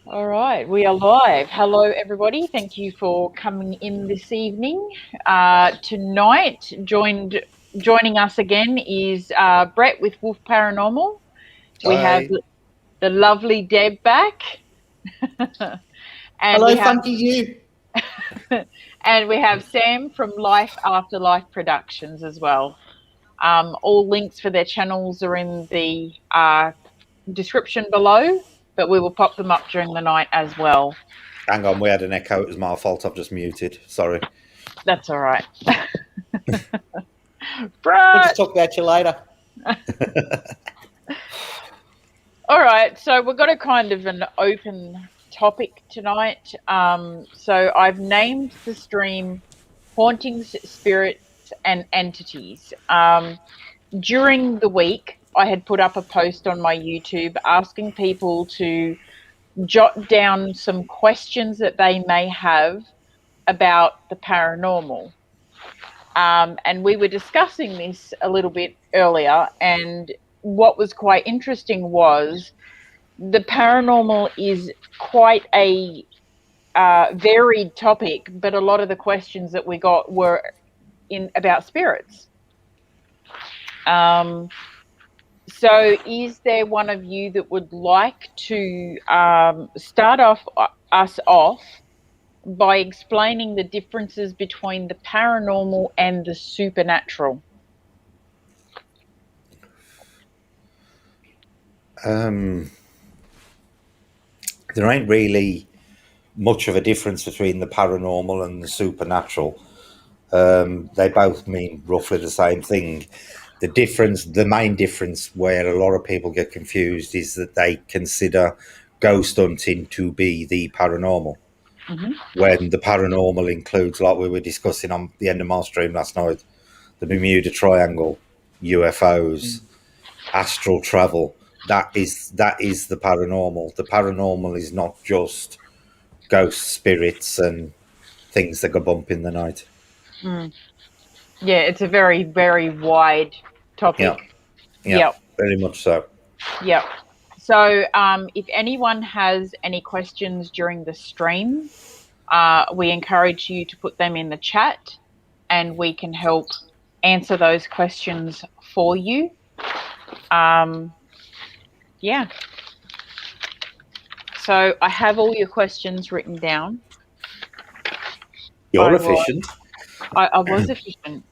All right, we are live. Hello, everybody. Thank you for coming in this evening. Tonight, joining us again is Brett with Wolf Paranormal. We have Hi. the lovely Deb back, and Hello, we have funky you. and we have Sam from Life Afterlife Productions as well. All links for their channels are in the description below, but we will pop them up during the night as well. Hang on, we had an echo. It was my fault. I've just muted. Sorry. That's all right. We'll Brett. just talk about you later. All right, so we've got a kind of an open topic tonight. So I've named the stream Hauntings, Spirits and Entities. During the week, I had put up a post on my YouTube asking people to jot down some questions that they may have about the paranormal. And we were discussing this a little bit earlier, and what was quite interesting was the paranormal is quite a varied topic, but a lot of the questions that we got were about spirits. So is there one of you that would like to start us off by explaining the differences between the paranormal and the supernatural? There ain't really much of a difference between the paranormal and the supernatural. They both mean roughly the same thing. The main difference where a lot of people get confused is that they consider ghost hunting to be the paranormal. Mm-hmm. When the paranormal includes, like we were discussing on the end of my stream last night, the Bermuda Triangle, UFOs, astral travel. That is the paranormal. The paranormal is not just ghost spirits and things that go bump in the night. Mm. Yeah, it's a very, very wide topic. Yeah, very much so. Yep. So if anyone has any questions during the stream, we encourage you to put them in the chat and we can help answer those questions for you. Yeah. So I have all your questions written down. You're efficient. I was efficient.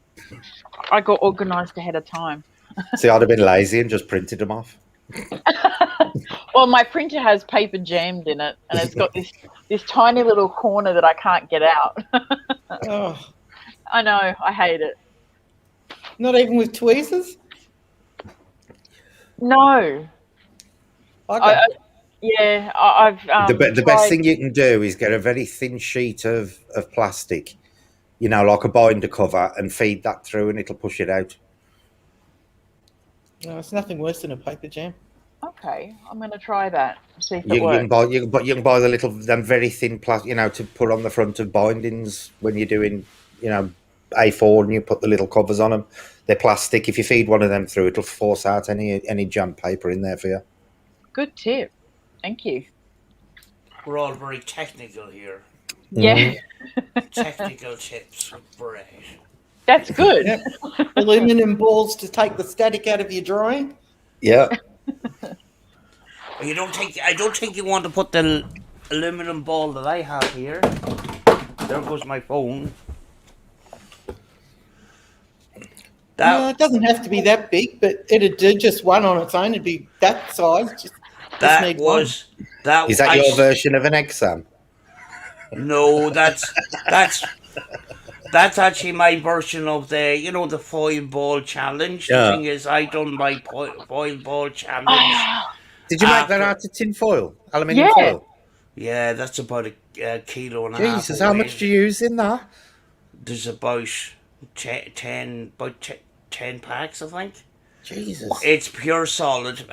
I got organised ahead of time. See, I'd have been lazy and just printed them off. Well, my printer has paper jammed in it, and it's got this tiny little corner that I can't get out. Oh, I know, I hate it. not even with tweezers? No. Okay. I've the best thing you can do is get a very thin sheet of plastic, you know, like a binder cover, and feed that through, and it'll push it out. No, it's nothing worse than a paper jam. Okay, I'm going to try that. See if You it works. you can buy them very thin plastic, you know, to put on the front of bindings when you're doing, you know, A4, and you put the little covers on them. They're plastic. If you feed one of them through, it'll force out any jam paper in there for you. Good tip. Thank you. We're all very technical here. Yeah. Technical tips with Brett. That's good. Yep. Aluminum balls to take the static out of your drawing. Yeah. I don't think you want to put the aluminum ball that I have here. There goes my phone. No, it doesn't have to be that big, but it'd do just one on its own. It'd be that size. Is that your version of an egg, Sam? No, that's actually my version of the foil ball challenge. Yeah. The thing is, I done my foil ball challenge. Did you make that out of tin foil? Aluminium foil? Yeah, that's about a kilo and a half. Jesus, how much do you use in that? There's about 10 packs, I think. Jesus. It's pure solid.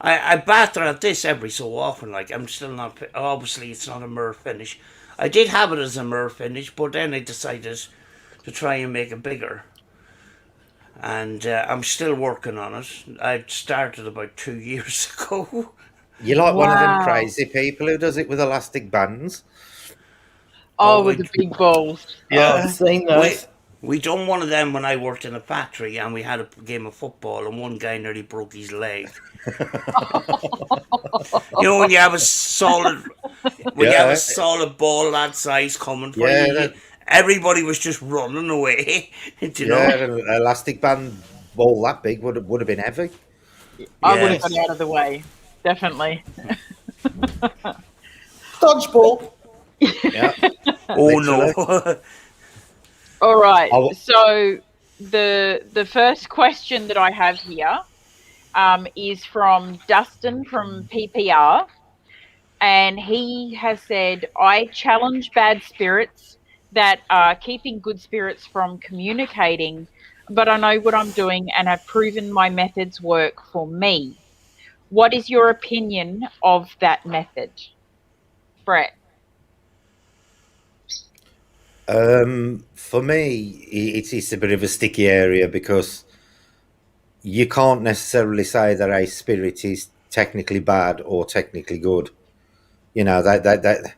I batter at this every so often. Like, I'm still not. Obviously, it's not a mirror finish. I did have it as a mirror finish, but then I decided to try and make it bigger. And I'm still working on it. I started about 2 years ago. You're like one of them Wow. crazy people who does it with elastic bands. Oh, Oh, with the big balls. Yeah, I've seen we those. we done one of them when I worked in a factory, and we had a game of football, and one guy nearly broke his leg. You know, when you have a solid Yeah, ball that size coming for yeah, you, everybody was just running away. Do you know? yeah. An elastic band ball that big would have been heavy. I would Yeah. have got out of the way. Definitely. Dodgeball. Yeah, Oh literally. no. All right. I w- So the first question that I have here is from Dustin from PPR, and he has said, "I challenge bad spirits that are keeping good spirits from communicating, but I know what I'm doing and have proven my methods work for me. What is your opinion of that method, Brett?" For me, it's a bit of a sticky area because you can't necessarily say that a spirit is technically bad or technically good. You know that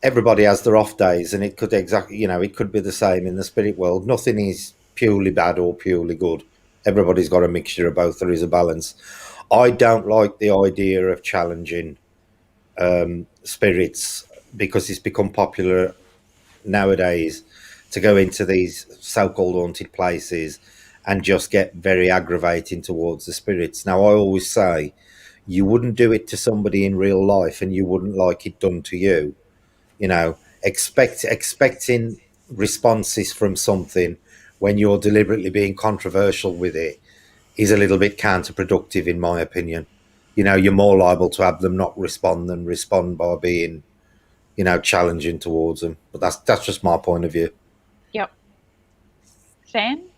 everybody has their off days, and it could it could be the same in the spirit world. Nothing is purely bad or purely good. Everybody's got a mixture of both. There is a balance. I don't like the idea of challenging spirits because it's become popular nowadays to go into these so-called haunted places and just get very aggravating towards the spirits. Now, I always say you wouldn't do it to somebody in real life, and you wouldn't like it done to you. You know, expecting responses from something when you're deliberately being controversial with it is a little bit counterproductive, in my opinion. You know, you're more liable to have them not respond than respond by being, challenging towards them. But that's just my point of view. Yep. Sam?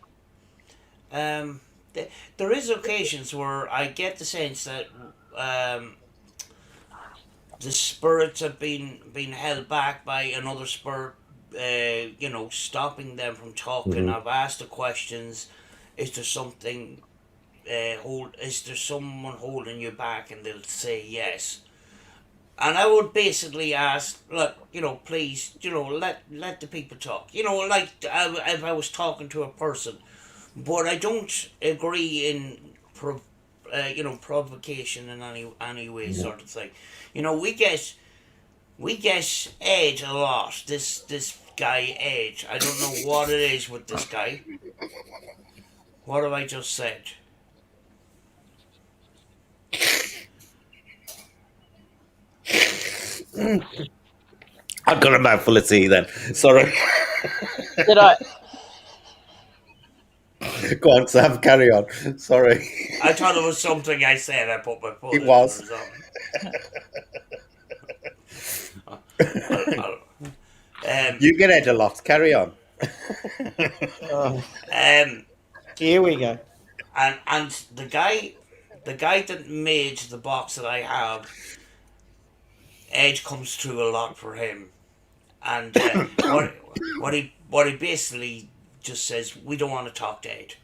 Um, there is occasions where I get the sense that um, the spirits have been held back by another spirit. Stopping them from talking. Hmm. I've asked the questions. Is there something? Is there someone holding you back? And they'll say yes. And I would basically ask, look, please, let the people talk. Like if I was talking to a person, but I don't agree in provocation in any way, sort of thing. We get Edge a lot. This guy Edge. I don't know what it is with this guy. What have I just said? I've got a mouthful of tea then. Sorry. Did I? Go on, Sam, carry on. Sorry. I thought it was something I said. I put my foot It in was. or something. You get Ed a lot. Carry on. Oh, Um, here we go. and the guy that made the box that I have, Edge comes through a lot for him, and what he basically just says, we don't want to talk to Edge.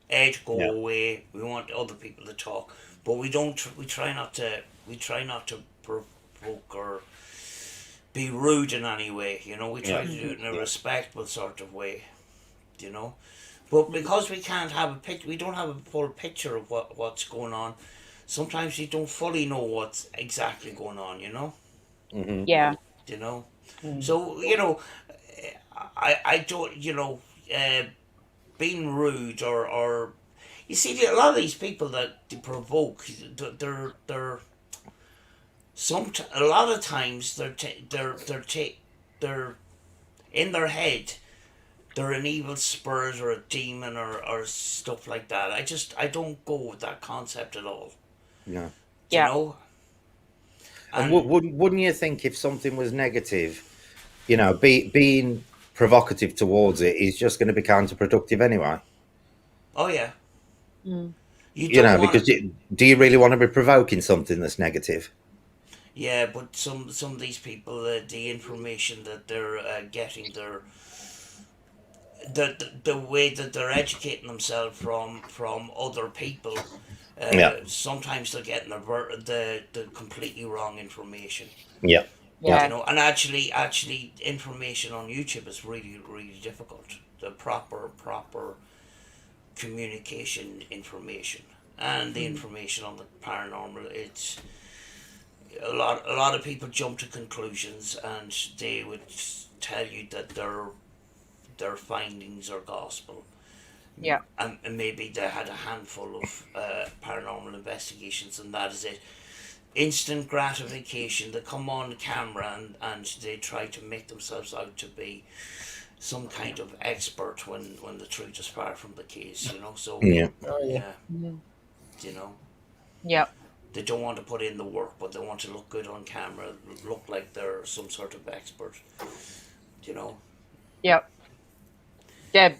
Edge, go Yeah. away. We want other people to talk, but we don't. We try not to. We try not to provoke or be rude in any way. We try Yeah. to do it in a respectful sort of way. You know, but because we can't have a picture, we don't have a full picture of what's going on. Sometimes you don't fully know what's exactly going on. Hmm. Yeah. You know. Mm. So I don't being rude or you see a lot of these people that provoke, they're a lot of times they're in their head they're an evil spirit or a demon or stuff like that. I don't go with that concept at all. No. Do you Yeah. know? And And wouldn't you think if something was negative, being provocative towards it is just going to be counterproductive anyway? oh yeah, Mm. you don't want Because do you really want to be provoking something that's negative? yeah, but some of these people, the information that they're getting, the way that they're educating themselves from other people, Sometimes they're getting the completely wrong information. Yeah. Yeah. You know, and actually, information on YouTube is really, really difficult. The proper communication information and the information on the paranormal, it's a lot of people jump to conclusions, and they would tell you that their findings are gospel. Yeah. And maybe they had a handful of paranormal investigations, and that is it. Instant gratification. They come on camera and they try to make themselves out to be some kind of expert when the truth is far from the case, you know. So Yeah. Oh, yeah. you know, Yeah. they don't want to put in the work, but they want to look good on camera, look like they're some sort of expert, you know. Yeah. Deb.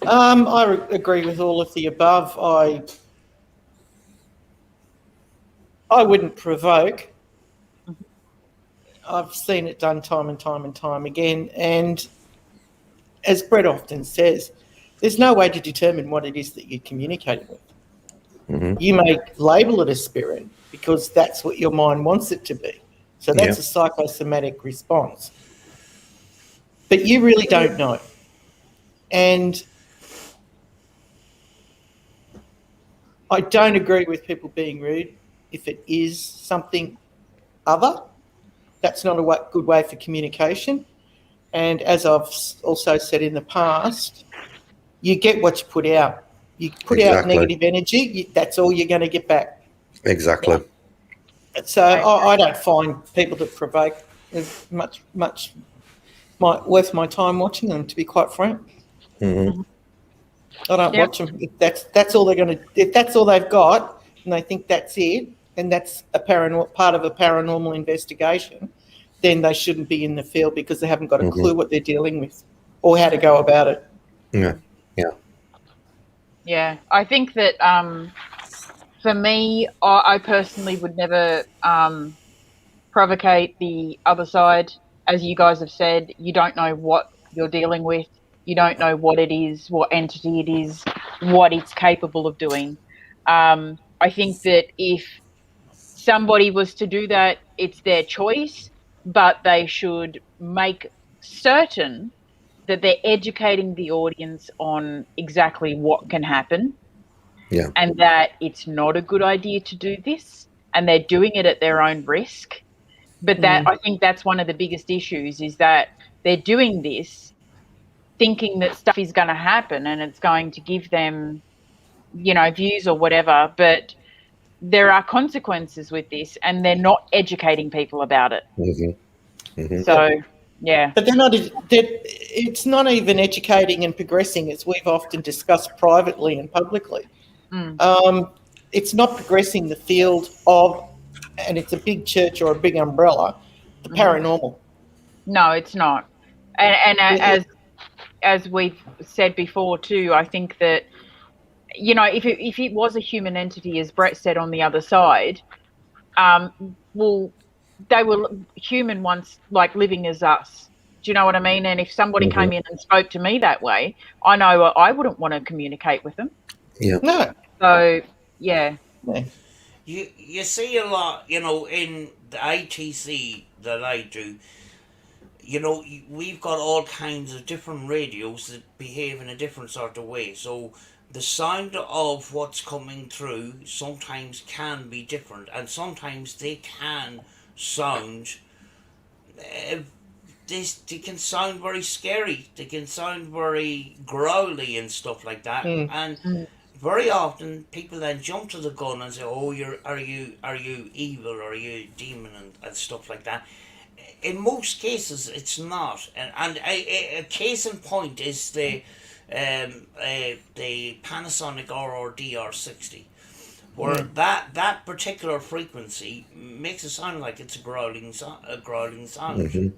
I agree with all of the above. I wouldn't provoke. I've seen it done time and time and time again. And as Brett often says, there's no way to determine what it is that you're communicating with. You may label it a spirit because that's what your mind wants it to be. So that's a psychosomatic response. But you really don't know. And I don't agree with people being rude if it is something other. That's not a good way for communication. And as I've also said in the past, you get what you put out. You put out negative energy, that's all you're going to get back. Exactly. So I don't find people that provoke as much worth my time watching them, to be quite frank. I don't watch them. If that's all they're going to. If that's all they've got, and they think that's it, and that's a part of a paranormal investigation, then they shouldn't be in the field because they haven't got a clue what they're dealing with or how to go about it. Yeah. Yeah. Yeah. I think that for me, I personally would never provocate the other side. As you guys have said, you don't know what you're dealing with. You don't know what it is, what entity it is, what it's capable of doing. I think that if somebody was to do that, it's their choice, but they should make certain that they're educating the audience on exactly what can happen. Yeah. And that it's not a good idea to do this, and they're doing it at their own risk. But that I think that's one of the biggest issues, is that they're doing this thinking that stuff is going to happen and it's going to give them, views or whatever. But there are consequences with this, and they're not educating people about it. So, yeah. But it's not even educating and progressing, as we've often discussed privately and publicly. It's not progressing the field of, and it's a big church or a big umbrella, the paranormal. No, it's not. And as we've said before too, I think that, if it was a human entity, as Brett said on the other side, well, they were human once, like living as us. Do you know what I mean? And if somebody came in and spoke to me that way, I know I wouldn't want to communicate with them. Yeah. No. So, yeah. You see a lot, in the ITC that I do. We've got all kinds of different radios that behave in a different sort of way. So the sound of what's coming through sometimes can be different, and sometimes they can sound. They can sound very scary. They can sound very growly and stuff like that. And very often people then jump to the gun and say, "Oh, are you evil? Or are you a demon?" and stuff like that. In most cases, it's not, and a case in point is the Panasonic RRDR60, where that particular frequency makes it sound like it's a growling sound.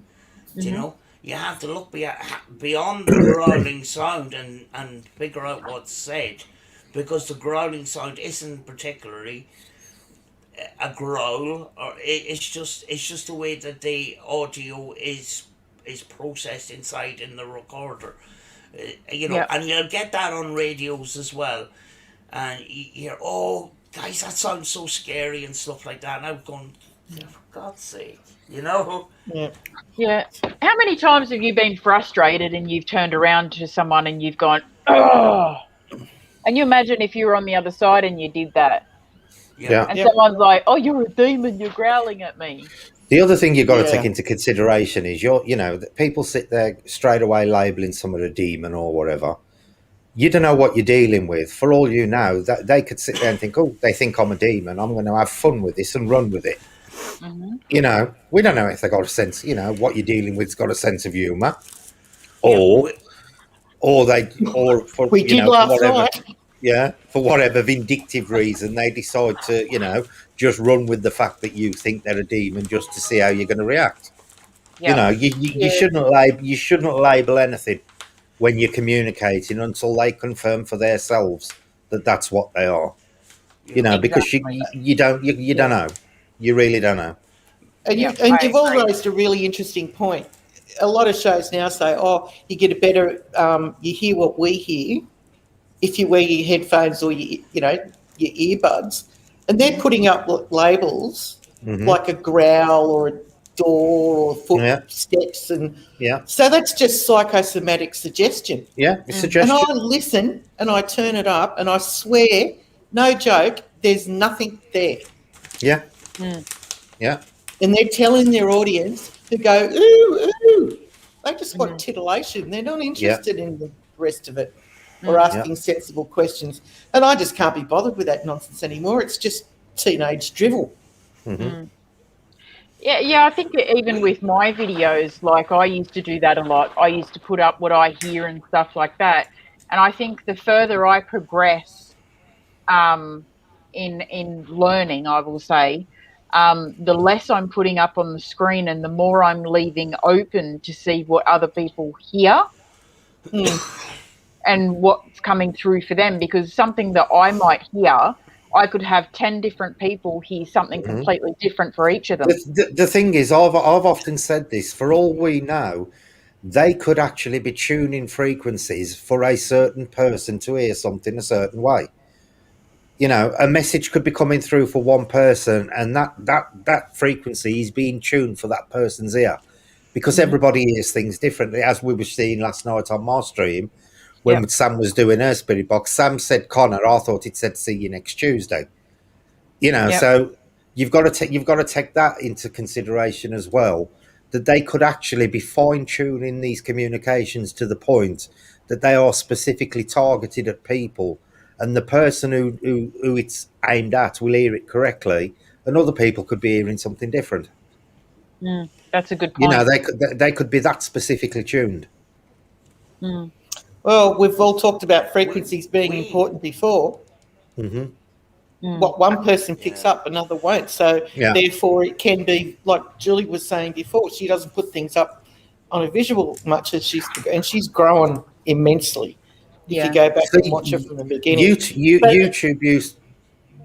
You know, you have to look beyond the growling sound and figure out what's said, because the growling sound isn't particularly a growl, or it's just the way that the audio is processed inside in the recorder. And you'll get that on radios as well. and you hear, "Oh, guys, that sounds so scary" and stuff like that. And I'm going, "Yeah, for God's sake, you know." Yeah. Yeah. How many times have you been frustrated and you've turned around to someone and you've gone, oh? And you imagine if you were on the other side and you did that, Yeah. Yeah. and Yep. someone's like, "Oh, you're a demon. You're growling at me." The other thing you've got to take Yeah. into consideration is that people sit there straight away labeling someone a demon or whatever. You don't know what you're dealing with. For all you know, that they could sit there and think, "Oh, they think I'm a demon. I'm going to have fun with this and run with it." Hmm. We don't know if they got a sense. What you're dealing with's got a sense of humour, Yeah. or or for We did for last whatever, night. for whatever vindictive reason they decide to just run with the fact that you think they're a demon just to see how you're going to react. Yeah. You Yeah. shouldn't label anything when you're communicating until they confirm for themselves that that's what they are. Yeah. Because Exactly. you don't know. You really don't know. And Yeah. I you've all agree. raised a really interesting point. A lot of shows now say, "Oh, you get a better, you hear what we hear if you wear your headphones or your earbuds," and they're putting up labels Hmm. like a growl or a door or Yeah, footsteps, and yeah, so that's just psychosomatic suggestion. yeah. Mm. And I Suggestion. listen and I turn it up, and I swear, no joke, there's nothing there. Yeah, Mm. yeah, And they're telling their audience to go, ooh, ooh. They just want Mm. titillation. They're not yeah, interested in the rest of it or Mm. yeah. asking sensible questions. And I just can't be bothered with that nonsense anymore. It's just teenage drivel. Hmm. Mm. Yeah, I think even with my videos, like I used to do that a lot. I used to put up what I hear and stuff like that. And I think the further I progress um, in learning, I will say, the less I'm putting up on the screen and the more I'm leaving open to see what other people hear Mm, and what's coming through for them. Because something that I might hear, I could have 10 different people hear something Hmm. completely different for each of them. The thing is, I've often said this. For all we know, they could actually be tuning frequencies for a certain person to hear something a certain way. A message could be coming through for one person, and that frequency is being tuned for that person's ear, because Hmm. everybody hears things differently. As we were seeing last night on my stream, when Yep. Sam was doing her spirit box, Sam said Connor. I thought it said see you next Tuesday. Yep. So you've got to take that into consideration as well. That they could actually be fine tuning these communications to the point that they are specifically targeted at people, and the person who it's aimed at will hear it correctly, and other people could be hearing something different. Mm, that's a good point. They could be that specifically tuned. Mm, Well, we've all talked about We, frequencies being we, important before. Hmm. mm, What one person picks yeah, up, another won't. So Yeah. therefore, it can be like Julie was saying before. She doesn't put things up on a visual much as she's grown immensely. If you yeah. go back and watch her See, from the beginning, but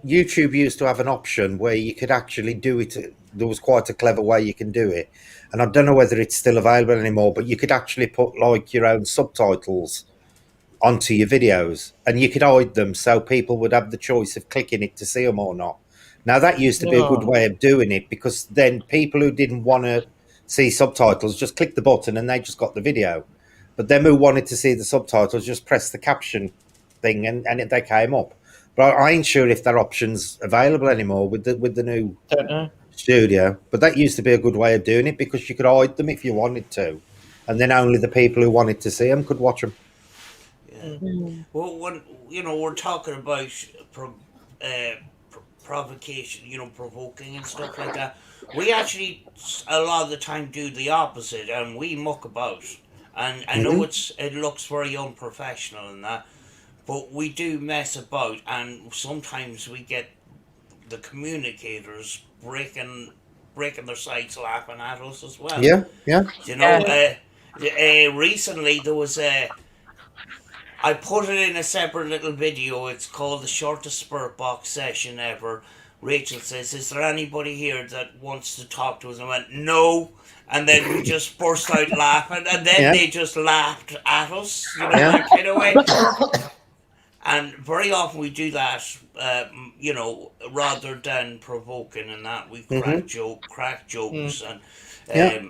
YouTube used to have an option where you could actually do it. There was quite a clever way you can do it, and I don't know whether it's still available anymore. But you could actually put like your own subtitles onto your videos, and you could hide them so people would have the choice of clicking it to see them or not. Now that used to be a good oh, way of doing it, because then people who didn't want to see subtitles just clicked the button and they just got the video. But them who wanted to see the subtitles just pressed the caption thing, and they came up. But I ain't sure if that option's available anymore with the new don't know. studio. But that used to be a good way of doing it, because you could hide them if you wanted to, and then only the people who wanted to see them could watch them. yeah. Mm. Mm, Well, when we're talking about uh, provocation, provoking and stuff like that, we actually a lot of the time do the opposite, and we muck about. And I know Hmm. it looks very unprofessional and that, but we do mess about, and sometimes we get the communicators breaking their sides laughing at us as well. Yeah, yeah. You know, yeah. Yeah. recently there was a. I put it in a separate little video. It's called the shortest spirit box session ever. Rachel says, "Is there anybody here that wants to talk to us?" And I went, "No." And then we just burst out laughing, and then Yeah, they just laughed at us, yeah. that kind of way. And very often we do that, you know, rather than provoking and that, we crack jokes, and Yeah.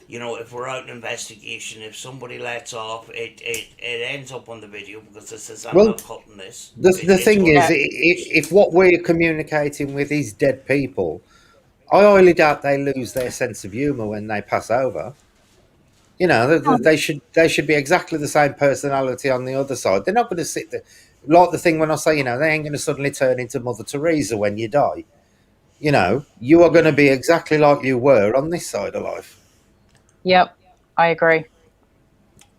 you know, if we're out in investigation, if somebody lets off, it ends up on the video because it says, I'm Well, not cutting this. the It's thing going to is, Yeah. be used. if what we're communicating with is dead people, I highly doubt they lose their sense of humour when they pass over. You know, they should be exactly the same personality on the other side. They're not going to sit there like the thing when I say, you know, they ain't going to suddenly turn into Mother Teresa when you die. You know, you are going to be exactly like you were on this side of life. Yep. I agree.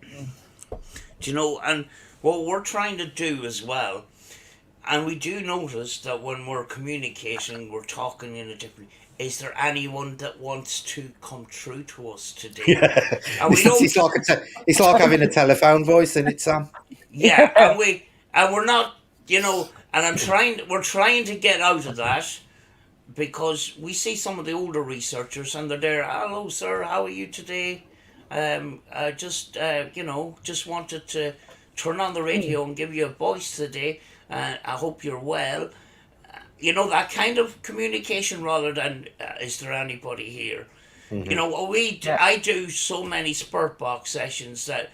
Do you know, and what we're trying to do as well, and we do notice that when we're communicating, we're talking in a different. Is there anyone that wants to come through to us today? Yeah, And we don't. it's like having a telephone voice, and it's Yeah, and we're not. You know, and We're trying to get out of that because we see some of the older researchers and they're there. Hello, sir. How are you today? I just you know, just wanted to turn on the radio and give you a voice today. I hope you're well. You know, that kind of communication rather than is there anybody here? You Mhm. know, Yeah. I do so many Spirit Box sessions that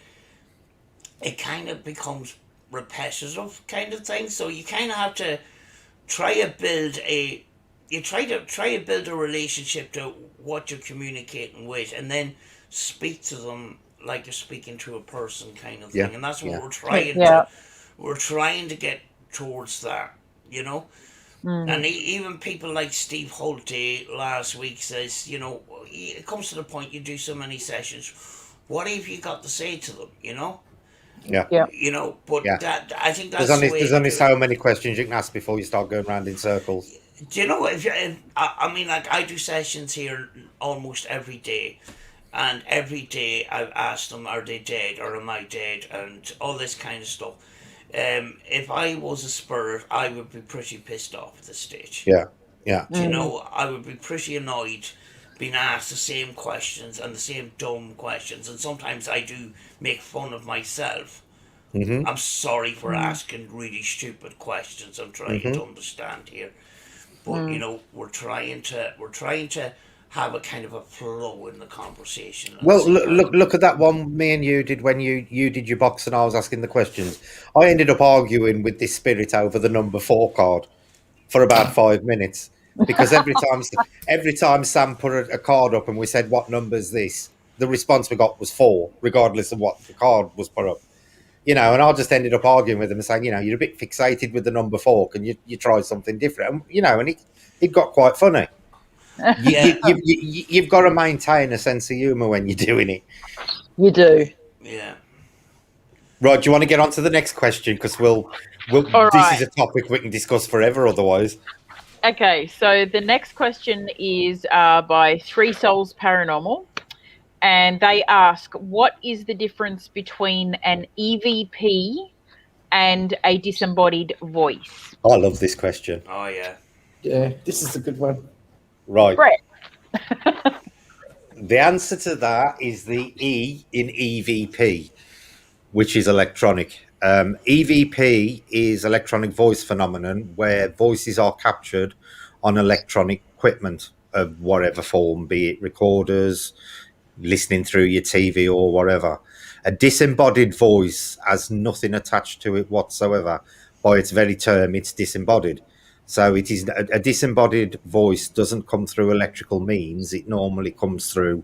it kind of becomes repetitive kind of thing. So you kind of have to try to build a try to build a relationship to what you're communicating with, and then speak to them like you're speaking to a person kind of Yeah, thing. And that's what yeah. Yeah. we're trying to get towards that, you know. Mm. And even people like Steve Holte last week says, you know, it comes to the point you do so many sessions. What have you got to say to them, you know? Yeah, Yeah. You know, but yeah. that I think There's that's the only way there's to only do it. so many questions you can ask before you start going around in circles. Do you know if I mean, like, I do sessions here almost every day, and every day I've asked them, are they dead or am I dead, and all this kind of stuff. If I was a spirit, I would be pretty pissed off at this stage. Yeah, yeah. Do you Mm. know, I would be pretty annoyed being asked the same questions and the same dumb questions, and sometimes I do make fun of myself. Mhm, I'm sorry for Mm. asking really stupid questions. I'm trying mhm. to understand here, but you Mm. know, we're trying to have a kind of a flow in the conversation and Well, see look, where. look at that one me and you did when you did your box and I was asking the questions. I ended up arguing with this spirit over the number 4 card for about 5 minutes because every time Sam put a card up and we said what number's this, the response we got was 4, regardless of what the card was put up. You know, and I just ended up arguing with him and saying, you know, you're a bit fixated with the number 4. Can you try something different? And, you know, and it got quite funny. Yeah, You've got to maintain a sense of humour when you're doing it. You do. yeah. Right, do you want to get on to the next question? Because All this is right. a topic we can discuss forever otherwise. Okay. So the next question is by Three Souls Paranormal. And they ask, what is the difference between an EVP and a disembodied voice? I love this question. Oh yeah. Yeah, this is a good one. Right. Brett. The answer to that is the E in EVP, which is electronic. EVP is electronic voice phenomenon where voices are captured on electronic equipment of whatever form, be it recorders, listening through your TV or whatever. A disembodied voice has nothing attached to it whatsoever. By its very term, it's disembodied. So it is a disembodied voice doesn't come through electrical means. It normally comes through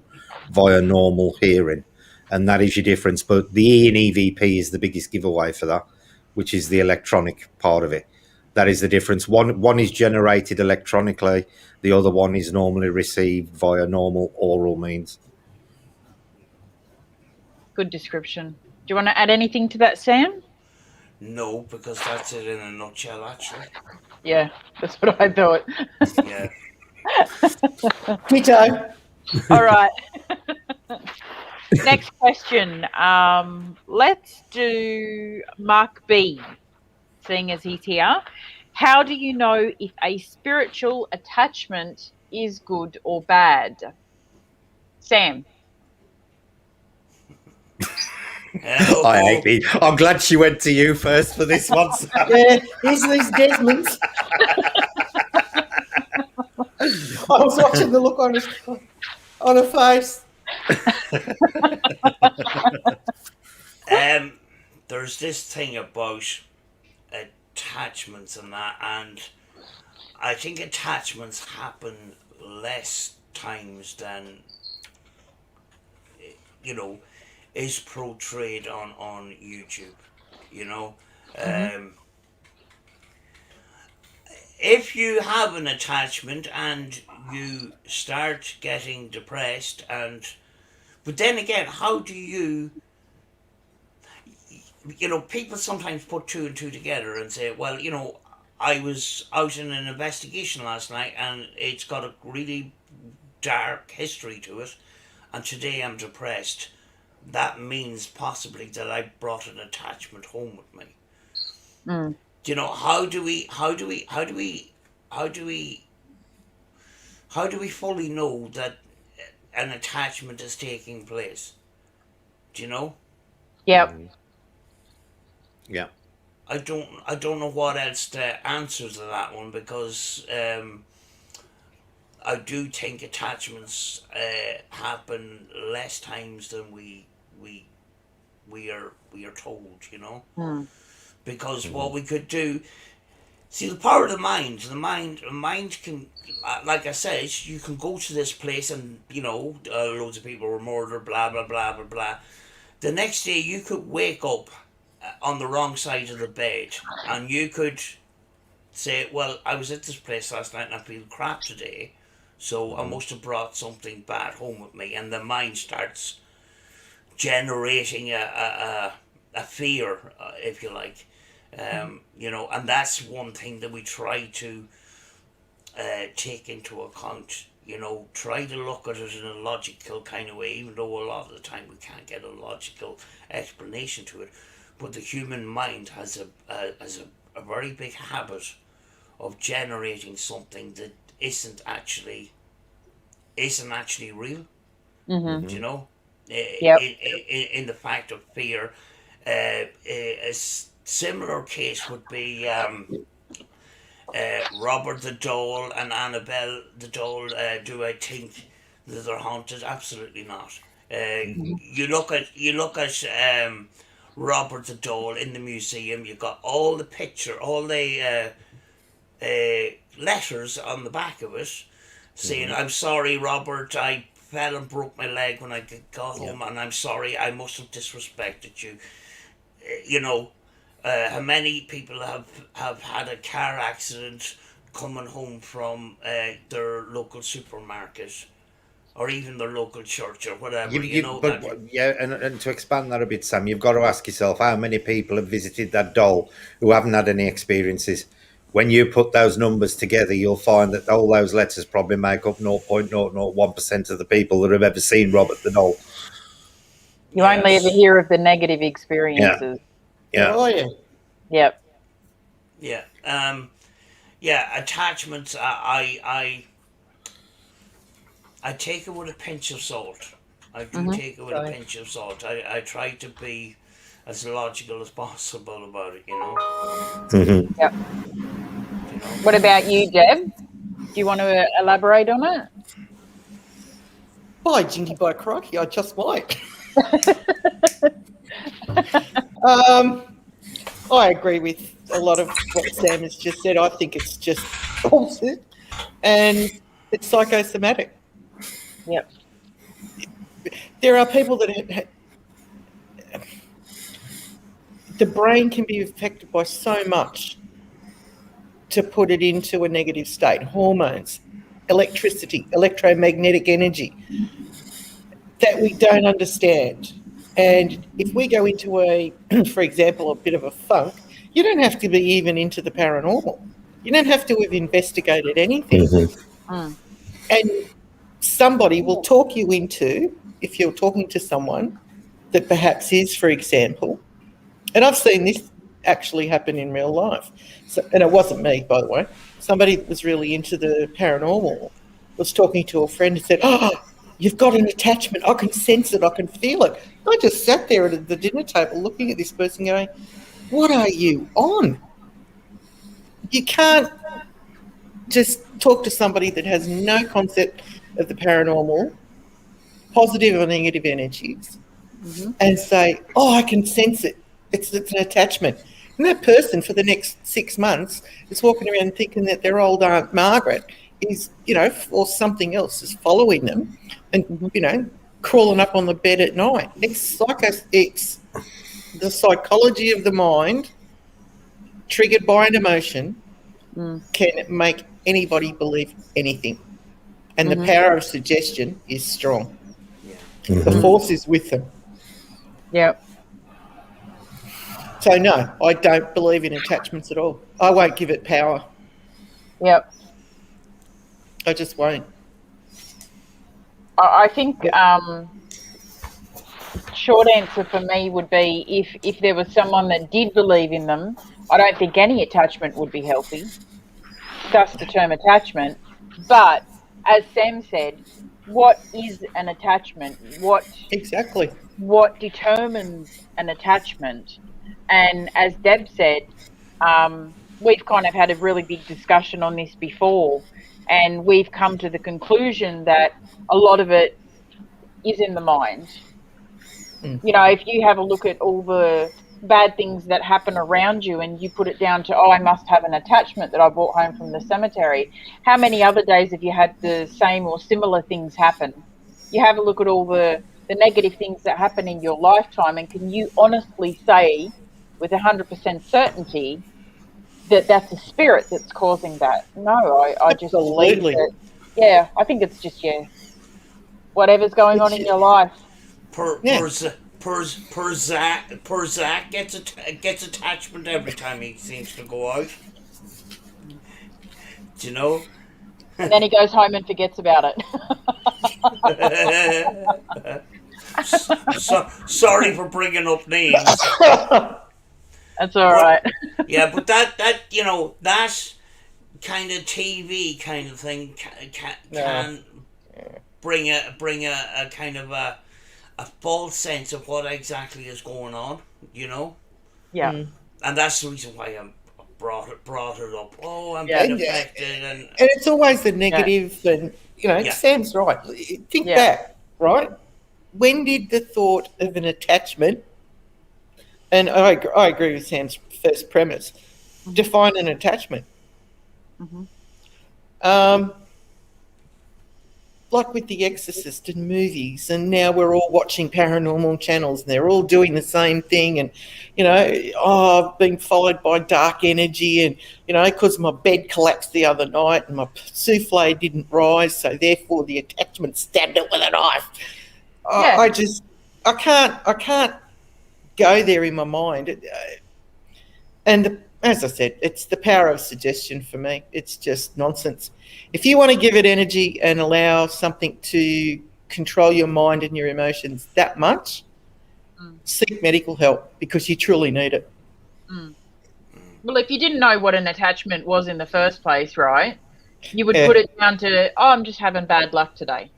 via normal hearing, and that is your difference. But the E in EVP is the biggest giveaway for that, which is the electronic part of it. That is the difference. One is generated electronically. The other one is normally received via normal oral means. Good description. Do you want to add anything to that, Sam? No, because that's it in a nutshell, actually. Yeah, that's what I thought. Yeah. Ditto. All right. Next question. Let's do Mark B, seeing as he's here. How do you know if a spiritual attachment is good or bad? Sam. I hate me. I'm glad she went to you first for this one, Sam. Yeah, here's these Desmonds. I was watching the look on her face. There's this thing about attachments and that, and I think attachments happen less times than is portrayed on YouTube. If you have an attachment and you start getting depressed, but then again, how do you people sometimes put two and two together and say, well, I was out in an investigation last night and it's got a really dark history to it, and today I'm depressed. That means possibly that I brought an attachment home with me. How do we fully know that an attachment is taking place? Do you know? Yep. Yeah. I don't know what else to answer to that one, because I do think attachments happen less times than we are told, because what we could do. See, the power of the mind can, like I said, you can go to this place and, loads of people were murdered, blah, blah, blah, blah, blah. The next day you could wake up on the wrong side of the bed, and you could say, well, I was at this place last night and I feel crap today, so I must have brought something bad home with me, and the mind starts generating a fear, if you like. And that's one thing that we try to take into account. Try to look at it in a logical kind of way, even though a lot of the time we can't get a logical explanation to it. But the human mind has a very big habit of generating something that isn't actually real. Yep. In the fact of fear, a similar case would be Robert the Doll and Annabelle the Doll. Do I think that they're haunted? Absolutely not. You look at Robert the Doll in the museum. You've got all the picture, all the letters on the back of it, saying, "I'm sorry, Robert. I fell and broke my leg when I got home, and I'm sorry. I must have disrespected you." How many people have had a car accident coming home from their local supermarket, or even their local church, or whatever. And to expand that a bit, Sam, you've got to ask yourself how many people have visited that doll who haven't had any experiences. When you put those numbers together, you'll find that all those letters probably make up 0.001% of the people that have ever seen Robert the Doll. You only ever hear of the negative experiences. Yeah. Oh, yeah. Yep. Yeah. Attachments. I take it with a pinch of salt. I do take it with a pinch of salt. I try to be as logical as possible about it. Yep. What about you, Deb? Do you want to elaborate on it? By jinky by crikey, I just might. I agree with a lot of what Sam has just said. I think it's just bullshit, and it's psychosomatic. Yep. There are people that the brain can be affected by so much to put it into a negative state. Hormones, electricity, electromagnetic energy that we don't understand. And if we go into for example, a bit of a funk, you don't have to be even into the paranormal. You don't have to have investigated anything. And somebody will talk you into, if you're talking to someone that perhaps is, for example, and I've seen this actually happen in real life. So, and it wasn't me, by the way. Somebody that was really into the paranormal was talking to a friend and said, "Oh, you've got an attachment. I can sense it. I can feel it. I just sat there at the dinner table looking at this person going, what are you on? You can't just talk to somebody that has no concept of the paranormal, positive or negative energies, and say, oh, I can sense it. It's an attachment. And that person for the next 6 months is walking around thinking that their old Aunt Margaret is, or something else is following them and, crawling up on the bed at night. It's the psychology of the mind triggered by an emotion can make anybody believe anything. And the power of suggestion is strong. Yeah. The force is with them. Yep. So, no, I don't believe in attachments at all. I won't give it power. Yep. I just won't. I think short answer for me would be if there was someone that did believe in them, I don't think any attachment would be healthy. Thus the term attachment. But as Sam said, what is an attachment? Exactly. What determines an attachment? And as Deb said, we've kind of had a really big discussion on this before, and we've come to the conclusion that a lot of it is in the mind. If you have a look at all the bad things that happen around you and you put it down to, I must have an attachment that I brought home from the cemetery, how many other days have you had the same or similar things happen? You have a look at all the negative things that happen in your lifetime, and can you honestly say with 100% certainty that that's a spirit that's causing that? No, I just believe that. Yeah, I think it's just whatever's going on in your life. Per Zach gets attachment every time he seems to go out. Do you know? And then he goes home and forgets about it. Sorry for bringing up names. That's all right. Yeah, but that that kind of TV kind of thing can bring a kind of a false sense of what exactly is going on, Yeah. And that's the reason why I brought it up. Oh, I'm being affected, and it's always the negative, and Sam's right. Think back, right? When did the thought of an attachment, and I agree with Sam's first premise, define an attachment? Like with The Exorcist and movies, and now we're all watching paranormal channels and they're all doing the same thing, and I've been followed by dark energy, and because my bed collapsed the other night and my souffle didn't rise, so therefore the attachment stabbed it with a knife. I can't go there in my mind, and as I said, it's the power of suggestion for me. It's just nonsense. If you want to give it energy and allow something to control your mind and your emotions that much, seek medical help, because you truly need it. Well, if you didn't know what an attachment was in the first place, right, you would put it down to, I'm just having bad luck today.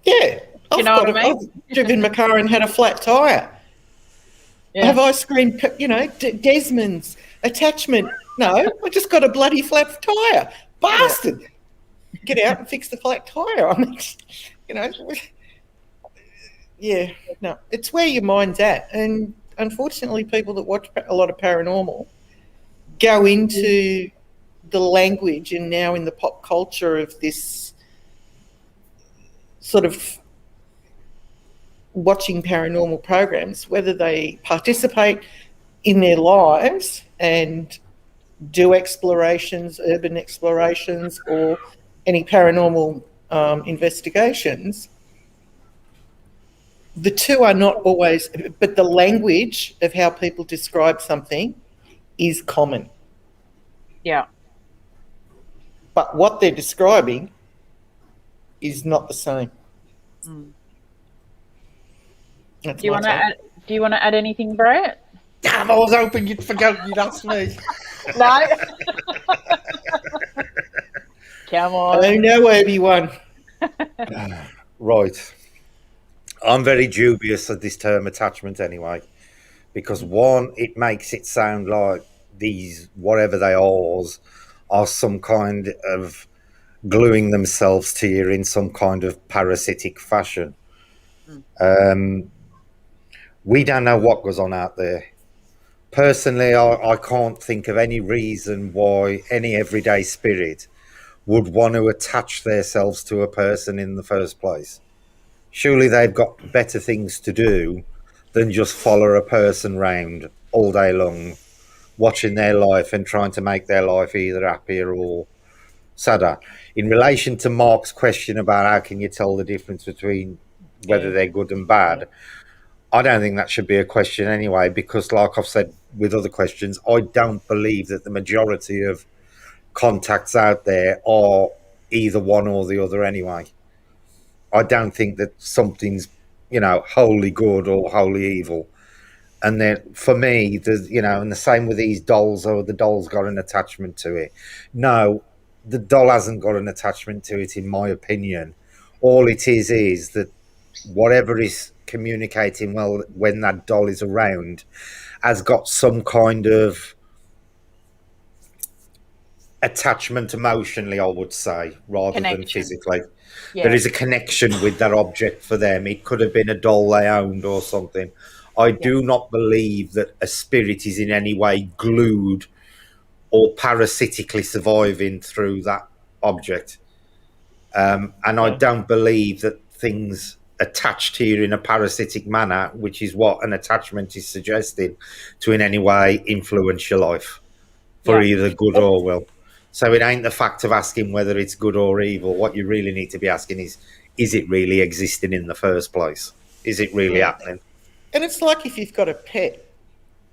Yeah. You know what I mean? I've driven my car and had a flat tyre. Yeah. Have I screamed, Desmond's attachment? No, I just got a bloody flat tyre. Bastard. Get out and fix the flat tyre. I mean, no, it's where your mind's at. And unfortunately, people that watch a lot of paranormal go into the language and now in the pop culture of this sort of watching paranormal programs, whether they participate in their lives and do explorations, urban explorations, or any paranormal investigations. The two are not always, but the language of how people describe something is common. Yeah. But what they're describing is not the same. Do you want to add anything, Brett? Damn, I was hoping you'd ask me. No. Come on. I know Obi-Wan. Right. I'm very dubious of this term attachment anyway, because one, it makes it sound like these, whatever they are some kind of gluing themselves to you in some kind of parasitic fashion. Mm. We don't know what goes on out there. Personally, I can't think of any reason why any everyday spirit would want to attach themselves to a person in the first place. Surely they've got better things to do than just follow a person round all day long, watching their life and trying to make their life either happier or sadder. In relation to Mark's question about how can you tell the difference between whether they're good and bad, I don't think that should be a question anyway, because like I've said with other questions, I don't believe that the majority of contacts out there are either one or the other anyway. I don't think that something's, wholly good or wholly evil. And then for me, there's, and the same with these dolls, or the doll's got an attachment to it. No, the doll hasn't got an attachment to it, in my opinion. All it is that whatever is communicating well when that doll is around has got some kind of attachment emotionally, I would say, rather than Connection. physically. Yeah. There is a connection with that object for them. It could have been a doll they owned or something. I do not believe that a spirit is in any way glued or parasitically surviving through that object. And I don't believe that things attached here in a parasitic manner, which is what an attachment is suggesting, to in any way influence your life for either good or well. So it ain't the fact of asking whether it's good or evil. What you really need to be asking is it really existing in the first place? Is it really happening? And it's like if you've got a pet,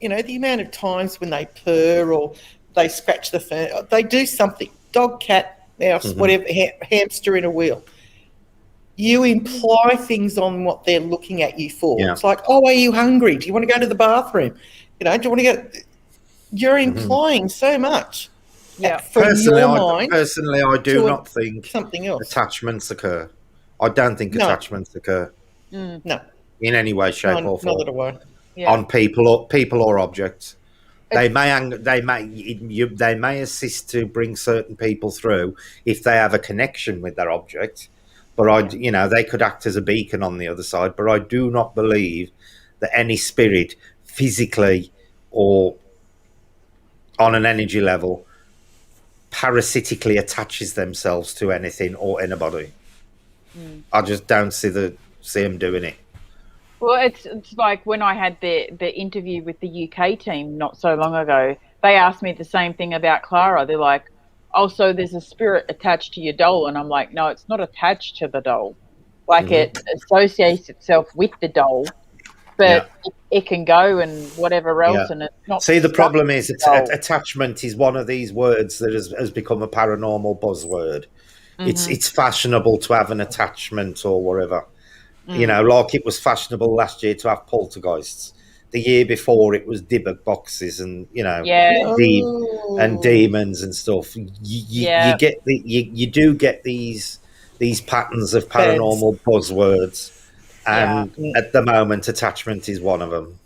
the amount of times when they purr or they scratch the fur, they do something, dog, cat, mouse, whatever, hamster in a wheel. You imply things on what they're looking at you for. Yeah. It's like, oh, are you hungry? Do you want to go to the bathroom? Do you want to go? You're implying so much. Yeah. From your mind. Personally, I do not think something else. Attachments occur. I don't think attachments occur. No. In any way, shape, or form. Not that I won't. Yeah. On people or objects. They may assist to bring certain people through if they have a connection with their object, but they could act as a beacon on the other side. But I do not believe that any spirit, physically or on an energy level, parasitically attaches themselves to anything or anybody. I just don't see them doing it. Well, it's like when I had the interview with the UK team not so long ago, they asked me the same thing about Clara. They're like, oh, so there's a spirit attached to your doll. And I'm like, no, it's not attached to the doll. Like it associates itself with the doll, but it can go and whatever else. And it's not. See, the problem is attachment is one of these words that has become a paranormal buzzword. It's fashionable to have an attachment or whatever. Like it was fashionable last year to have poltergeists. The year before it was dibber boxes and and demons and stuff. You get you do get these patterns of paranormal buzzwords, and at the moment, attachment is one of them.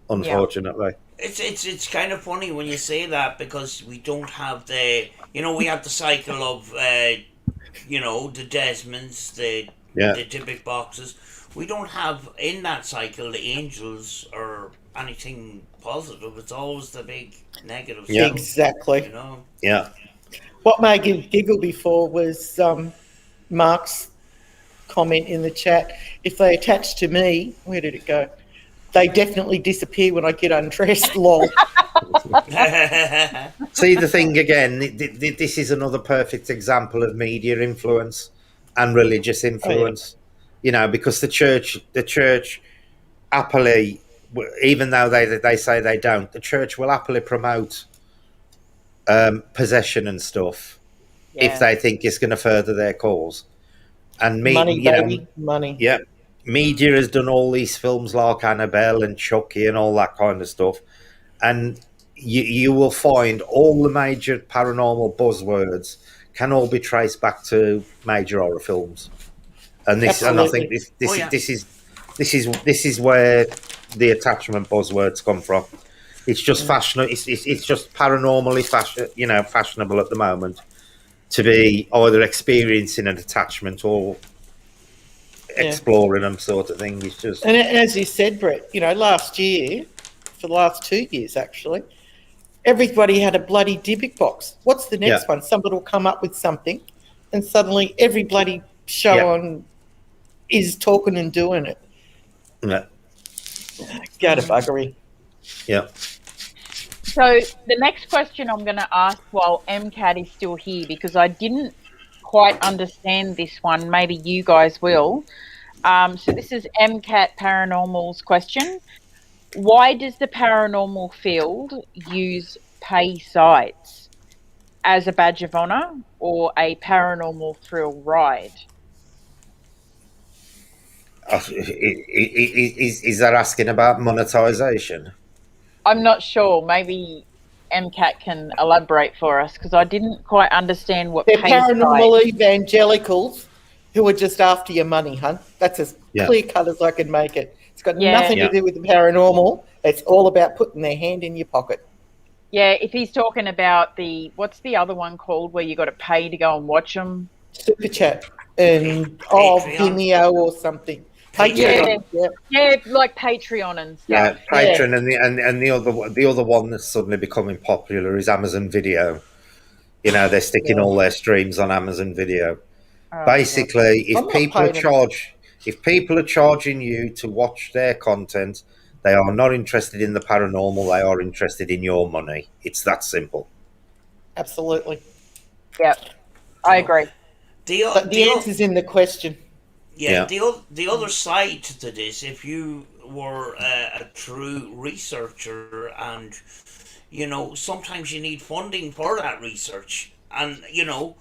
Unfortunately, it's kind of funny when you say that, because we don't have we have the cycle of the Desmonds, the Dybbuk boxes. We don't have in that cycle the angels or anything positive. It's always the big negative. Yeah, exactly. Yeah. What made me giggle before was Mark's comment in the chat. If they attach to me, where did it go? They definitely disappear when I get undressed. Lol. See, the thing again, this is another perfect example of media influence and religious influence. Because the church happily, even though they say they don't, the church will happily promote possession and stuff if they think it's going to further their cause. And money, baby, money. Yeah, media has done all these films like Annabelle and Chucky and all that kind of stuff, and you will find all the major paranormal buzzwords can all be traced back to major horror films. And this, and I think Absolutely. this is where the attachment buzzwords come from. It's just fashionable. It's just paranormally fashionable at the moment to be either experiencing an attachment or exploring them, sort of thing. It's just, and as you said, Brett, last year, for the last 2 years actually, everybody had a bloody Dybbuk box. What's the next one? Somebody will come up with something, and suddenly every bloody show on is talking and doing it. Yeah. Go to buggery. Yeah. So the next question I'm going to ask while MCAT is still here, because I didn't quite understand this one. Maybe you guys will. So this is MCAT Paranormal's question. Why does the paranormal field use pay sites as a badge of honour or a paranormal thrill ride? Is that asking about monetization? I'm not sure. Maybe MCAT can elaborate for us, because I didn't quite understand what They're pay paranormal sites. evangelicals who are just after your money, hun. That's as clear cut as I can make it. It's got nothing to do with the paranormal. It's all about putting their hand in your pocket. Yeah, if he's talking about what's the other one called where you got to pay to go and watch them? Super chat and Vimeo or something. Patreon. Yeah, like Patreon and stuff. Yeah, Patreon, and the other one that's suddenly becoming popular is Amazon Video. They're sticking all their streams on Amazon Video. Basically, if people are charging you to watch their content, they are not interested in the paranormal. They are interested in your money. It's that simple. Absolutely. Yep, I agree. But the answer's in the question. Yeah, the other side to this, if you were a true researcher and, sometimes you need funding for that research and, you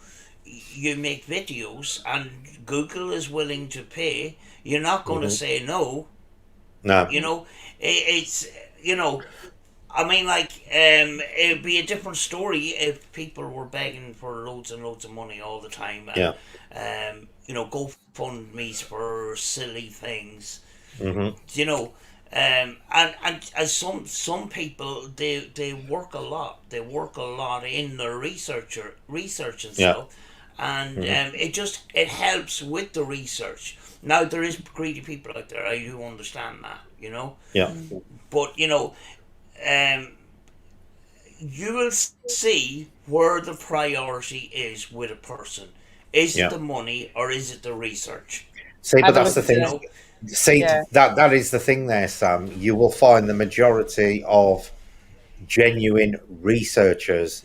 make videos and Google is willing to pay, you're not going to say no. No. It's, it'd be a different story if people were begging for loads and loads of money all the time. And, GoFundMe's for silly things. And as some people, they work a lot. They work a lot in their research and stuff. And it helps with the research. Now, there is greedy people out there. I do understand that, Yeah. But, you will see where the priority is with a person. Is it the money or is it the research? See, but that's the thing. That is the thing there, Sam. You will find the majority of genuine researchers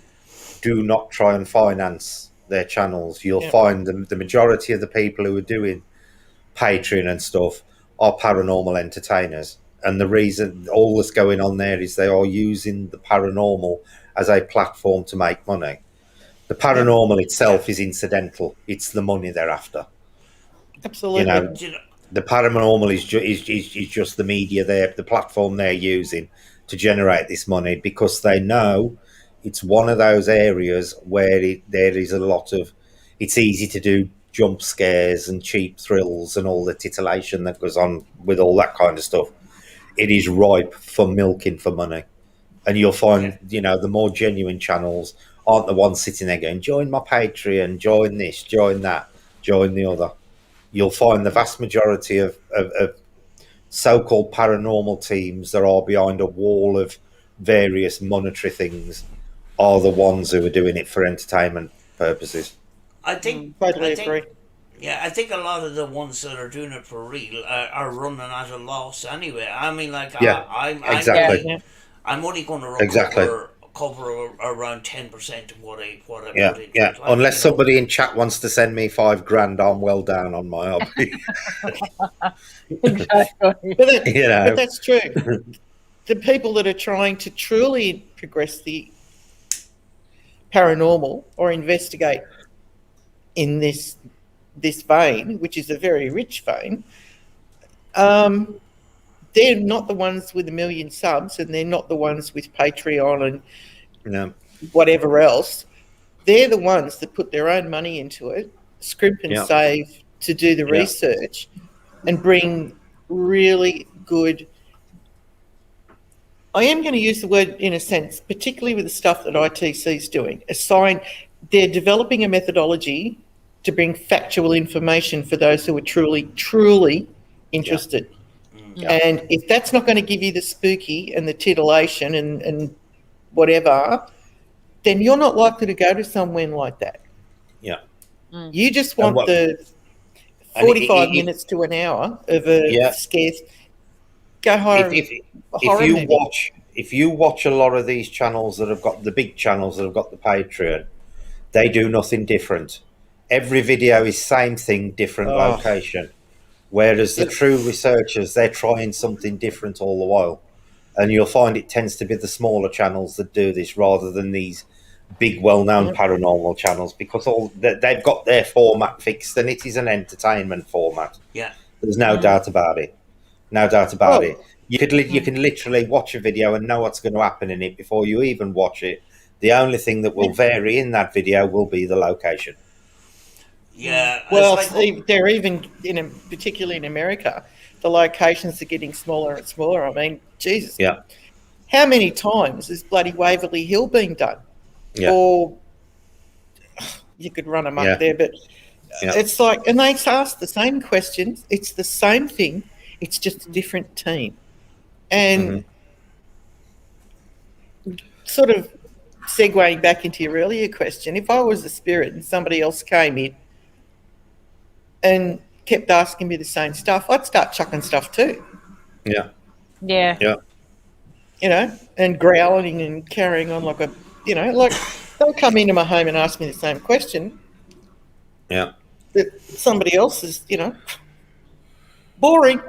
do not try and finance their channels. You'll find the majority of the people who are doing Patreon and stuff are paranormal entertainers. And the reason all that's going on there is they are using the paranormal as a platform to make money. The paranormal itself is incidental. It's the money they're after. Absolutely. The paranormal is just the media the platform they're using to generate this money, because they know it's one of those areas where there is a lot of, it's easy to do jump scares and cheap thrills and all the titillation that goes on with all that kind of stuff. It is ripe for milking for money. And you'll find, the more genuine channels aren't the ones sitting there going, join my Patreon, join this, join that, join the other. You'll find the vast majority of so-called paranormal teams that are behind a wall of various monetary things are the ones who are doing it for entertainment purposes. I think agree. Yeah, I think a lot of the ones that are doing it for real are running at a loss anyway. I mean, I'm only going to cover around 10% of what I put in. Yeah. Unless somebody in chat wants to send me $5,000, I'm well down on my hobby. Exactly. But that's true. The people that are trying to truly progress the paranormal or investigate in this vein, which is a very rich vein, they're not the ones with 1 million subs, and they're not the ones with Patreon and whatever else. They're the ones that put their own money into it, scrimp and save to do the research and bring really good. I am going to use the word in a sense, particularly with the stuff that ITC is doing. They're developing a methodology to bring factual information for those who are truly interested. And if that's not going to give you the spooky and the titillation and whatever, then you're not likely to go to somewhere like that. Yeah. You just want the 45 minutes to an hour of a scare. Go horror. If you watch a lot of these channels that have got the big channels that have got the Patreon, they do nothing different. Every video is same thing, different location. Whereas the true researchers, they're trying something different all the while. And you'll find it tends to be the smaller channels that do this rather than these big, well-known paranormal channels, because they've got their format fixed, and it is an entertainment format. Yeah. There's no doubt about it. No doubt about it. You can literally watch a video and know what's going to happen in it before you even watch it. The only thing that will vary in that video will be the location. Yeah. Well, they're even, particularly in America, the locations are getting smaller and smaller. I mean, Jesus. Yeah. How many times has bloody Waverly Hill been done? Yeah. Or you could run amok there, but it's like, and they ask the same questions. It's the same thing. It's just a different team. And sort of segueing back into your earlier question, if I was a spirit and somebody else came in and kept asking me the same stuff, I'd start chucking stuff too. Yeah. Yeah. Yeah. And growling and carrying on like they'll come into my home and ask me the same question. Yeah. But somebody else is, boring.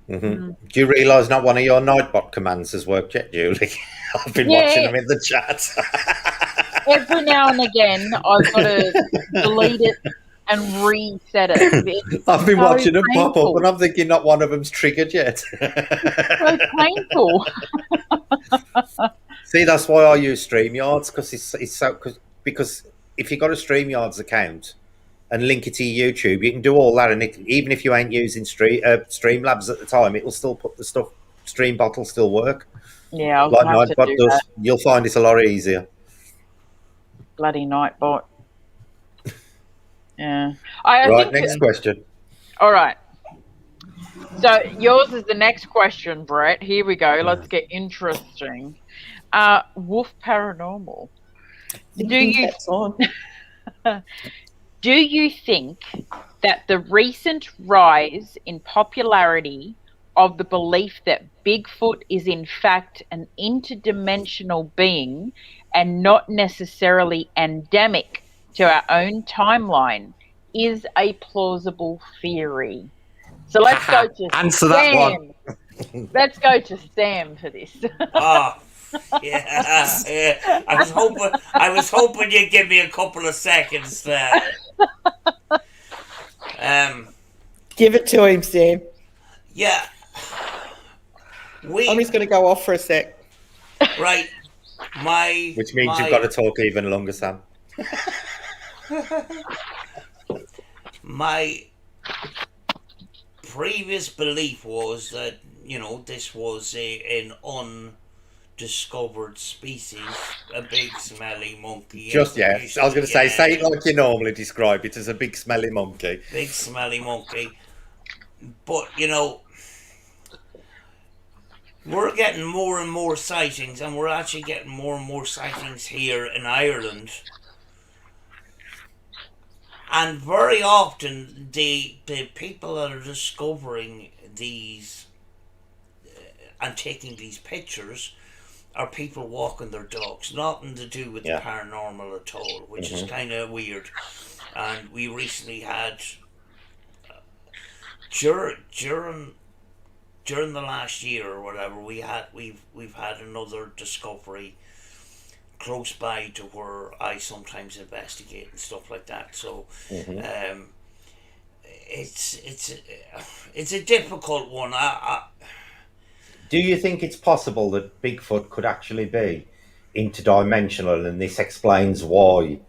Mm-hmm. Do you realise not one of your Nightbot commands has worked yet, Julie? I've been watching them in the chat. Every now and again, I've got to delete it and reset it. I've been watching them pop up, and I'm thinking not one of them's triggered yet. So painful. See, that's why I use StreamYards, because if you've got a StreamYards account and link it to your YouTube, you can do all that, and even if you ain't using Streamlabs at the time, it will still put the stuff. Streambot will still work. Yeah, like Nightbot does. You'll find it's a lot easier. Bloody Nightbot. Yeah. Next question. All right. So yours is the next question, Brett. Here we go. Let's get interesting. Wolf Paranormal. Do you think that the recent rise in popularity of the belief that Bigfoot is in fact an interdimensional being and not necessarily endemic to our own timeline is a plausible theory? So let's go to answer Sam. That one. Let's go to Sam for this. Yeah. I was hoping you'd give me a couple of seconds there. Give it to him, Sam. Yeah. I'm just going to go off for a sec. Right. Which means you've got to talk even longer, Sam. My previous belief was that, this was an undiscovered species, a big smelly monkey. I was going to say it like you normally describe it, as a big smelly monkey. Big smelly monkey. But, we're getting more and more sightings, and we're actually getting more and more sightings here in Ireland. And very often, the people that are discovering these and taking these pictures are people walking their dogs. Nothing to do with the paranormal at all, which is kind of weird. And we recently had, during the last year or whatever, we've had another discovery close by to where I sometimes investigate and stuff like that. So it's a difficult one. Do you think it's possible that Bigfoot could actually be interdimensional, and this explains why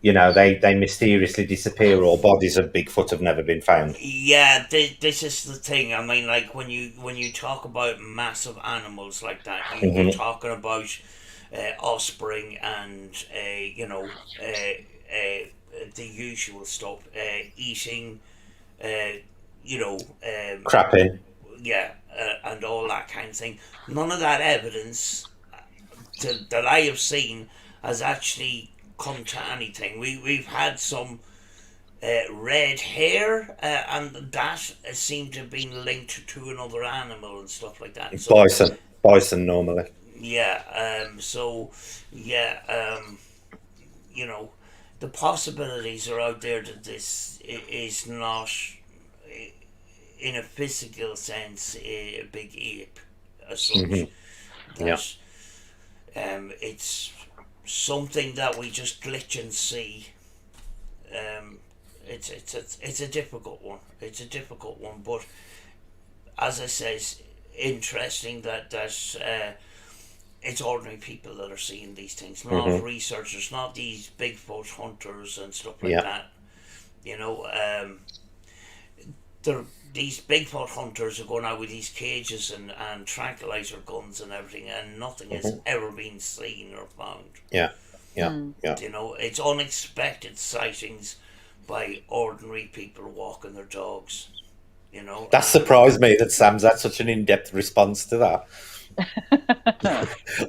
you know, they mysteriously disappear, or bodies of Bigfoot have never been found. Yeah, this is the thing. I mean, like when you talk about massive animals like that, you're talking about offspring and the usual stuff, eating, Crapping. yeah, and all that kind of thing. None of that evidence that I have seen has actually come to anything. We've had some red hair, and that seemed to have been linked to another animal and stuff like that. So, Bison normally. Yeah. The possibilities are out there that this is not, in a physical sense, a big ape as such. That, it's something that we just glitch and see. It's a difficult one. It's a difficult one, but as I says, interesting that it's ordinary people that are seeing these things, not researchers, not these Bigfoot hunters and stuff like that. These Bigfoot hunters are going out with these cages and tranquilizer guns and everything, and nothing has ever been seen or found. Yeah. It's unexpected sightings by ordinary people walking their dogs. That surprised me that Sam's had such an in-depth response to that.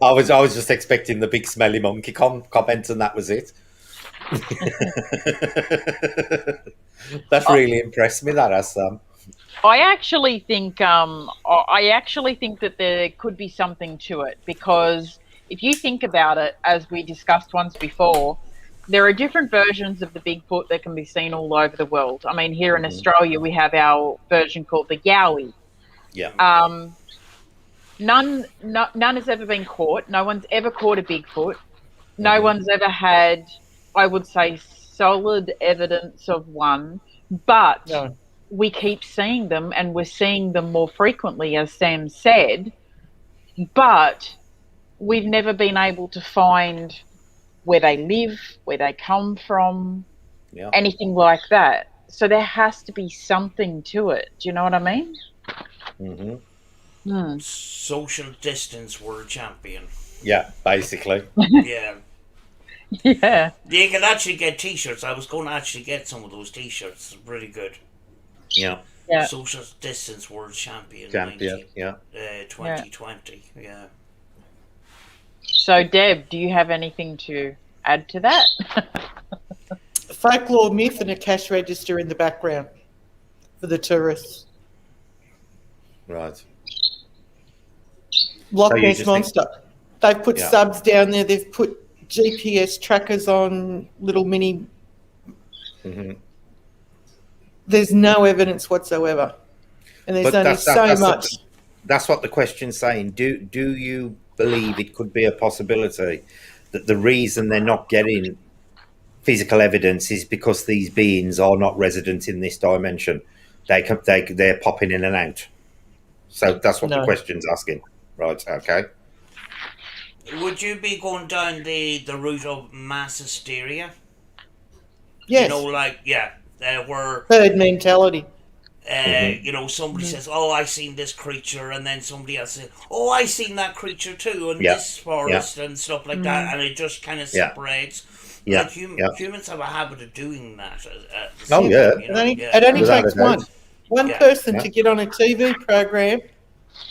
I was just expecting the big smelly monkey comment, and that was it. That's really impressed me. That has Sam. I actually think that there could be something to it, because if you think about it, as we discussed once before, there are different versions of the Bigfoot that can be seen all over the world. I mean, here in Australia, we have our version called the Yowie. Yeah. None has ever been caught. No one's ever caught a Bigfoot. No one's ever had, I would say, solid evidence of one. But we keep seeing them, and we're seeing them more frequently, as Sam said. But we've never been able to find where they live, where they come from, anything like that. So there has to be something to it. Do you know what I mean? Social distance world champion. Yeah, basically. Yeah. Yeah. You can actually get t-shirts. I was going to actually get some of those t-shirts. It's pretty good. Yeah. Social distance world champion. 2020. Yeah. So, Deb, do you have anything to add to that? Folklore myth and a cash register in the background for the tourists. Right. Loch Ness Monster. They've put subs down there. They've put GPS trackers on little mini. There's no evidence whatsoever, and there's only so much. That's what the question's saying. Do you believe it could be a possibility that the reason they're not getting physical evidence is because these beings are not resident in this dimension? They're popping in and out. So that's what the question's asking. Right, okay. Would you be going down the route of mass hysteria? Yes. Where herd mentality. Somebody says, "Oh, I seen this creature," and then somebody else says, "Oh, I seen that creature too in this forest," and stuff like that, and it just kind of separates. Yeah. Like humans have a habit of doing that. It only takes one person to get on a TV program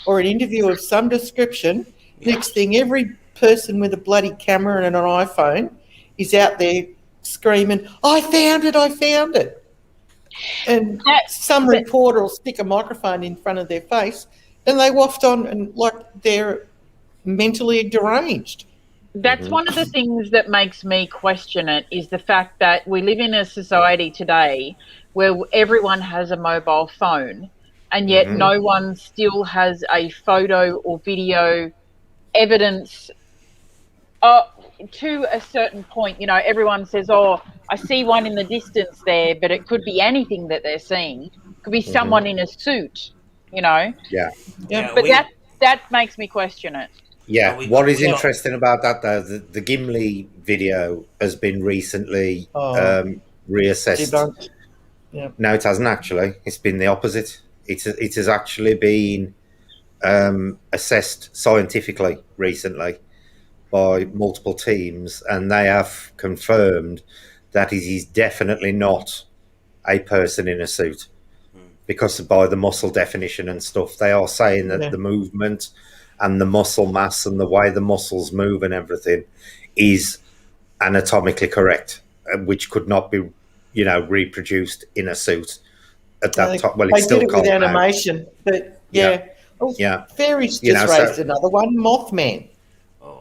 or an interview of some description. Next thing, every person with a bloody camera and an iPhone is out there screaming, I found it. And some reporter will stick a microphone in front of their face and they waft on and like they're mentally deranged. That's one of the things that makes me question it, is the fact that we live in a society today where everyone has a mobile phone, and yet no one still has a photo or video evidence to a certain point. Everyone says, oh, I see one in the distance there, but it could be anything that they're seeing. It could be someone in a suit, Yeah. But that makes me question it. Yeah, And we what got is we got interesting about that though, the Gimli video has been recently Oh, reassessed. debunked. Yeah. No, it hasn't actually. It's been the opposite. It has actually been assessed scientifically recently by multiple teams, and they have confirmed that it is definitely not a person in a suit because by the muscle definition and stuff, they are saying that Yeah. the movement and the muscle mass and the way the muscles move and everything is anatomically correct, which could not be, reproduced in a suit at that time. Well, They it's did still it with can't now. animation, but Yeah, yeah. Oh, yeah. Fairies just So raised another one, Mothman.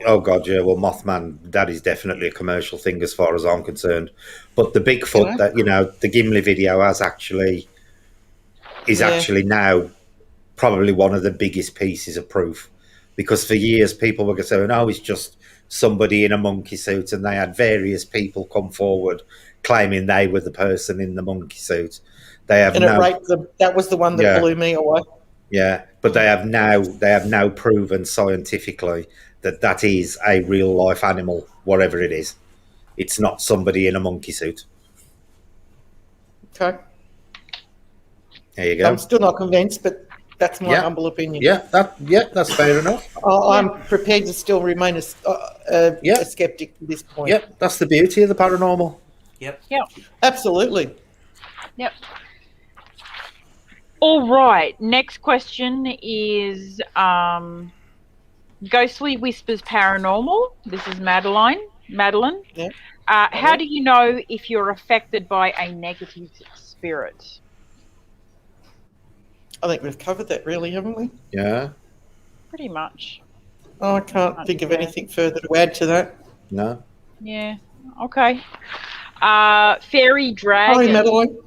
oh god, yeah. Well, Mothman, that is definitely a commercial thing as far as I'm concerned. But the You Bigfoot, know? that the Gimli video is Yeah. actually now probably one of the biggest pieces of proof, because for years people were saying, "Oh, it's just somebody in a monkey suit," and they had various people come forward claiming they were the person in the monkey suit. They have And it no, raped them. That was the one that yeah, blew me away. yeah, but they have now proven scientifically that that is a real life animal, whatever it is. It's not somebody in a monkey suit. Okay. There you go. I'm still not convinced, but that's my Yeah. humble opinion. That's fair enough. I'm prepared to still remain Yeah. a skeptic to this point. Yeah, that's the beauty of the paranormal. yep. Absolutely. Yep. All right. Next question is Ghostly Whispers Paranormal. This is Madeline. Yeah. How do you know if you're affected by a negative spirit? I think we've covered that, really, haven't we? Yeah. Pretty much. Oh, I can't think of Yeah. anything further to add to that. No. Yeah. Okay. Fairy Hi, Dragon. Madeline.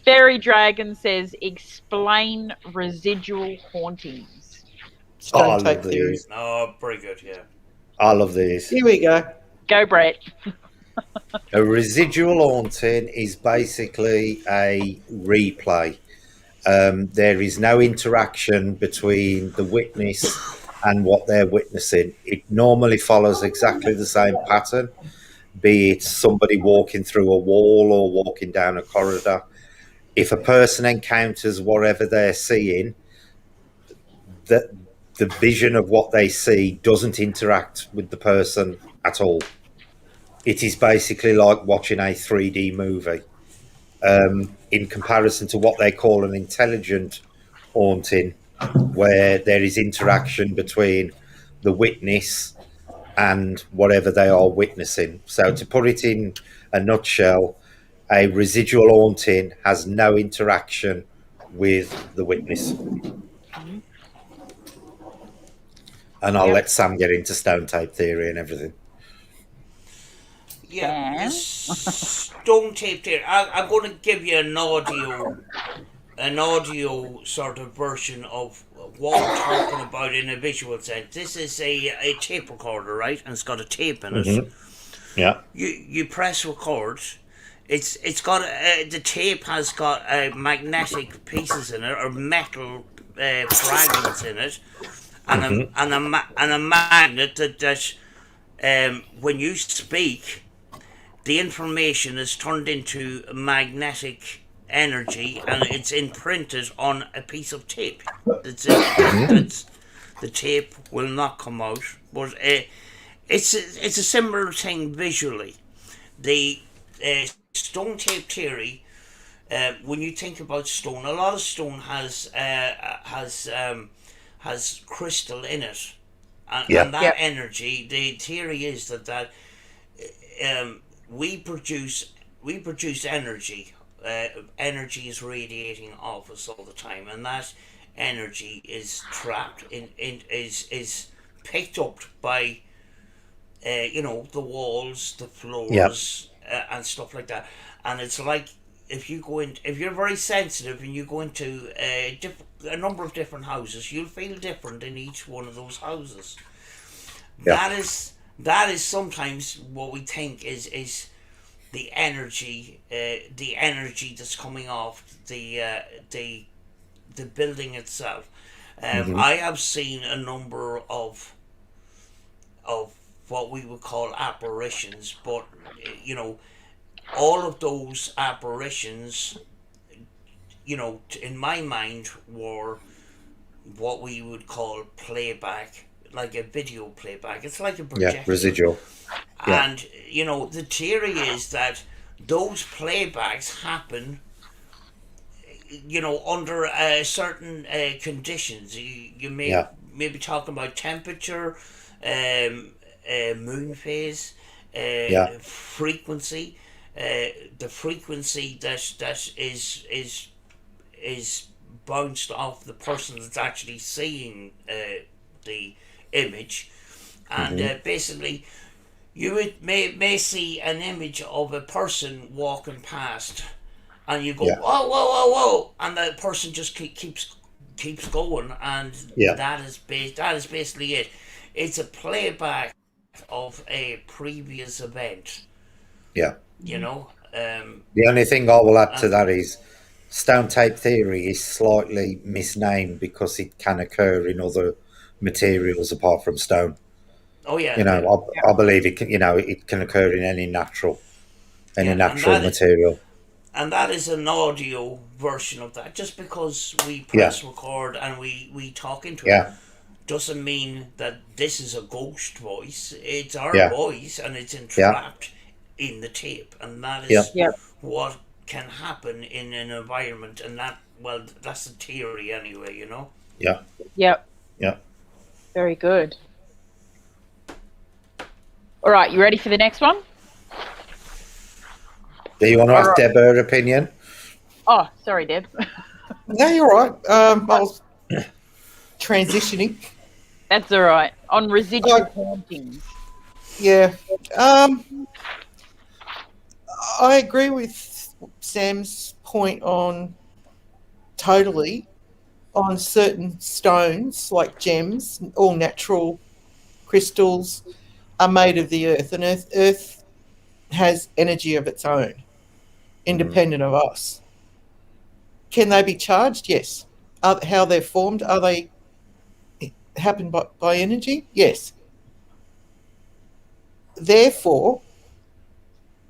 Fairy Dragon says, explain residual hauntings. Stone tape theory. these. Oh, pretty good. Yeah. I love these. Here we go. Go, Brett. A residual haunting is basically a replay. There is no interaction between the witness and what they're witnessing. It normally follows exactly the same pattern, be it somebody walking through a wall or walking down a corridor. If a person encounters whatever they're seeing, the vision of what they see doesn't interact with the person at all. It is basically like watching a 3D movie. In comparison to what they call an intelligent haunting, where there is interaction between the witness and whatever they are witnessing. So, to put it in a nutshell, a residual haunting has no interaction with the witness. And I'll let Sam get into stone tape theory and everything. Yeah, Sam? this stone tape there. I'm going to give you an audio sort of version of what we're talking about in a visual sense. This is a tape recorder, right? And it's got a tape in it. Yeah. You press record. It's got the tape has got magnetic pieces in it or metal fragments in it, and a magnet that when you speak, the information is turned into magnetic energy and it's imprinted on a piece of tape. The tape will not come out, but it's a similar thing visually. The stone tape theory. When you think about stone, a lot of stone has crystal in it, and that energy. The theory is that we produce energy. Energy is radiating off us all the time, and that energy is trapped is picked up by the walls, the floors, and stuff like that. And it's like if you're very sensitive and you go into a number of different houses, you'll feel different in each one of those houses. That is sometimes what we think is the energy that's coming off the building itself. I have seen a number of what we would call apparitions, but all of those apparitions, in my mind, were what we would call playback, like a video playback. It's like a projector. Yeah, residual. Yeah. And the theory is that those playbacks happen, under certain conditions. You may be talking about temperature, moon phase, frequency. The frequency that is bounced off the person that's actually seeing the image, and basically you may see an image of a person walking past, and you go, whoa, whoa, whoa, whoa, and the person just keeps going, and that is basically it. It's a playback of a previous event. Yeah. The only thing I will add to that is stone tape theory is slightly misnamed because it can occur in other materials apart from stone. Oh yeah. I believe it can. It can occur in any natural material. And that is an audio version of that. Just because we press record and we talk into it doesn't mean that this is a ghost voice. It's our voice, and it's entrapped in the tape, and that is what can happen in an environment, and that's the theory anyway, Yeah. Yep. Yeah. Very good. All right, you ready for the next one? Do you want to ask Deb her opinion? Oh, sorry, Deb. No, you're right. I was transitioning. That's all right. On residual hauntings. Yeah. I agree with Sam's point on certain stones like gems, all natural crystals are made of the earth, and earth has energy of its own, independent of us. Can they be charged? Yes. How they're formed, are they happen by energy? Yes. Therefore,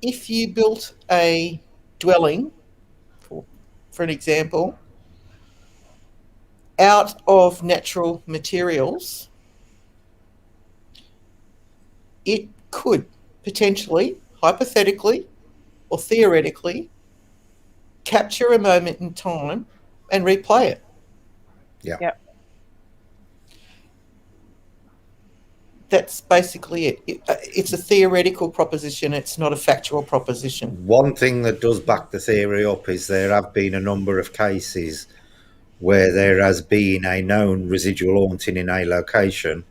if you built a dwelling, for an example, out of natural materials, it could potentially, hypothetically or theoretically, capture a moment in time and replay it. Yeah. Yep. That's basically it. It's a theoretical proposition. It's not a factual proposition. One thing that does back the theory up is there have been a number of cases where there has been a known residual haunting in a location.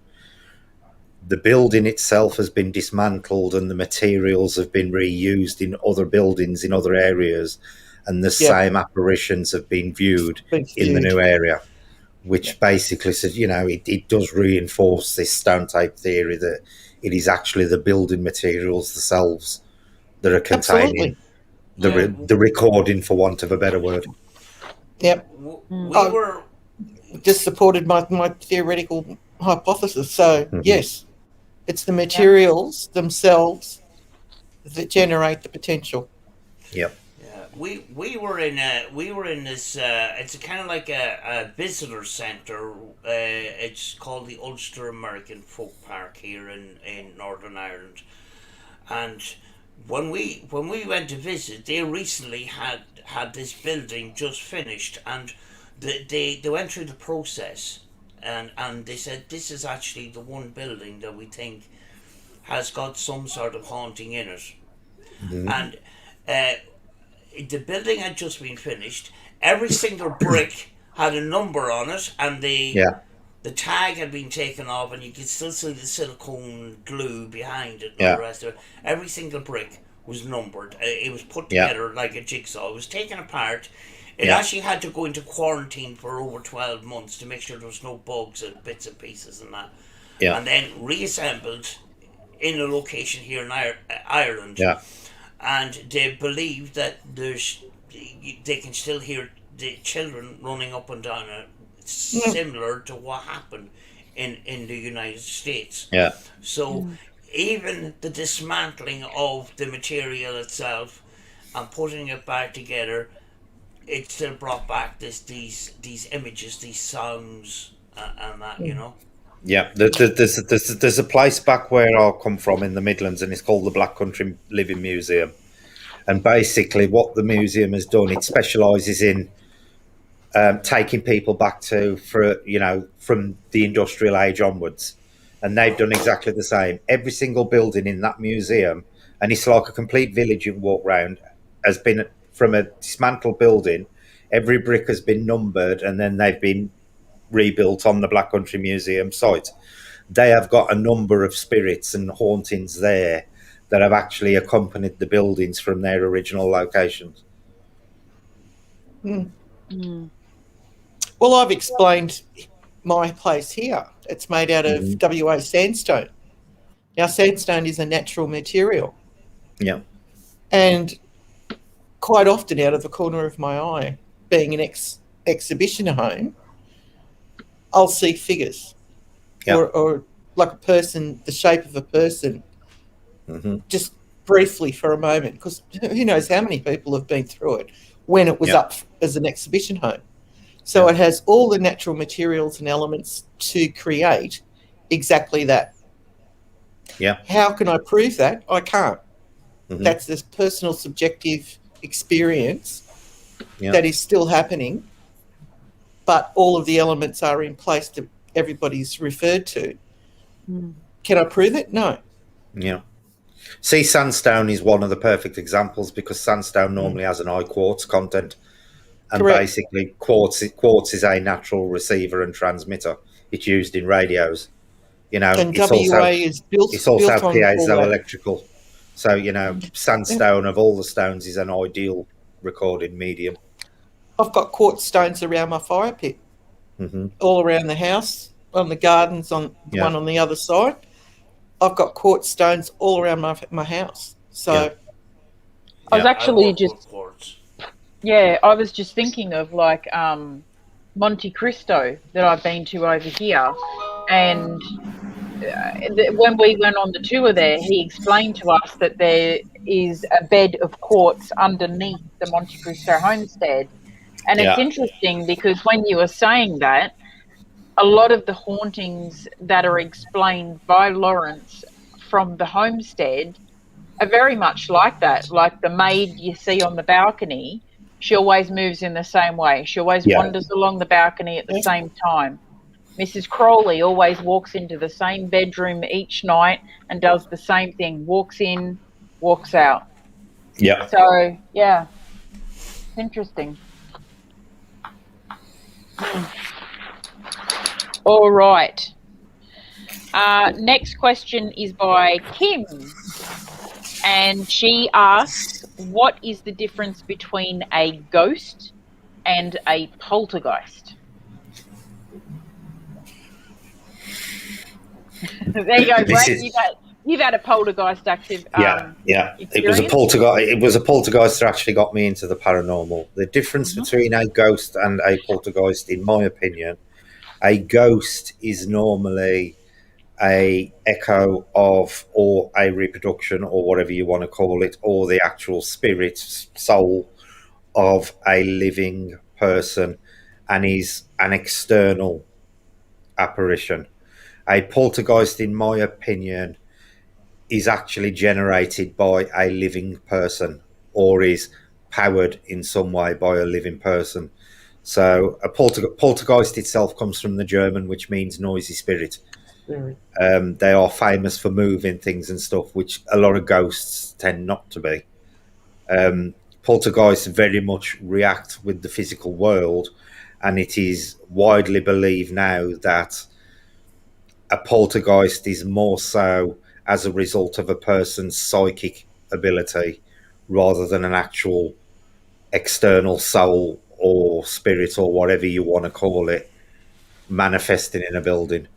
The building itself has been dismantled and the materials have been reused in other buildings in other areas, and the same apparitions have been viewed in the new area, which basically says, it does reinforce this stone tape theory that it is actually the building materials themselves that are containing the recording, for want of a better word. Yep. We were just supported my theoretical hypothesis. So yes, it's the materials themselves that generate the potential. Yep. We were in this. It's kind of like a visitor centre. It's called the Ulster American Folk Park here in Northern Ireland, and when we went to visit, they recently had this building just finished, and they went through the process, and they said this is actually the one building that we think has got some sort of haunting in it, and. The building had just been finished. Every single brick had a number on it, and the tag had been taken off, and you could still see the silicone glue behind it and the rest of it. Every single brick was numbered. It was put together like a jigsaw. It was taken apart. It actually had to go into quarantine for over 12 months to make sure there was no bugs and bits and pieces and that. Yeah. And then reassembled in a location here in Ireland. Yeah. And they believe that they can still hear the children running up and down it similar to what happened in the United States. Yeah. So even the dismantling of the material itself and putting it back together, it still brought back these images, these sounds, and that, you know. Yeah, there's a place back where I come from in the Midlands, and it's called the Black Country Living Museum. And basically, what the museum has done, it specialises in taking people back to, from the industrial age onwards, and they've done exactly the same. Every single building in that museum, and it's like a complete village you can walk round, has been from a dismantled building. Every brick has been numbered, and then they've been rebuilt on the Black Country Museum site. They have got a number of spirits and hauntings there that have actually accompanied the buildings from their original locations. Well, I've explained my place here. It's made out of WA sandstone. Now, sandstone is a natural material. Yeah. And quite often, out of the corner of my eye, being an exhibition home, I'll see figures. Yeah. Or like a person, the shape of a person, just briefly for a moment, because who knows how many people have been through it when it was up as an exhibition home. So it has all the natural materials and elements to create exactly that. Yeah. How can I prove that? I can't. That's this personal subjective experience that is still happening, but all of the elements are in place that everybody's referred to. Can I prove it? No. Yeah. See, sandstone is one of the perfect examples, because sandstone normally has an high quartz content. And basically, quartz is a natural receiver and transmitter. It's used in radios. You know, and it's WA is built. It's also built on piezoelectrical. So, you know, sandstone of all the stones is an ideal recording medium. I've got quartz stones around my fire pit, all around the house, on the gardens, on the one on the other side. I've got quartz stones all around my house. So I was actually I was just thinking of like Monte Cristo that I've been to over here, and when we went on the tour there, he explained to us that there is a bed of quartz underneath the Monte Cristo homestead. And it's interesting because when you were saying that, a lot of the hauntings that are explained by Lawrence from the homestead are very much like that. Like the maid you see on the balcony, she always moves in the same way. She always wanders along the balcony at the same time. Mrs. Crowley always walks into the same bedroom each night and does the same thing. Walks in, walks out. Yeah. So, yeah, it's interesting. All right. Next question is by Kim. And she asks, what is the difference between a ghost and a poltergeist? There you go, Brad. You've had a poltergeist active. It was a poltergeist. It was a poltergeist that actually got me into the paranormal. The difference between a ghost and a poltergeist, in my opinion, a ghost is normally a echo of, or a reproduction, or whatever you want to call it, or the actual spirit, soul of a living person, and is an external apparition. A poltergeist, in my opinion, is actually generated by a living person, or is powered in some way by a living person. So a poltergeist itself comes from the German, which means noisy spirit. They are famous for moving things and stuff, which a lot of ghosts tend not to be. Poltergeists very much react with the physical world, and it is widely believed now that a poltergeist is more so as a result of a person's psychic ability rather than an actual external soul or spirit or whatever you want to call it manifesting in a building.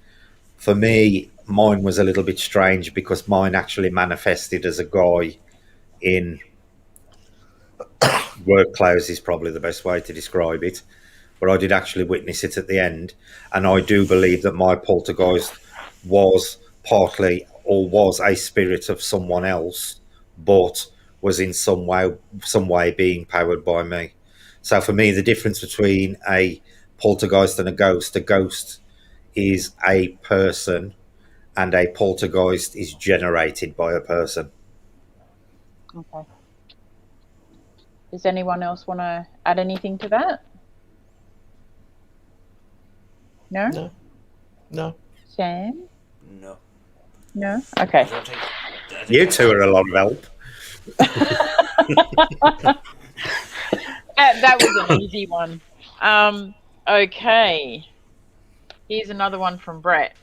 For me, mine was a little bit strange because mine actually manifested as a guy in work clothes is probably the best way to describe it. but I did actually witness it at the end, and I do believe that my poltergeist was partly or was a spirit of someone else, but was in some way being powered by me. So for me, the difference between a poltergeist and a ghost is a person, and a poltergeist is generated by a person. Okay. Does anyone else want to add anything to that? No? No. No. Sam? No. No? Okay. I think You two are a lot of help. That was an easy one. Okay. Here's another one from Brett.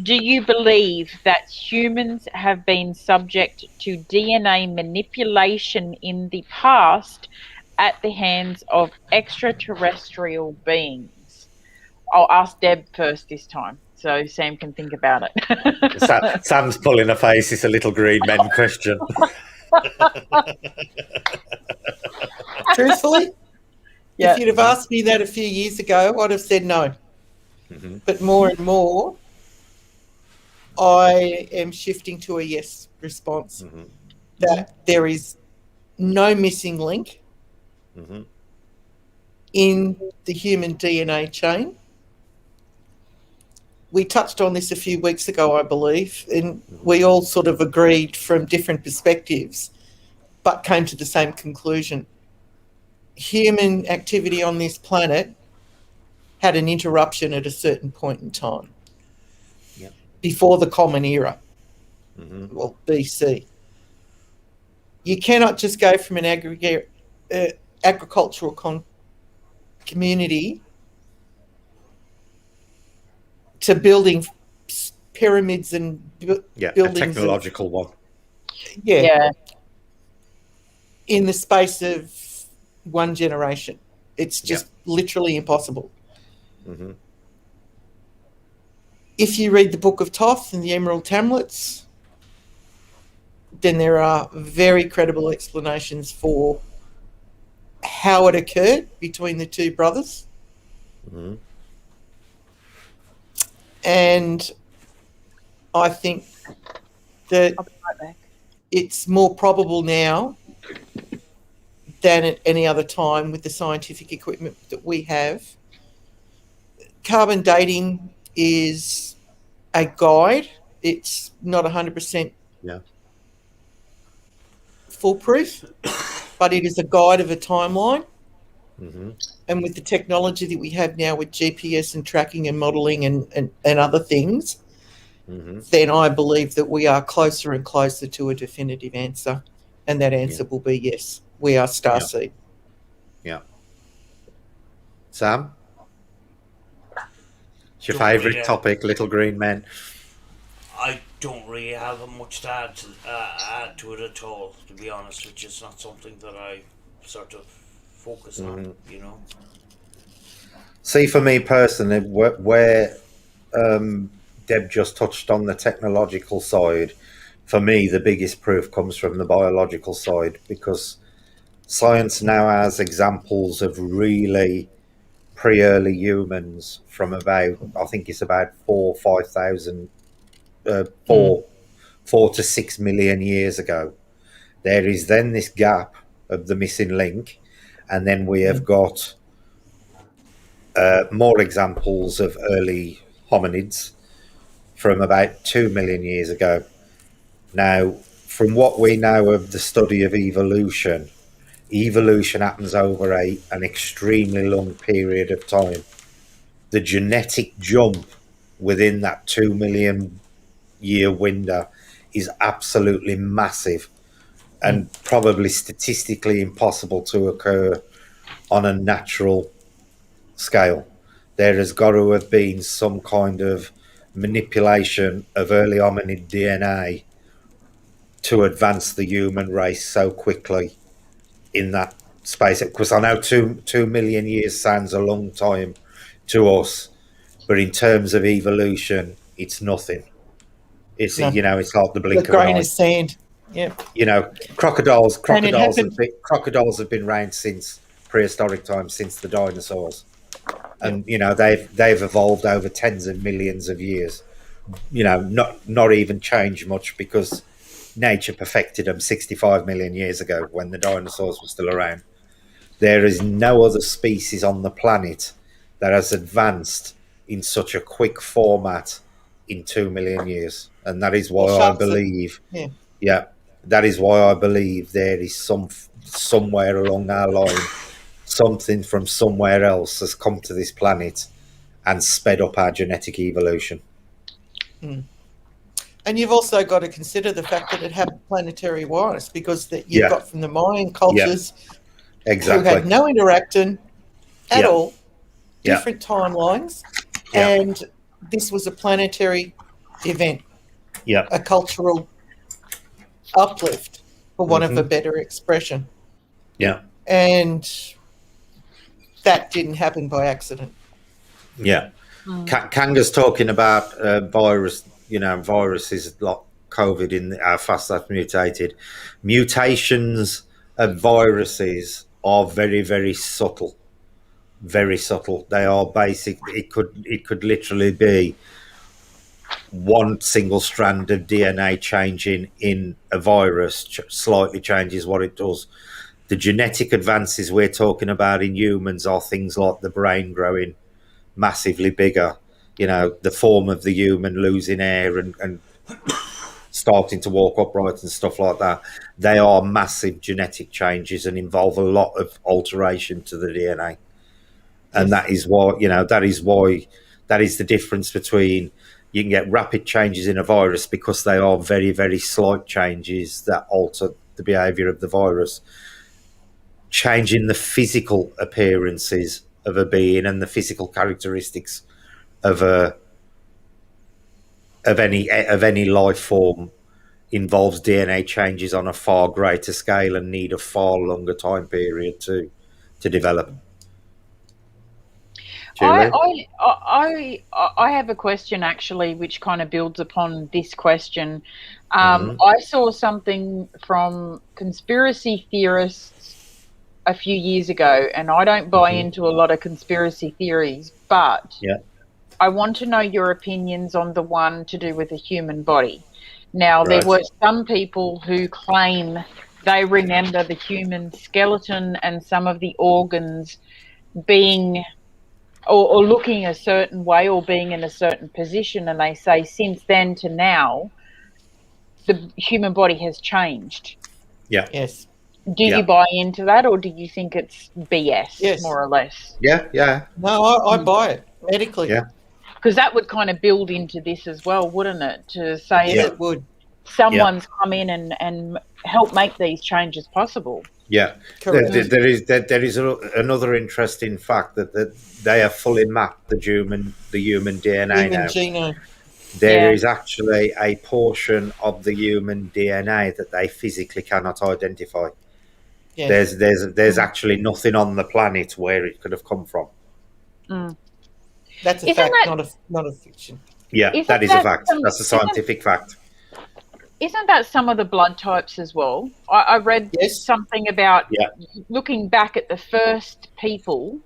Do you believe that humans have been subject to DNA manipulation in the past at the hands of extraterrestrial beings? I'll ask Deb first this time, so Sam can think about it. Sam's pulling a face. It's a little green men question. Truthfully, Yeah. if you'd have asked me that a few years ago, I'd have said no. Mm-hmm. But more and more, I am shifting to a yes response. Mm-hmm. That there is no missing link Mm-hmm. in the human DNA chain. We touched on this a few weeks ago, I believe, and we all sort of agreed from different perspectives, but came to the same conclusion. Human activity on this planet had an interruption at a certain point in time. Yep. Before the Common Era, Mm-hmm. BC. You cannot just go from an agricultural community to building pyramids and Yeah, a buildings. technological one. Yeah. In the space of one generation. It's just literally impossible. Mm-hmm. If you read the Book of Thoth and the Emerald Tablets, then there are very credible explanations for how it occurred between the two brothers. Mm-hmm. And I think that I'll be right back. it's more probable now than at any other time with the scientific equipment that we have. Carbon dating is a guide. It's not 100% foolproof, but it is a guide of a timeline. Mm-hmm. And with the technology that we have now with GPS and tracking and modelling and other things, then I believe that we are closer and closer to a definitive answer. And that answer will be yes, we are starseed. Yeah. Sam? It's your favourite topic, little green men. I don't really have much to add to it at all, to be honest, which is not something that I sort of focus on, you know. See, for me personally, where Deb just touched on the technological side, for me, the biggest proof comes from the biological side, because science now has examples of really pre-early humans from about, I think it's about 4 to 6 million years ago. There is then this gap of the missing link, and then we have got more examples of early hominids from about 2 million years ago. Now, from what we know of the study of evolution happens over an extremely long period of time. The genetic jump within that 2 million year window is absolutely massive and probably statistically impossible to occur on a natural scale. There has got to have been some kind of manipulation of early hominid DNA to advance the human race so quickly in that space. Because I know 2 million years sounds a long time to us, but in terms of evolution, it's nothing. It's it's like the blink of an eye. The grain of sand. Yeah. Crocodiles And it happened. have been around since prehistoric times since the dinosaurs. And they've evolved over tens of millions of years. Not even changed much, because nature perfected them 65 million years ago when the dinosaurs were still around. There is no other species on the planet that has advanced in such a quick format in 2 million years. And that is why I believe, that is why I believe there is somewhere along our line, something from somewhere else has come to this planet and sped up our genetic evolution. And you've also got to consider the fact that it had planetary wireless, because that you've got from the Mayan cultures who had no interaction at all, different timelines, and this was a planetary event, a cultural uplift, for want of a better expression. And that didn't happen by accident. Kanga's talking about virus. Viruses like COVID in how fast that's mutated. Mutations of viruses are very, very subtle. Very subtle. They are basic. It could literally be one single strand of DNA changing in a virus slightly changes what it does. The genetic advances we're talking about in humans are things like the brain growing massively bigger, the form of the human losing hair and starting to walk upright and stuff like that. They are massive genetic changes and involve a lot of alteration to the DNA. And that is why, that is the difference between, you can get rapid changes in a virus because they are very, very slight changes that alter the behavior of the virus. Changing the physical appearances of a being and the physical characteristics of any life form involves DNA changes on a far greater scale and need a far longer time period to develop. I have a question actually, which kind of builds upon this question. I saw something from conspiracy theorists a few years ago, and I don't buy into a lot of conspiracy theories, but I want to know your opinions on the one to do with the human body. Now, there were some people who claim they remember the human skeleton and some of the organs being or looking a certain way or being in a certain position, and they say since then to now, the human body has changed. Yes. Do you buy into that, or do you think it's BS, more or less? No, I buy it medically. Because that would kind of build into this as well, wouldn't it? To say that it would. Someone's come in and help make these changes possible. Correct. There is another interesting fact that they have fully mapped the human DNA now. Genome. There is actually a portion of the human DNA that they physically cannot identify. There's actually nothing on the planet where it could have come from. That's a fact, not a fiction. That is a fact. That's a scientific fact. Isn't that some of the blood types as well? I read something about looking back at the first people,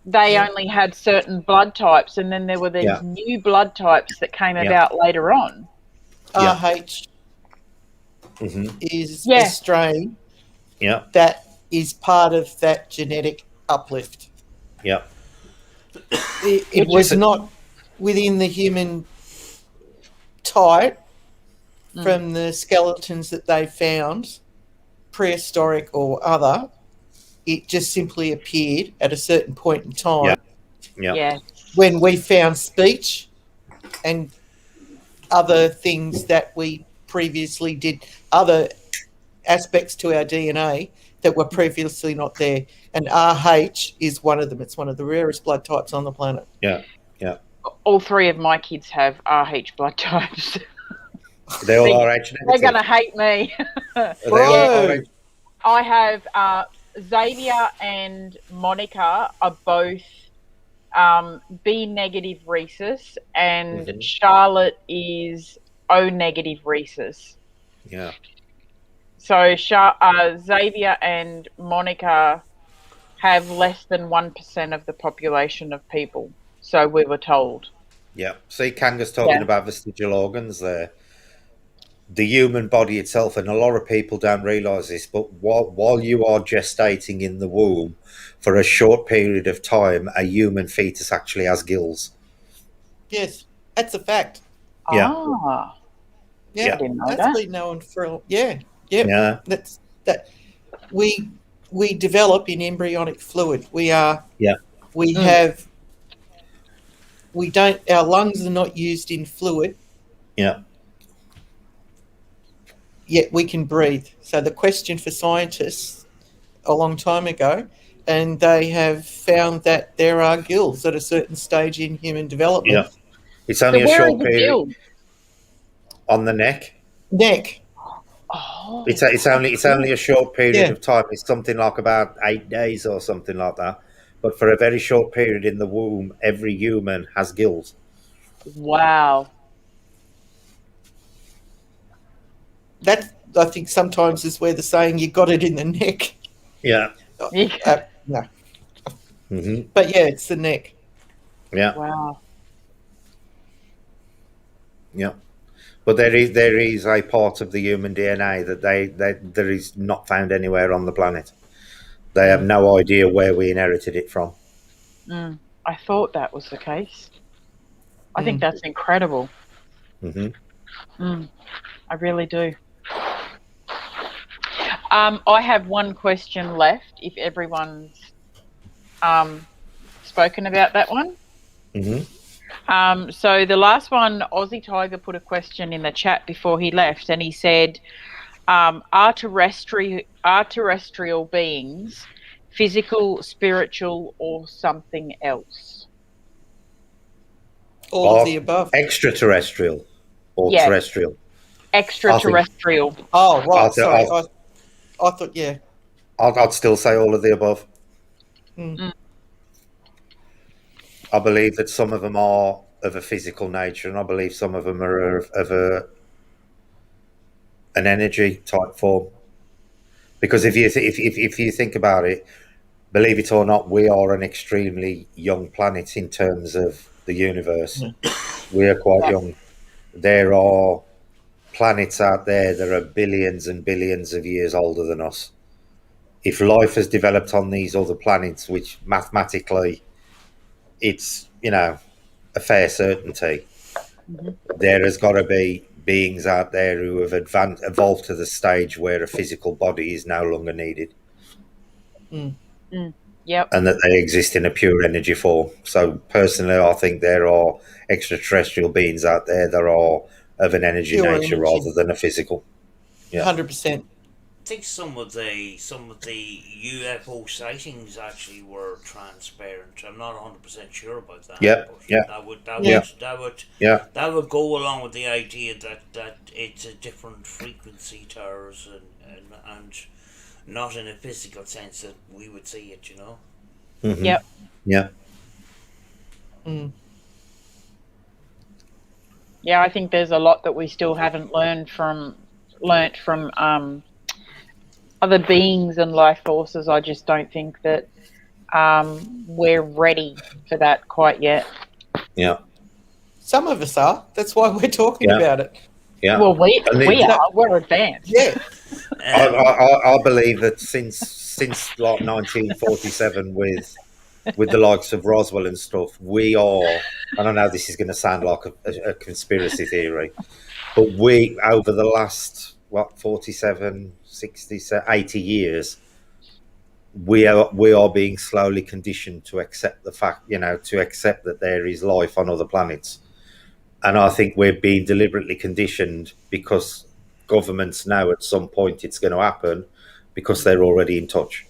they only had certain blood types, and then there were these new blood types that came about later on. RH is a strain that is part of that genetic uplift. It was not within the human type from the skeletons that they found, prehistoric or other. It just simply appeared at a certain point in time when we found speech and other things that we previously did, other aspects to our DNA that were previously not there. And RH is one of them. It's one of the rarest blood types on the planet. All three of my kids have RH blood types. They all are RH. They're going to hate me. I have Xavier and Monica are both B negative rhesus, and Charlotte is O negative rhesus. So Xavier and Monica have less than 1% of the population of people. So we were told. Yeah. See, Kanga's talking about vestigial organs there. The human body itself, and a lot of people don't realise this, but while you are gestating in the womb for a short period of time, a human fetus actually has gills. Yes, that's a fact. Yeah. Ah. Yeah, I didn't know that's that. been known for yeah. That's that we develop in embryonic fluid. We are we have we don't our lungs are not used in fluid. Yeah. Yet we can breathe. So the question for scientists a long time ago, and they have found that there are gills at a certain stage in human development. Yeah. It's only a where short are the period gills? on the neck. Neck. Oh, It's only a short period Yeah. of time. It's something like about 8 days or something like that. But for a very short period in the womb, every human has gills. wow. That I think sometimes is where the saying "you got it in the neck." Yeah. No, Hmm. but yeah, it's the neck. Yeah. Wow. Yeah. But there is a part of the human DNA that there is not found anywhere on the planet. They have no idea where we inherited it from. I thought that was the case. I think that's incredible. Hmm. I really do. I have one question left. If everyone's spoken about that one. Hmm. So the last one, Aussie Tiger put a question in the chat before he left, and he said, "Are terrestrial beings physical, spiritual, or something else?" All of the above. Extraterrestrial or Yeah. terrestrial? Extraterrestrial. Oh, right. Sorry. I I thought, yeah. I'd still say all of the above. I believe that some of them are of a physical nature, and I believe some of them are of an energy type form. Because if you think about it, believe it or not, we are an extremely young planet in terms of the universe. We are quite young. There are planets out there that are billions and billions of years older than us. If life has developed on these other planets, which mathematically it's, a fair certainty, there has got to be beings out there who have evolved to the stage where a physical body is no longer needed. Yep. And that they exist in a pure energy form. So personally, I think there are extraterrestrial beings out there that are of an energy Pure nature energy. rather than a physical. Yeah. 100%. I think some of the UFO sightings actually were transparent. I'm not 100% sure about that. Yeah, but yeah. That would go along with the idea that it's a different frequency to ours and not in a physical sense that we would see it. Mm-hmm. Yep. Yeah. Yeah, I think there's a lot that we still haven't learnt from other beings and life forces. I just don't think that we're ready for that quite yet. Yeah. Some of us are. That's why we're talking about it. Yeah. Well, we are. We're advanced. Yeah. I believe that since like 1947 with the likes of Roswell and stuff, we are, and I know this is going to sound like a conspiracy theory, but we, over the last 47, 60, 80 years, we are being slowly conditioned to accept the fact, to accept that there is life on other planets. And I think we're being deliberately conditioned because governments know at some point it's going to happen because they're already in touch.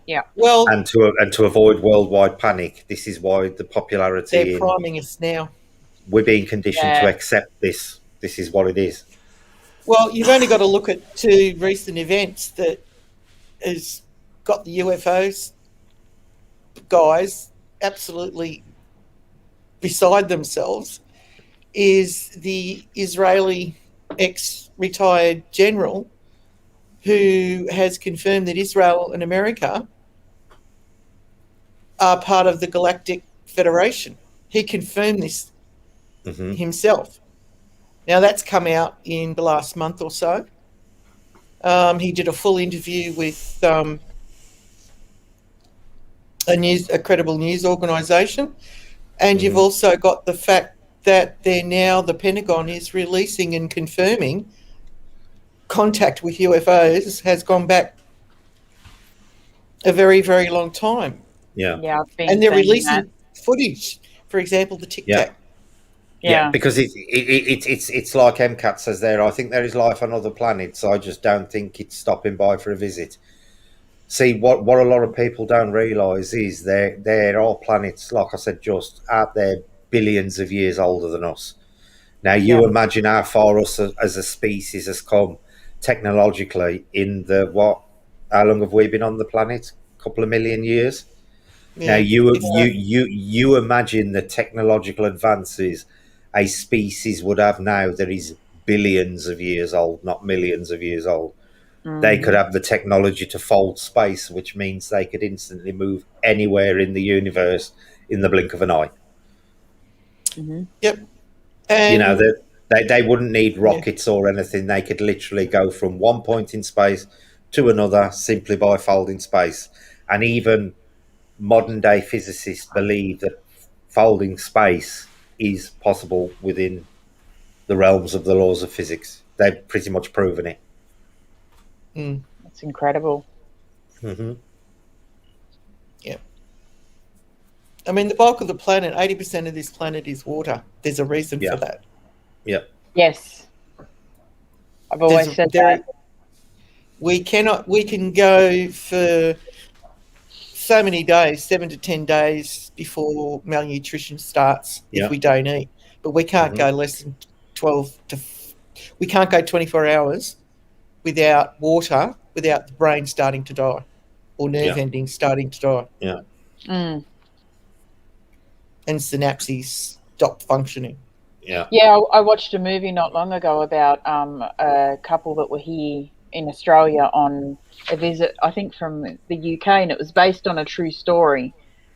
Yeah. Well, And to avoid worldwide panic, this is why the popularity. They're priming us now. We're being conditioned to accept this. This is what it is. Well, you've only got to look at two recent events that has got the UFOs guys absolutely beside themselves. Is the Israeli ex-retired general who has confirmed that Israel and America are part of the Galactic Federation. He confirmed this himself. Now, that's come out in the last month or so. He did a full interview with a credible news organisation, and you've also got the fact that the Pentagon is releasing and confirming contact with UFOs has gone back a very, very long time. Yeah. Yeah, I've been And they're seeing releasing footage, for example, the Tic Tac. Yeah, because it's like MCAT says there. I think there is life on other planets. I just don't think it's stopping by for a visit. See, what a lot of people don't realise is there are planets, like I said, just out there billions of years older than us. Now, you imagine how far us as a species has come technologically in how long have we been on the planet? A couple of million years. Yeah. Now, you imagine the technological advances a species would have now that is billions of years old, not millions of years old. They could have the technology to fold space, which means they could instantly move anywhere in the universe in the blink of an eye. Yep. And they wouldn't need rockets or anything. They could literally go from one point in space to another simply by folding space. And even modern day physicists believe that folding space is possible within the realms of the laws of physics. They've pretty much proven it. That's incredible. Yeah. I mean, the bulk of the planet, 80% of this planet is water. There's a reason for that. Yeah. Yes. I've always said that. We can go for so many days, 7 to 10 days before malnutrition starts if we don't eat. But we can't go less than 24 hours without water, without the brain starting to die or nerve endings starting to die. Yeah. Mm. And synapses stop functioning. Yeah. Yeah, I watched a movie not long ago about a couple that were here in Australia on a visit, I think from the UK, and it was based on a true story.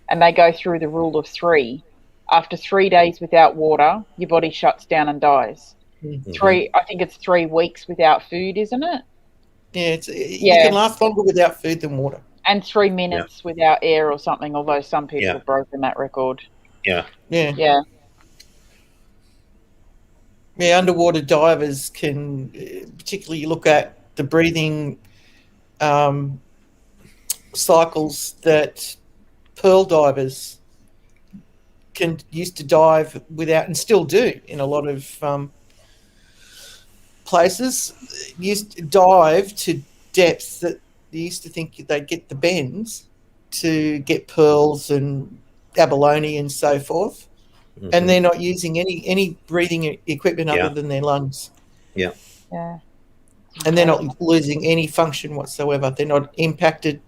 And they go through the rule of 3. After 3 days without water, your body shuts down and dies. I think it's 3 weeks without food, isn't it? Yeah, you can last longer without food than water. And 3 minutes without air or something, although some people have broken that record. Yeah. Yeah, underwater divers can particularly look at the breathing cycles that pearl divers used to dive without, and still do in a lot of places. Used to dive to depths that they used to think they'd get the bends to get pearls and abalone and so forth. And they're not using any breathing equipment other than their lungs. Yeah. And they're not losing any function whatsoever. They're not impacted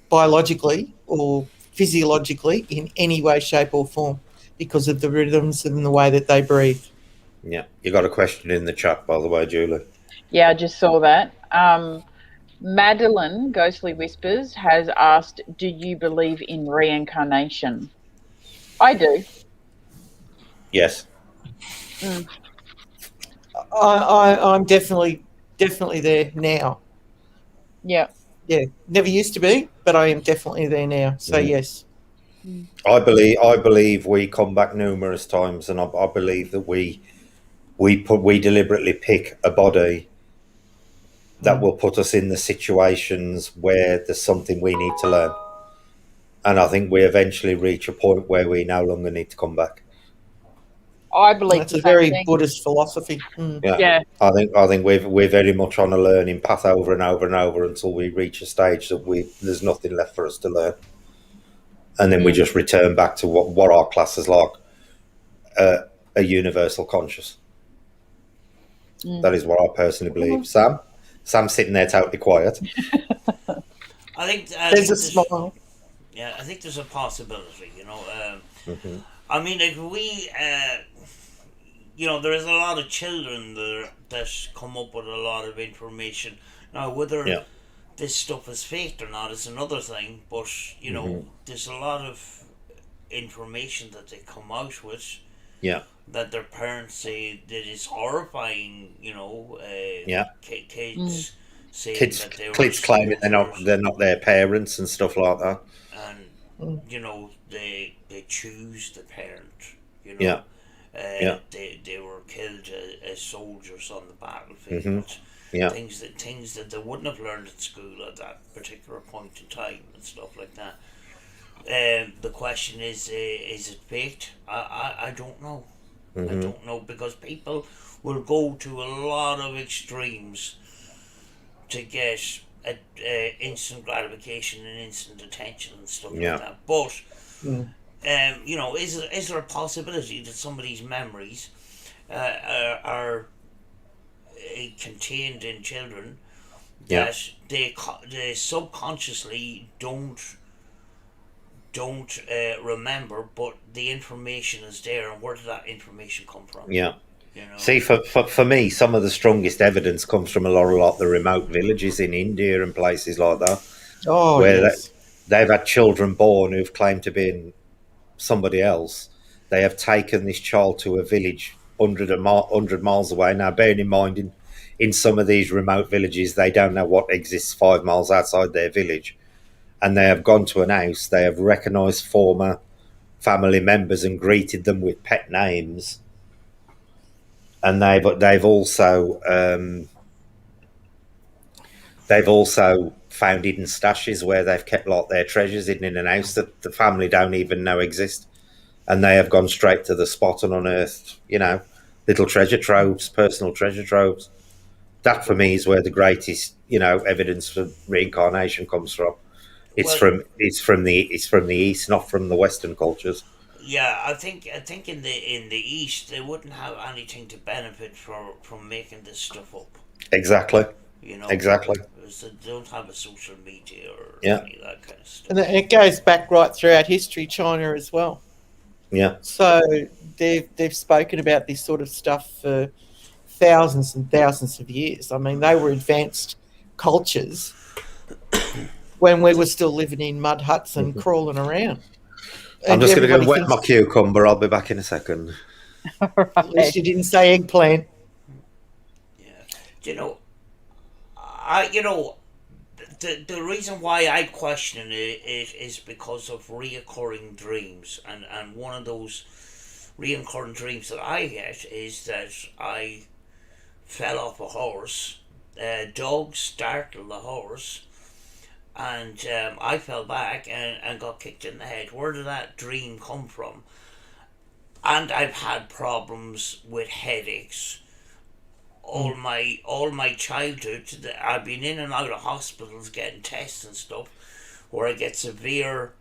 biologically or physiologically in any way, shape or form because of the rhythms and the way that they breathe. Yeah. You got a question in the chat, by the way, Julie. Yeah, I just saw that. Madeline, Ghostly Whispers, has asked, do you believe in reincarnation? I do. Yes. I'm definitely there now. Yeah. Yeah. Never used to be, but I am definitely there now. So yes. I believe we come back numerous times, and I believe that we deliberately pick a body that will put us in the situations where there's something we need to learn. And I think we eventually reach a point where we no longer need to come back. I believe that's a very Buddhist philosophy. Yeah. I think we're very much on a learning path over and over and over until we reach a stage that there's nothing left for us to learn, and then we just return back to what our class is like, a universal conscious. That is what I personally believe. Sam's sitting there totally quiet. I think there's a smile. Yeah, I think there's a possibility. I mean, like we. There is a lot of children that come up with a lot of information. Now, whether this stuff is faked or not is another thing. But you know, there's a lot of information that they come out with. Yeah. That their parents say that is horrifying. You know, kids saying that they were Kids claiming soldiers, they're not their parents and stuff like that. and you know they choose the parent. You know, Yeah. Yeah. they were killed as soldiers on the battlefield. Yeah. Things that they wouldn't have learned at school at that particular point in time and stuff like that. The question is it faked? I don't know. I don't know, because people will go to a lot of extremes to get instant gratification and instant attention and stuff like that. But you know, is there a possibility that some of these memories are contained in children that they subconsciously don't remember, but the information is there, and where did that information come from? Yeah. You know? See, for me, some of the strongest evidence comes from a lot of the remote villages in India and places like that. Oh, where yes. they've had children born who've claimed to be somebody else. They have taken this child to a village 100 miles away. Now, bearing in mind, in some of these remote villages, they don't know what exists 5 miles outside their village. And they have gone to an house, they have recognised former family members and greeted them with pet names. And they've also found hidden stashes where they've kept like their treasures hidden in an house that the family don't even know exist. And they have gone straight to the spot and unearthed, you know, little treasure troves, personal treasure troves. That for me is where the greatest, you know, evidence for reincarnation comes from. It's from the East, not from the Western cultures. Yeah, I think in the East they wouldn't have anything to benefit from making this stuff up. Exactly. You know, exactly. Because they don't have a social media or any of that kind of stuff. And it goes back right throughout history, China as well. Yeah. So they've spoken about this sort of stuff for thousands and thousands of years. I mean, they were advanced cultures when we were still living in mud huts and crawling around. I'm just going to go wet my cucumber. I'll be back in a second. At least you didn't say eggplant. Yeah, the reason why I question it is because of reoccurring dreams, and one of those reoccurring dreams that I get is that I fell off a horse, dog startled the horse, and I fell back and got kicked in the head. Where did that dream come from? And I've had problems with headaches all my childhood. I've been in and out of hospitals getting tests and stuff, where I get severe,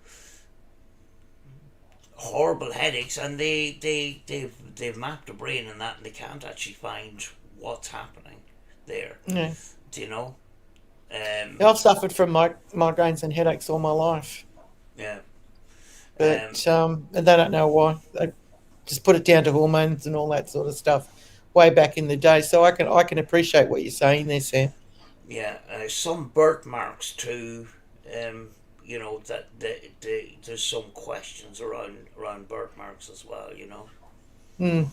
horrible headaches, and they've mapped the brain and that, and they can't actually find what's happening there. Yeah. Do you know? I've suffered from migraines and headaches all my life. Yeah. But and they don't know why. They just put it down to hormones and all that sort of stuff way back in the day. So I can appreciate what you're saying there, Sam. Yeah, some birthmarks too. You know that there's some questions around birthmarks as well. You know.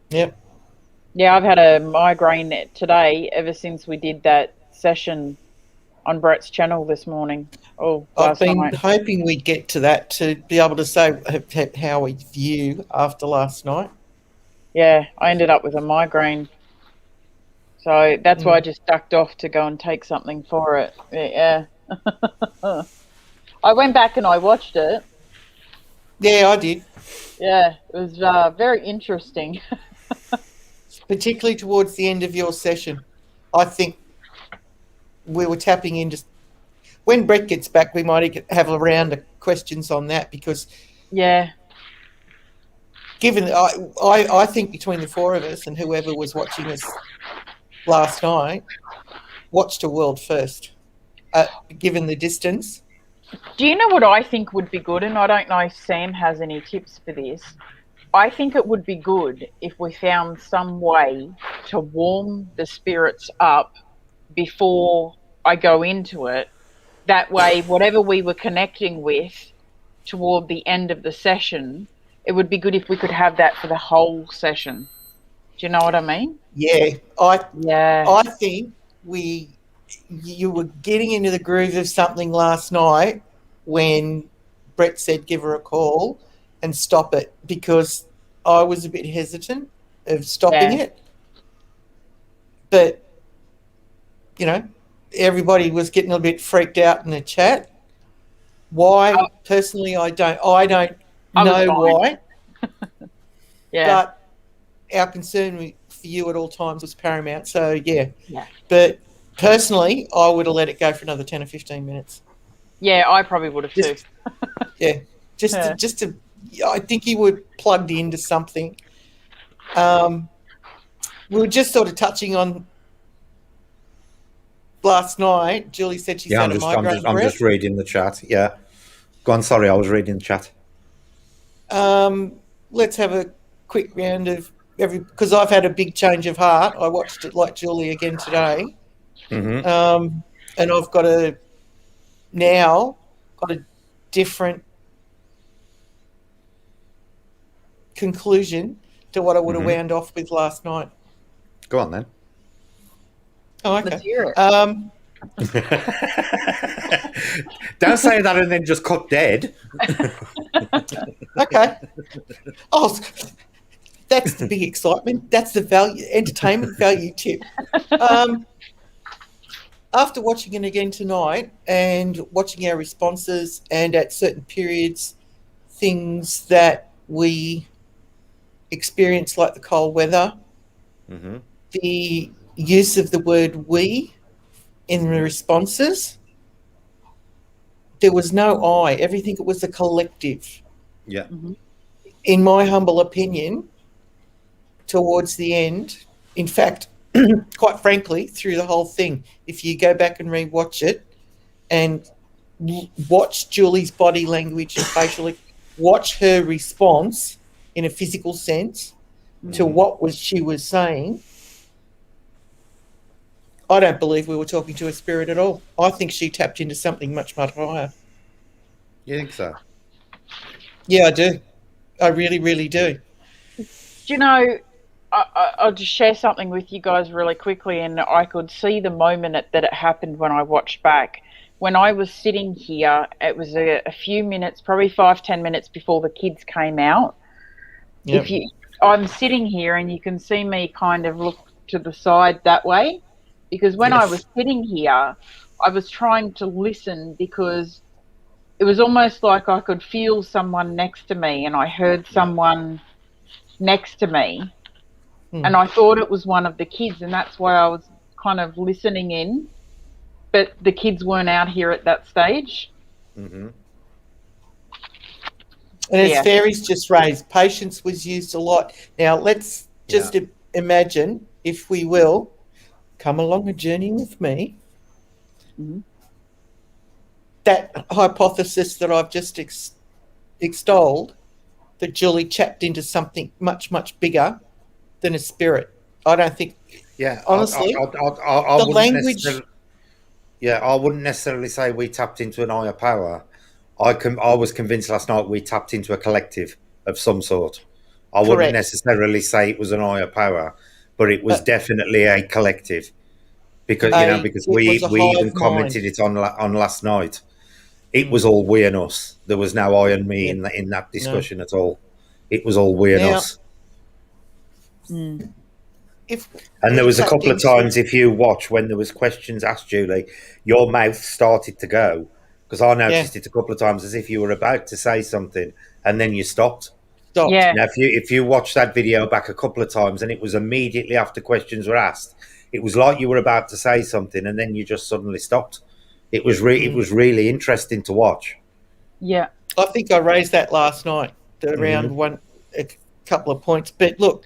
Yep. Yeah, I've had a migraine today ever since we did that session on Brett's channel this morning. I've been hoping we'd get to that to be able to say how we view after last night. Yeah, I ended up with a migraine. So that's why I just ducked off to go and take something for it. Yeah. I went back and I watched it. Yeah, I did. Yeah, it was very interesting. Particularly towards the end of your session. I think we were tapping into... When Brett gets back, we might have a round of questions on that, because... Yeah. Given... I think between the four of us and whoever was watching us last night, watched a world first, given the distance. Do you know what I think would be good? And I don't know if Sam has any tips for this. I think it would be good if we found some way to warm the spirits up before I go into it. That way, whatever we were connecting with toward the end of the session, it would be good if we could have that for the whole session. Do you know what I mean? Yeah, Yeah. I think you were getting into the groove of something last night when Brett said give her a call and stop it, because I was a bit hesitant of stopping it. But, you know, everybody was getting a bit freaked out in the chat. Why? Personally, I don't know why. Yeah. But our concern for you at all times was paramount. So, yeah. Yeah. But personally, I would have let it go for another 10 or 15 minutes. Yeah, I probably would have too. Yeah. Just to, I think you were plugged into something. We were just sort of touching on last night. Julie said she's had a migraine. I'm just reading the chat. Yeah. Go on, sorry, I was reading the chat. Let's have a quick round of because I've had a big change of heart. I watched it like Julie again today. Mm-hmm. And I've got a different conclusion to what I would have wound off with last night. Go on then. Oh, okay. Let's hear it. Don't say that and then just cut dead. Okay. Oh, that's the big excitement. That's the entertainment value tip. After watching it again tonight and watching our responses and at certain periods, things that we experience, like the cold weather, the use of the word we in the responses, there was no I. Everything was a collective. Yeah. In my humble opinion, towards the end, in fact, quite frankly, through the whole thing, if you go back and rewatch it and watch Julie's body language and facial, watch her response in a physical sense to what she was saying, I don't believe we were talking to a spirit at all. I think she tapped into something much, much higher. You think so? Yeah, I do. I really, really do. Do you know, I'll just share something with you guys really quickly, and I could see the moment that it happened when I watched back. When I was sitting here, it was a few minutes, probably 5-10 minutes before the kids came out. Yep. I'm sitting here and you can see me kind of look to the side that way, because when I was sitting here, I was trying to listen, because it was almost like I could feel someone next to me, and I heard someone next to me, and I thought it was one of the kids, and that's why I was kind of listening in, but the kids weren't out here at that stage. And as Fairies just raised, patience was used a lot. Now, let's just imagine, if we will, come along a journey with me. That hypothesis that I've just extolled, that Julie tapped into something much, much bigger than a spirit. I don't think. Yeah, honestly, the language. I wouldn't necessarily say we tapped into an higher power. I was convinced last night we tapped into a collective of some sort. I wouldn't necessarily say it was an higher power, but it was definitely a collective, because we even commented it on last night. It was all we and us. There was no I and me in that discussion at all. It was all we and us. And there was a couple of times, if you watch, when there was questions asked, Julie, your mouth started to go, because I noticed it a couple of times, as if you were about to say something and then you stopped. Yeah. Now, if you watch that video back a couple of times, and it was immediately after questions were asked, it was like you were about to say something and then you just suddenly stopped. It was really interesting to watch. Yeah. I think I raised that last night around a couple of points. But look,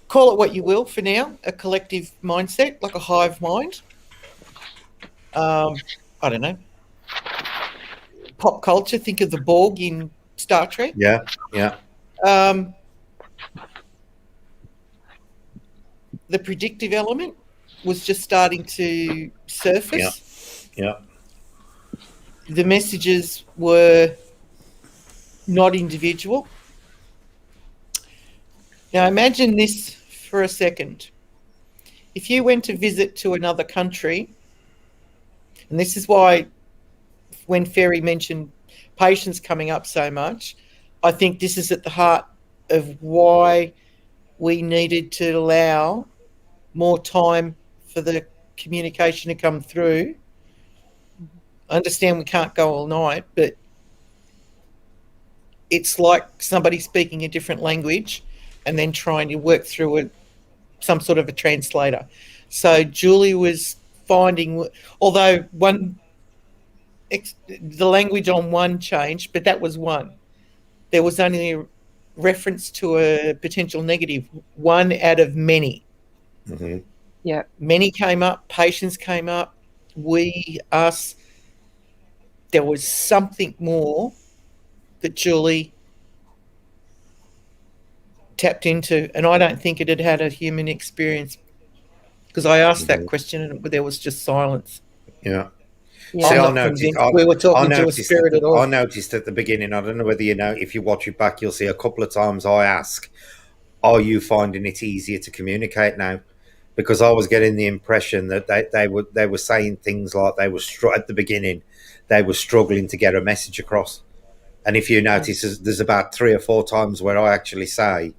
call it what you will for now, a collective mindset, like a hive mind. I don't know. Pop culture, think of the Borg in Star Trek. the predictive element was just starting to surface. Yeah. The messages were not individual. Now imagine this for a second. If you went to visit to another country, and this is why when Ferry mentioned patients coming up so much, I think this is at the heart of why we needed to allow more time for the communication to come through. I understand we can't go all night, but it's like somebody speaking a different language and then trying to work through some sort of a translator. So Julie was finding, although the language on one changed, but that was one. There was only a reference to a potential negative, one out of many. Mm-hmm. Yeah. Many came up, patients came up, we, us. There was something more that Julie tapped into, and I don't think it had had a human experience, because I asked that question and there was just silence. Yeah. Yeah. See, I'm not convinced we were talking to a spirit at all. I noticed at the beginning, I don't know whether you know, if you watch it back, you'll see a couple of times I ask, are you finding it easier to communicate now? Because I was getting the impression that they were saying things like they were at the beginning, they were struggling to get a message across. And if you notice, there's about 3 or 4 times where I actually say,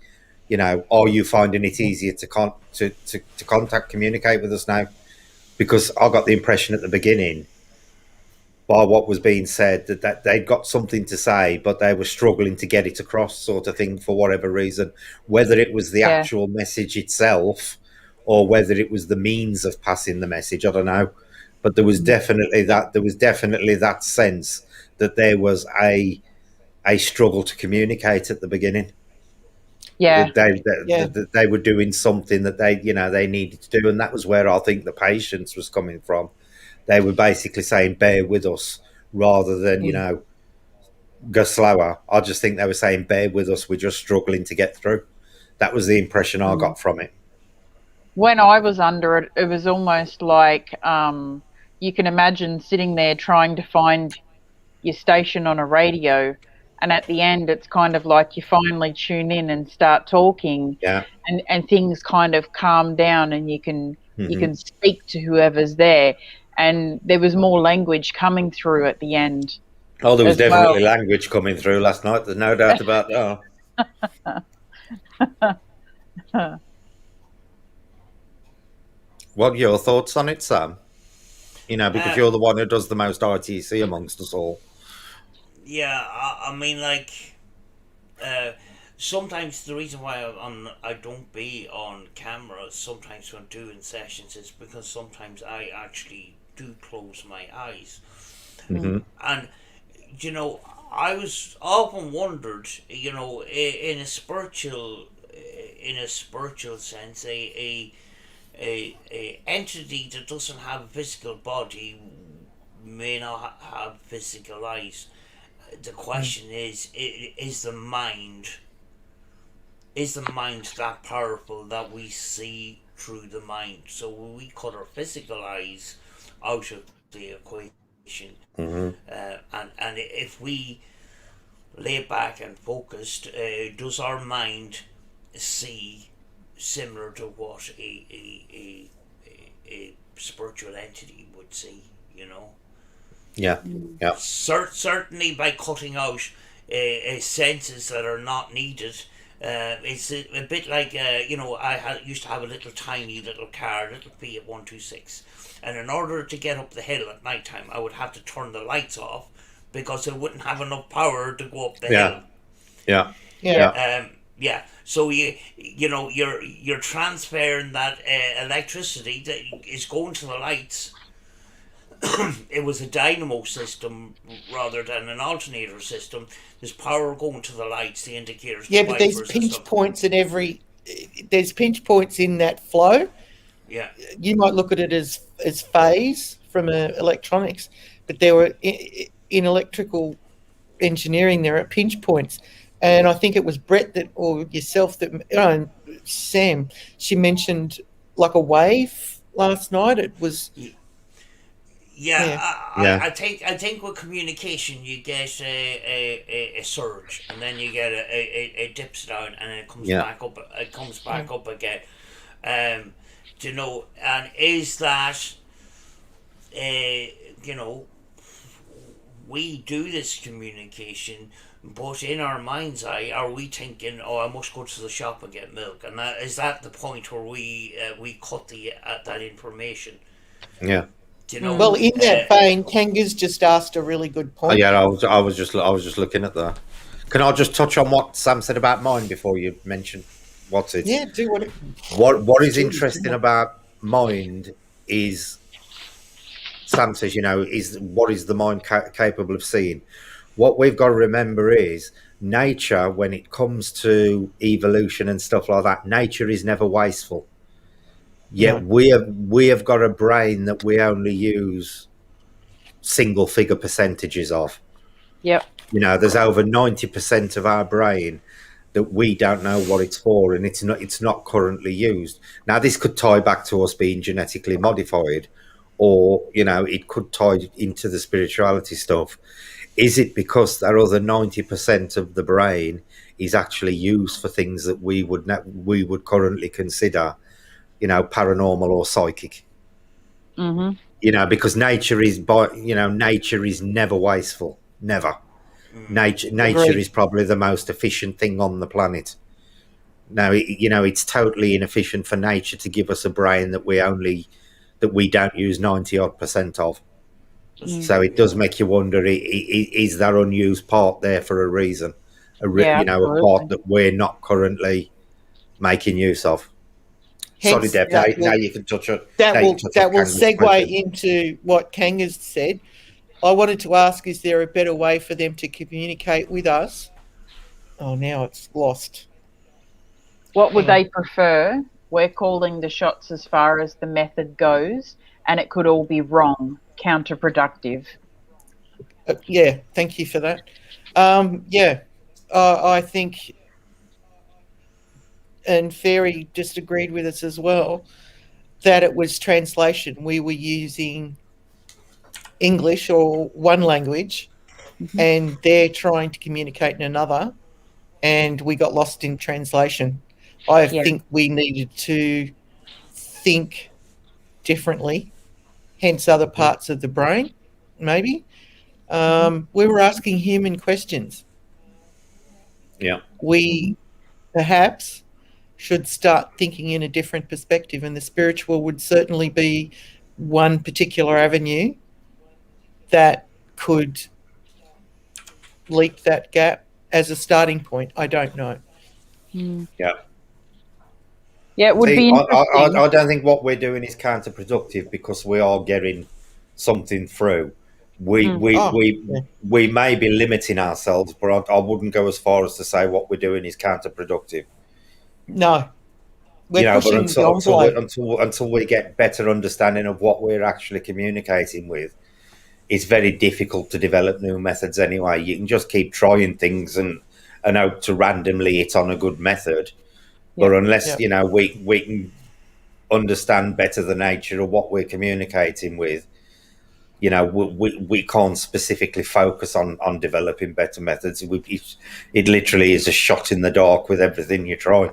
you know, are you finding it easier to contact, communicate with us now? Because I got the impression at the beginning, by what was being said, that they'd got something to say, but they were struggling to get it across, sort of thing, for whatever reason. Whether it was the actual message itself, or whether it was the means of passing the message, I don't know. But there was definitely that. There was definitely that sense that there was a struggle to communicate at the beginning. Yeah. That they were doing something that they needed to do, and that was where I think the patience was coming from. They were basically saying, bear with us, rather than, go slower. I just think they were saying, bear with us, we're just struggling to get through. That was the impression I got from it. When I was under it, it was almost like you can imagine sitting there trying to find your station on a radio, and at the end it's kind of like you finally tune in and start talking, and things kind of calm down, and you can speak to whoever's there. And there was more language coming through at the end. Oh, there was definitely language coming through last night. There's no doubt about that. What are your thoughts on it, Sam? Because you're the one who does the most RTC amongst us all. Yeah, I mean, like, sometimes the reason why I don't be on camera sometimes when doing sessions is because sometimes I actually do close my eyes. Mm-hmm. And I was often wondered, in a spiritual sense, a entity that doesn't have a physical body may not have physical eyes. The question is the mind that powerful that we see through the mind? So we cut our physical eyes out of the equation, and if we lay back and focused, does our mind see similar to what a spiritual entity would see? Yeah. Certainly by cutting out senses that are not needed. It's a bit like I used to have a little tiny little car, little Fiat 126, and in order to get up the hill at night time, I would have to turn the lights off because it wouldn't have enough power to go up the hill. Yeah. So you're transferring that electricity that is going to the lights. It was a dynamo system rather than an alternator system. There's power going to the lights, the indicators. Yeah, but there's pinch points there's pinch points in that flow. Yeah. You might look at it as phase from electronics, but there were in electrical engineering there are pinch points. And I think it was Brett or yourself Sam, she mentioned like a wave last night. It was Yeah, Yeah. I think with communication you get a surge, and then you get it dips down, and it comes Yeah. back up. It comes back up again. You know, and is that you know, we do this communication, but in our mind's eye, are we thinking, "Oh, I must go to the shop and get milk"? And that is that the point where we cut the that information. Yeah. You know, well in that vein. Kanga's just asked a really good Oh, point. yeah, I was just looking at that. Can I just touch on what Sam said about mine before you mention what's it? Yeah, do what. What is interesting about mind is, Sam says, is what is the mind capable of seeing? What we've got to remember is nature, when it comes to evolution and stuff like that, nature is never wasteful. Yet we have got a brain that we only use single figure percentages of. Yep. There's over 90% of our brain that we don't know what it's for, and it's not currently used. Now, this could tie back to us being genetically modified, or it could tie into the spirituality stuff. Is it because that other 90% of the brain is actually used for things that we would currently consider, paranormal or psychic? Mm-hmm. Because nature is never wasteful, never. Nature is probably the most efficient thing on the planet. Now, it's totally inefficient for nature to give us a brain that we don't use 90% of. So it does make you wonder: is that unused part there for a reason? A part that we're not currently making use of. Sorry, Hence, Deb. Now you can touch it. that will segue into what Kanga's said. I wanted to ask, is there a better way for them to communicate with us? Oh, now it's lost. What would they prefer? We're calling the shots as far as the method goes, and it could all be wrong, counterproductive. Yeah, thank you for that. I think, and Fairy just agreed with us as well, that it was translation. We were using English or one language, and they're trying to communicate in another, and we got lost in translation. I think we needed to think differently, hence other parts of the brain, maybe. We were asking human questions. Yeah. We perhaps should start thinking in a different perspective, and the spiritual would certainly be one particular avenue that could leap that gap as a starting point. I don't know. Yeah. Yeah, it would be interesting. I don't think what we're doing is counterproductive, because we are getting something through. We may be limiting ourselves, but I wouldn't go as far as to say what we're doing is counterproductive. No. We're pushing but until we get better understanding of what we're actually communicating with, it's very difficult to develop new methods anyway. You can just keep trying things and hope to randomly hit on a good method. But unless, we can understand better the nature of what we're communicating with, we can't specifically focus on developing better methods. It literally is a shot in the dark with everything you try.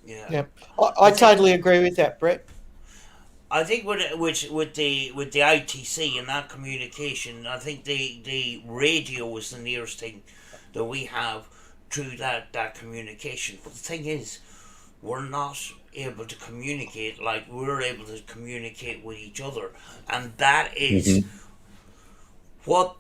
Yeah. I totally agree with that, Brett. I think with the ITC and that communication, I think the radio is the nearest thing that we have to that communication. But the thing is, we're not able to communicate like we're able to communicate with each other, and that is what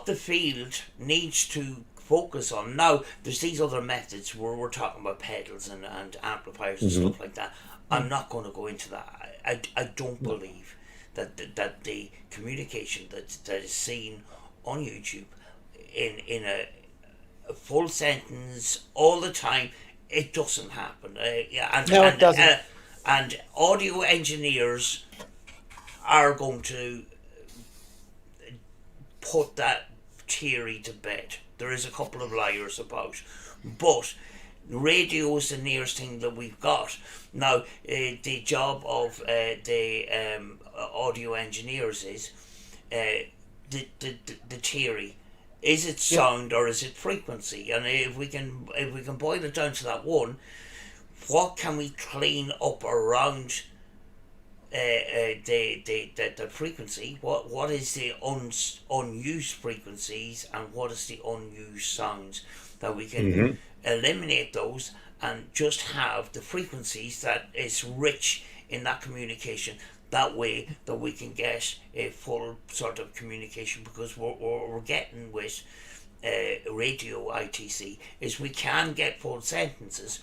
the field needs to focus on. Now, there's these other methods where we're talking about pedals and amplifiers and stuff like that. I'm not going to go into that. I don't believe that the communication that is seen on YouTube in a full sentence all the time, it doesn't happen. It doesn't. And audio engineers are going to put that theory to bed. There is a couple of liars about, but radio is the nearest thing that we've got. Now, the job of the audio engineers is the theory. Is it sound or is it frequency? And if we can boil it down to that one, what can we clean up around the frequency? What is the unused frequencies, and what is the unused sounds, that we can eliminate those and just have the frequencies that is rich in that communication. That way that we can get a full sort of communication, because what we're getting with radio ITC is we can get full sentences,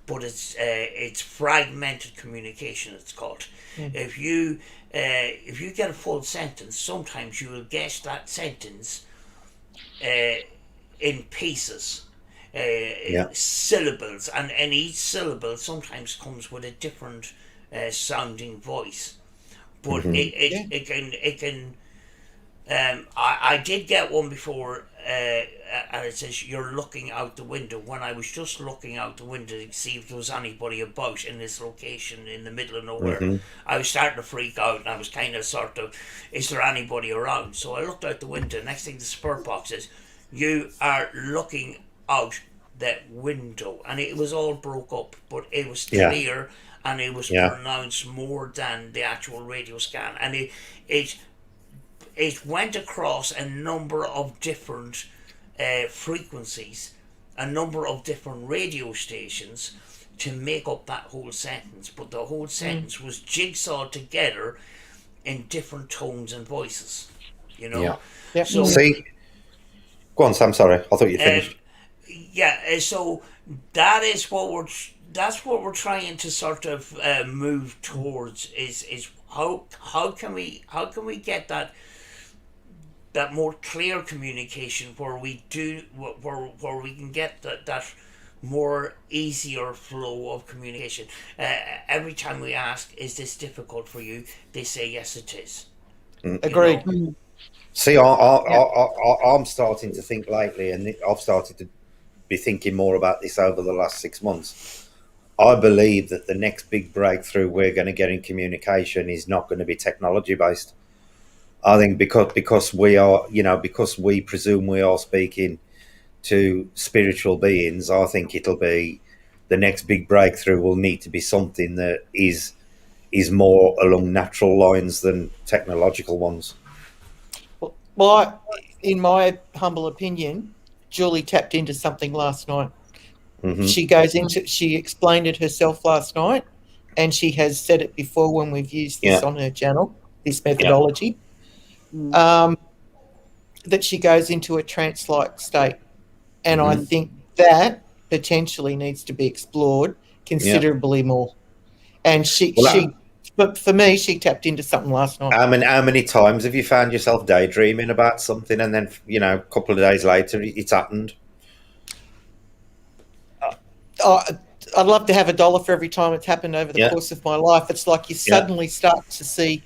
but it's fragmented communication, it's called. If you get a full sentence, sometimes you will get that sentence in pieces, syllables, and each syllable sometimes comes with a different sounding voice. But it can. I did get one before, and it says you're looking out the window. When I was just looking out the window to see if there was anybody about in this location in the middle of nowhere, I was starting to freak out, and I was kind of sort of, is there anybody around? So I looked out the window. Next thing the spur box says, you are looking out that window, and it was all broke up, but it was clear. And it was pronounced more than the actual radio scan, and it went across a number of different frequencies, a number of different radio stations to make up that whole sentence. But the whole sentence was jigsawed together in different tones and voices. You know. Yeah. So see, go on, Sam. Sorry, I thought you finished. So that is what that's what we're trying to sort of move towards, is how can we get that more clear communication, where we can get that more easier flow of communication. Every time we ask, is this difficult for you, they say yes, it is. Agreed. See, I'm starting to think lately, and I've started to be thinking more about this over the last 6 months. I believe that the next big breakthrough we're going to get in communication is not going to be technology based. I think because we are, because we presume we are speaking to spiritual beings, I think it'll be the next big breakthrough will need to be something that is more along natural lines than technological ones. Well, in my humble opinion, Julie tapped into something last night. She explained it herself last night, and she has said it before when we've used this on her channel, this methodology, that she goes into a trance-like state. And I think that potentially needs to be explored considerably more. And but for me, she tapped into something last night. How many times have you found yourself daydreaming about something, and then, a couple of days later, it's happened? I'd love to have $1 for every time it's happened over the course of my life. It's like you suddenly start to see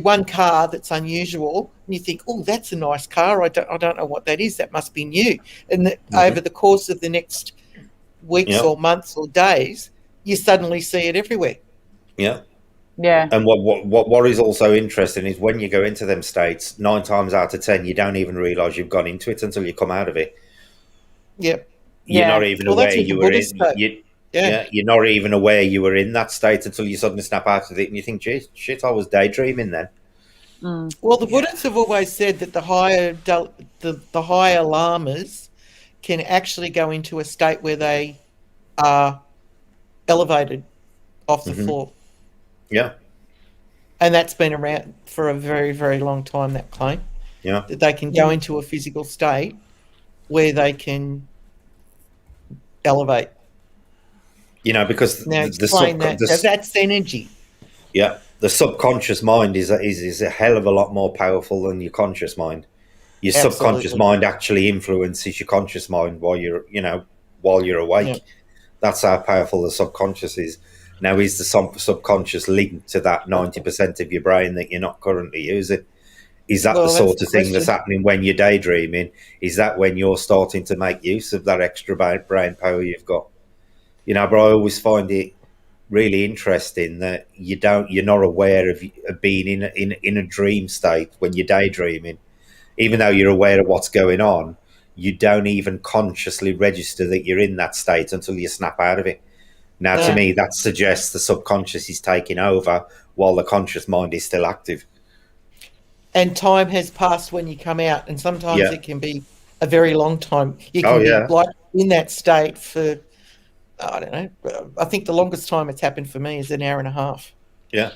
one car that's unusual, and you think, oh, that's a nice car. I don't know what that is. That must be new. And over the course of the next weeks or months or days, you suddenly see it everywhere. Yeah. Yeah. And what is also interesting is when you go into them states, 9 times out of 10, you don't even realise you've gone into it until you come out of it. Yep. You're not even aware you were in. You're not even aware you were in that state until you suddenly snap out of it, and you think, "Gee, shit, I was daydreaming then." Well, the Buddhists have always said that the higher lamas can actually go into a state where they are elevated off the floor. Yeah. And that's been around for a very, very long time, that claim. Yeah. That they can go into a physical state where they can elevate. Because that's energy. Yeah. The subconscious mind is a hell of a lot more powerful than your conscious mind. Your subconscious mind actually influences your conscious mind while you're awake. Yeah. That's how powerful the subconscious is. Now, is the subconscious linked to that 90% of your brain that you're not currently using? Is that the sort of thing that's happening when you're daydreaming? Is that when you're starting to make use of that extra brain power you've got? But I always find it really interesting that you're not aware of being in a dream state when you're daydreaming, even though you're aware of what's going on. You don't even consciously register that you're in that state until you snap out of it. Now, to me, that suggests the subconscious is taking over while the conscious mind is still active. And time has passed when you come out, and sometimes it can be a very long time. You can be like in that state for, I don't know, I think the longest time it's happened for me is an hour and a half. Yeah.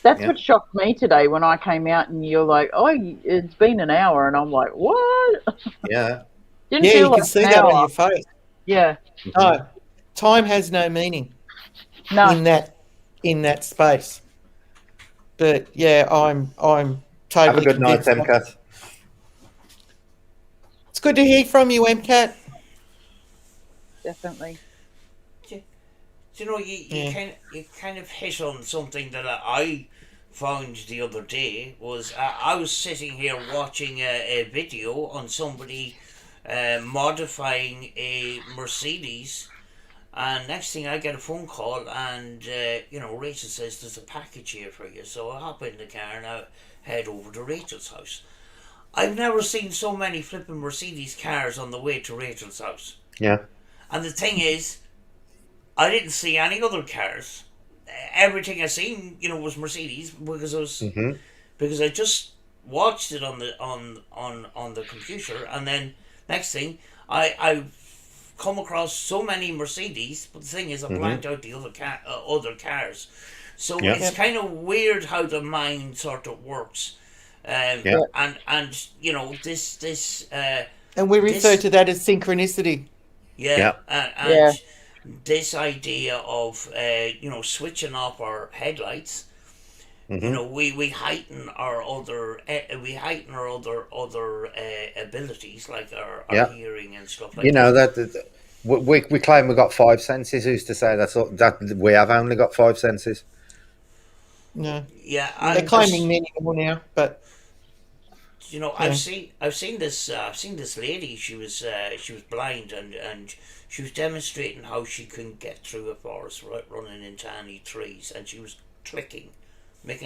That's what shocked me today when I came out and you're like, oh, it's been an hour. And I'm like, what? Yeah. Didn't feel you like can see an that hour. on your face. Yeah. No, time has no meaning in that space. But yeah, I'm totally Have a good night, convinced. MCAT. It's good to hear from you, MCAT. Definitely. You know, you kind of hit on something that I found the other day. Was I was sitting here watching a video on somebody modifying a Mercedes, and next thing I get a phone call, and Rachel says there's a package here for you. So I hop in the car and I head over to Rachel's house. I've never seen so many flipping Mercedes cars on the way to Rachel's house. Yeah. And the thing is, I didn't see any other cars. Everything I seen, was Mercedes because I just watched it on the computer, and then next thing I come across so many Mercedes, but the thing is I blanked out the other cars. So it's kind of weird how the mind sort of works. And this and we refer to that as synchronicity. This idea of switching off our headlights, we heighten our other abilities like our hearing and stuff like that. We claim we've got five senses. Who's to say that we have only got five senses? No. Yeah, they're claiming many more now, but I've seen this lady. She was blind and she was demonstrating how she can get through a forest running into any trees, and she was making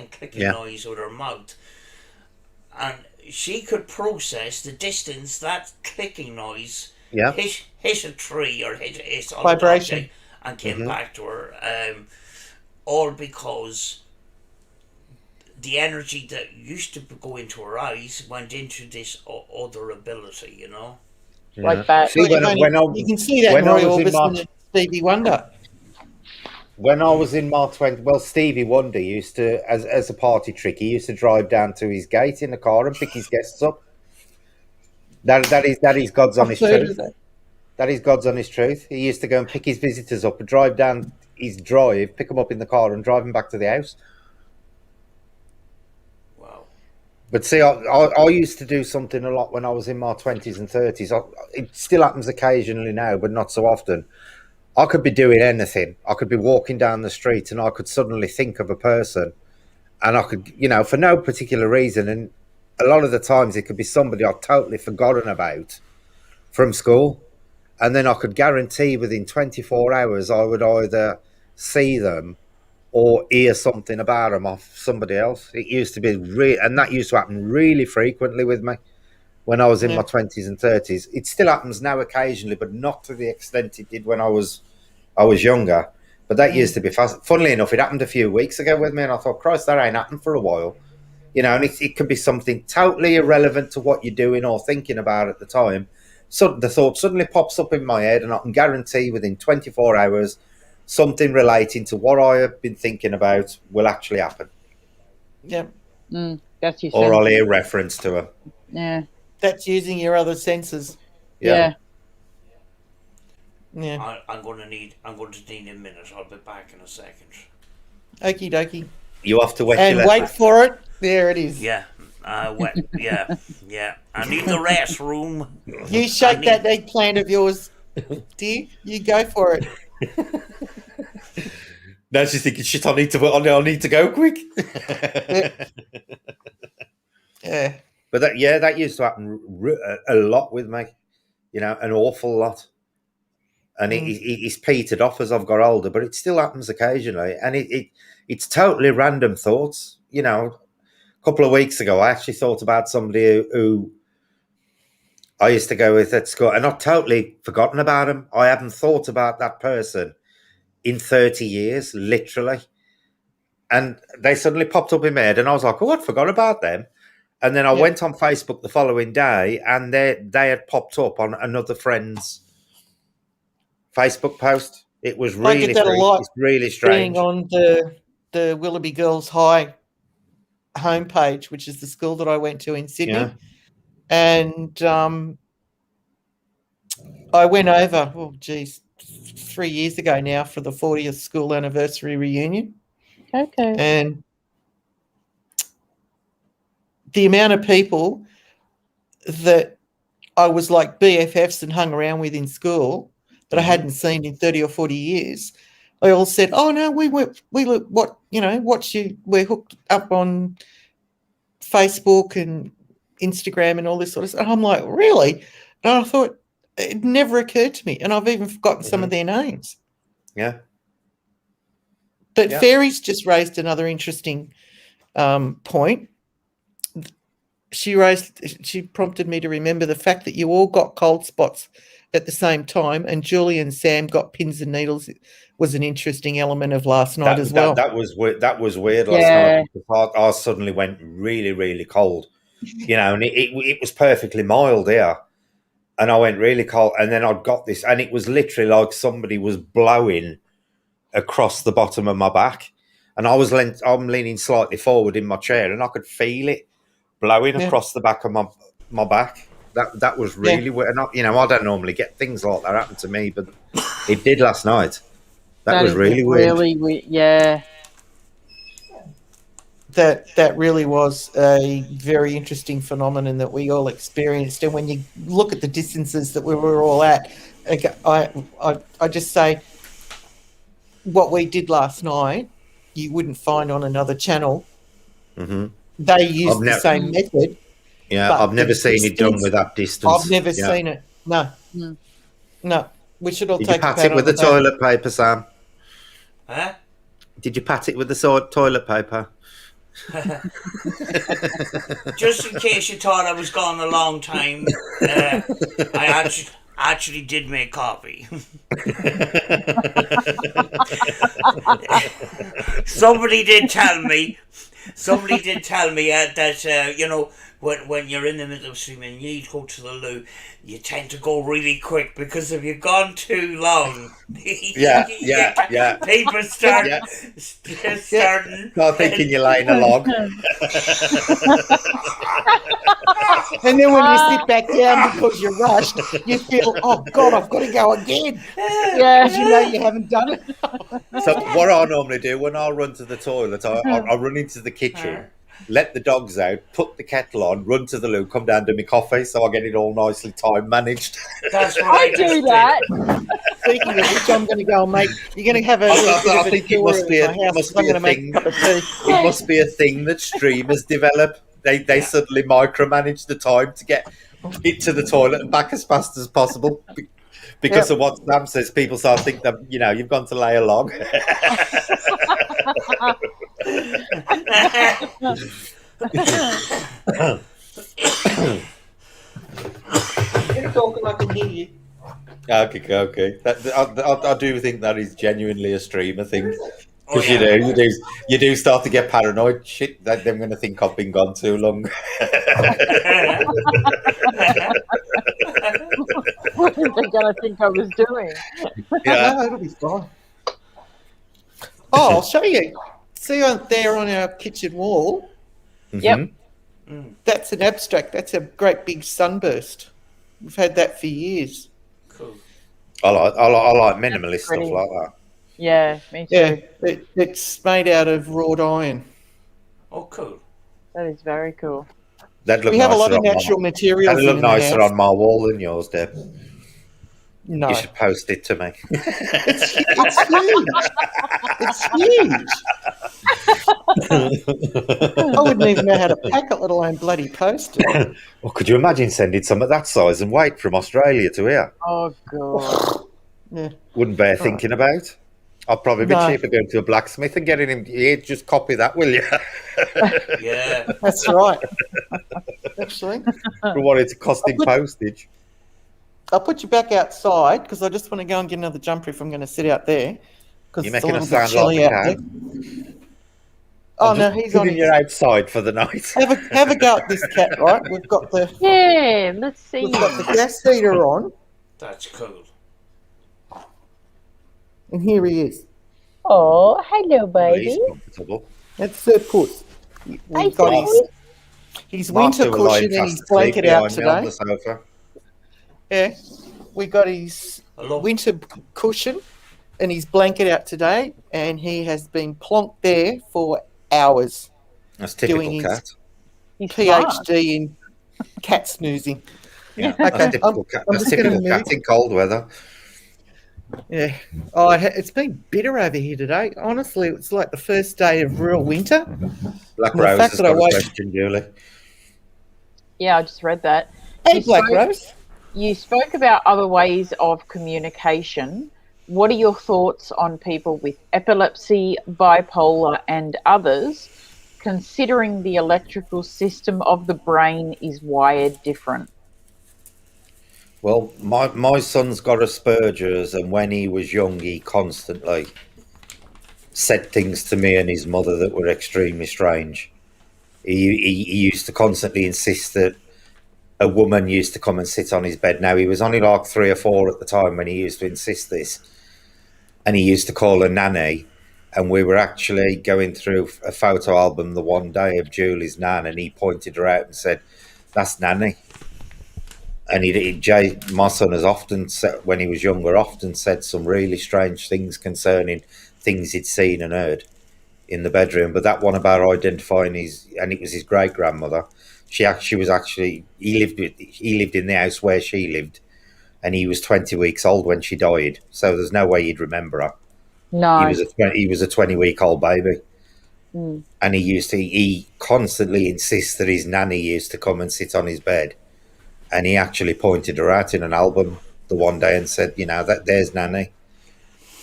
clicking noise with her mouth, and she could process the distance that clicking noise hit a tree or hit a solid vibration object and came back to her, all because the energy that used to go into her eyes went into this other ability, Like that. See, you can see that in Roy Orbison and Stevie Wonder. When I was in Mark 20, Stevie Wonder used to, as a party trick, he used to drive down to his gate in the car and pick his guests up. That is God's honest truth. That is God's honest truth. He used to go and pick his visitors up and drive down his drive, pick them up in the car and drive them back to the house. But see, I used to do something a lot when I was in my 20s and 30s. It still happens occasionally now, but not so often. I could be doing anything. I could be walking down the street and I could suddenly think of a person, and I could, for no particular reason. And a lot of the times it could be somebody I'd totally forgotten about from school. And then I could guarantee within 24 hours I would either see them or hear something about them off somebody else. It used to be and that used to happen really frequently with me when I was in my 20s and 30s. It still happens now occasionally, but not to the extent it did when I was younger. But that used to be fast. Funnily enough, it happened a few weeks ago with me, and I thought, Christ, that ain't happened for a while. And it can be something totally irrelevant to what you're doing or thinking about at the time. So the thought suddenly pops up in my head, and I can guarantee within 24 hours something relating to what I have been thinking about will actually happen. Yeah. That's your or I'll hear reference to her. Yeah. That's using your other senses. Yeah. I'm going to need a minute. I'll be back in a second. Okie dokie. You have to wait. And wait for it. There it is. Yeah. Yeah. I need the restroom. You shake that eggplant of yours, dear. You go for it. Now she's thinking, shit, I need to go quick. Yeah. But that used to happen a lot with me, an awful lot. and it's petered off as I've got older, but it still happens occasionally, and it's totally random thoughts. You know, a couple of weeks ago, I actually thought about somebody who I used to go with at school, and I've totally forgotten about him. I haven't thought about that person in 30 years, literally. And they suddenly popped up in my head, and I was like, oh, I forgot about them. And then I went on Facebook the following day, and they had popped up on another friend's Facebook post. It was really, I did that a lot. It's really strange. Being on the Willoughby Girls High homepage, which is the school that I went to in Sydney. Yeah. And I went over, 3 years ago now for the 40th school anniversary reunion. Okay. And the amount of people that I was like BFFs and hung around with in school that I hadn't seen in 30 or 40 years, they all said, oh, no, we're hooked up on Facebook and Instagram and all this sort of stuff. And I'm like, really? And I thought, it never occurred to me. And I've even forgotten some of their names. Yeah. But Fairies just raised another interesting point. She prompted me to remember the fact that you all got cold spots at the same time, and Julie and Sam got pins and needles. It was an interesting element of last night as well. That was weird last night. Because I suddenly went really, really cold, you know, and it was perfectly mild here, and I went really cold, and then I got this, and it was literally like somebody was blowing across the bottom of my back, and I'm leaning slightly forward in my chair, and I could feel it blowing across the back of my back. That was really weird. And I don't normally get things like that happen to me, but it did last night. That was really weird. Really weird, yeah. That really was a very interesting phenomenon that we all experienced. And when you look at the distances that we were all at, I just say what we did last night, you wouldn't find on another channel. Mm-hmm. They used the same method. Yeah, I've never seen it done with that distance. I've never seen it. No. No. We should all Did take you pat it with the toilet paper, Sam? Huh? Did you pat it with the toilet paper? Just in case you thought I was gone a long time, I actually did make coffee. Somebody did tell me that when you're in the middle of swimming, you need to go to the loo. You tend to go really quick, because if you've gone too long, people start thinking you're laying a log. And then when you sit back down because you're rushed, you feel, oh God, I've got to go again. Yeah, because you know you haven't done it. So what I normally do when I run to the toilet, I run into the kitchen, let the dogs out, put the kettle on, run to the loo, come down, do my coffee, so I get it all nicely time managed. That's what I do that. Speaking of which, I'm going to go and make. You're going to have a. I think it must be a thing. It must be a thing that streamers develop. They suddenly micromanage the time to get it to the toilet and back as fast as possible. Because of what Sam says, people start thinking that, you've gone to lay a log. You're talking, I can hear you. Okay. I do think that is genuinely a streamer thing. Because you do start to get paranoid. Shit, they're going to think I've been gone too long. What are they going to think I was doing? Yeah, no, it'll be fine. Oh, I'll show you. See there on our kitchen wall? Yep. That's an abstract. That's a great big sunburst. We've had that for years. Cool. I like minimalist stuff like that. Yeah, me too. Yeah, it's made out of wrought iron. Oh, cool. That is very cool. We have a lot of natural materials. That'd look nicer on my wall than yours, Deb. No. You should post it to me. It's huge. I wouldn't even know how to pack it, let alone bloody post it. Well, could you imagine sending some of that size and weight from Australia to here? Oh, God. Yeah. Wouldn't bear thinking about. I'd probably be No. cheaper going to a blacksmith and getting him. Here, just copy that, will you? Yeah. That's right. Actually, For what it's costing postage. I'll put you back outside because I just want to go and get another jumper if I'm going to sit out there because You're it's a making us little bit sound like chilly the out there. cat. Oh I'm no, just he's on putting his. you outside for the night. Have a go at this cat, right? We've got the Let's see. gas heater on, That's cool. and here he is. Oh, hello, Well, he's baby. comfortable. That's Sir Puss. We've got his winter Master was lying cushion and fast his asleep blanket out behind me on today. the sofa. Yeah, we got his winter cushion and his blanket out today, and he has been plonked there for hours That's doing typical his cat. He's smart. PhD in cat snoozing. Yeah, Okay, that's typical cat. I'm That's just gonna typical move. cat in cold weather. Yeah. Oh, it's been bitter over here today. Honestly, it's like the first day of real winter. Black And the Rose fact has that I got a woke- question, Julie. Yeah, I just read that. Hey, You Black spoke- Rose. You spoke about other ways of communication. What are your thoughts on people with epilepsy, bipolar, and others, considering the electrical system of the brain is wired different? Well, my son's got Asperger's, and when he was young, he constantly said things to me and his mother that were extremely strange. He used to constantly insist that a woman used to come and sit on his bed. Now, he was only like 3 or 4 at the time when he used to insist this, and he used to call her nanny. And we were actually going through a photo album the one day of Julie's nan, and he pointed her out and said, "That's Nanny." And my son has often said, when he was younger, often said some really strange things concerning things he'd seen and heard in the bedroom. But that one about identifying and it was his great grandmother. He lived in the house where she lived, and he was 20 weeks old when she died. So there's no way he'd remember her. No. He was a 20-week-old baby. Mm. And he constantly insists that his nanny used to come and sit on his bed. And he actually pointed her out in an album the one day and said, that there's Nanny.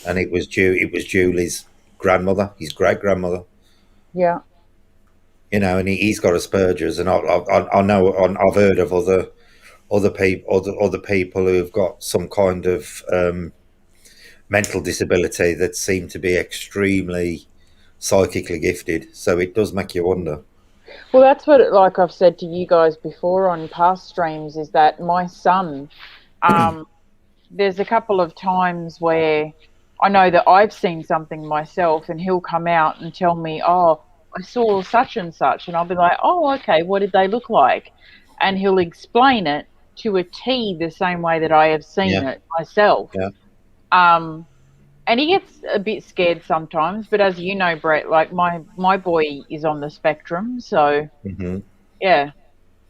And it was Julie's grandmother, his great grandmother. Yeah. And he's got Asperger's, and I know I've heard of other people who've got some kind of mental disability that seem to be extremely psychically gifted. So it does make you wonder. Well, that's what, like I've said to you guys before on past streams, is that my son, there's a couple of times where I know that I've seen something myself, and he'll come out and tell me, "Oh, I saw such and such," and I'll be like, "Oh, okay, what did they look like?" And he'll explain it to a T the same way that I have seen it myself. Yeah. And he gets a bit scared sometimes, but as you know, Brett, like my boy is on the spectrum, so yeah,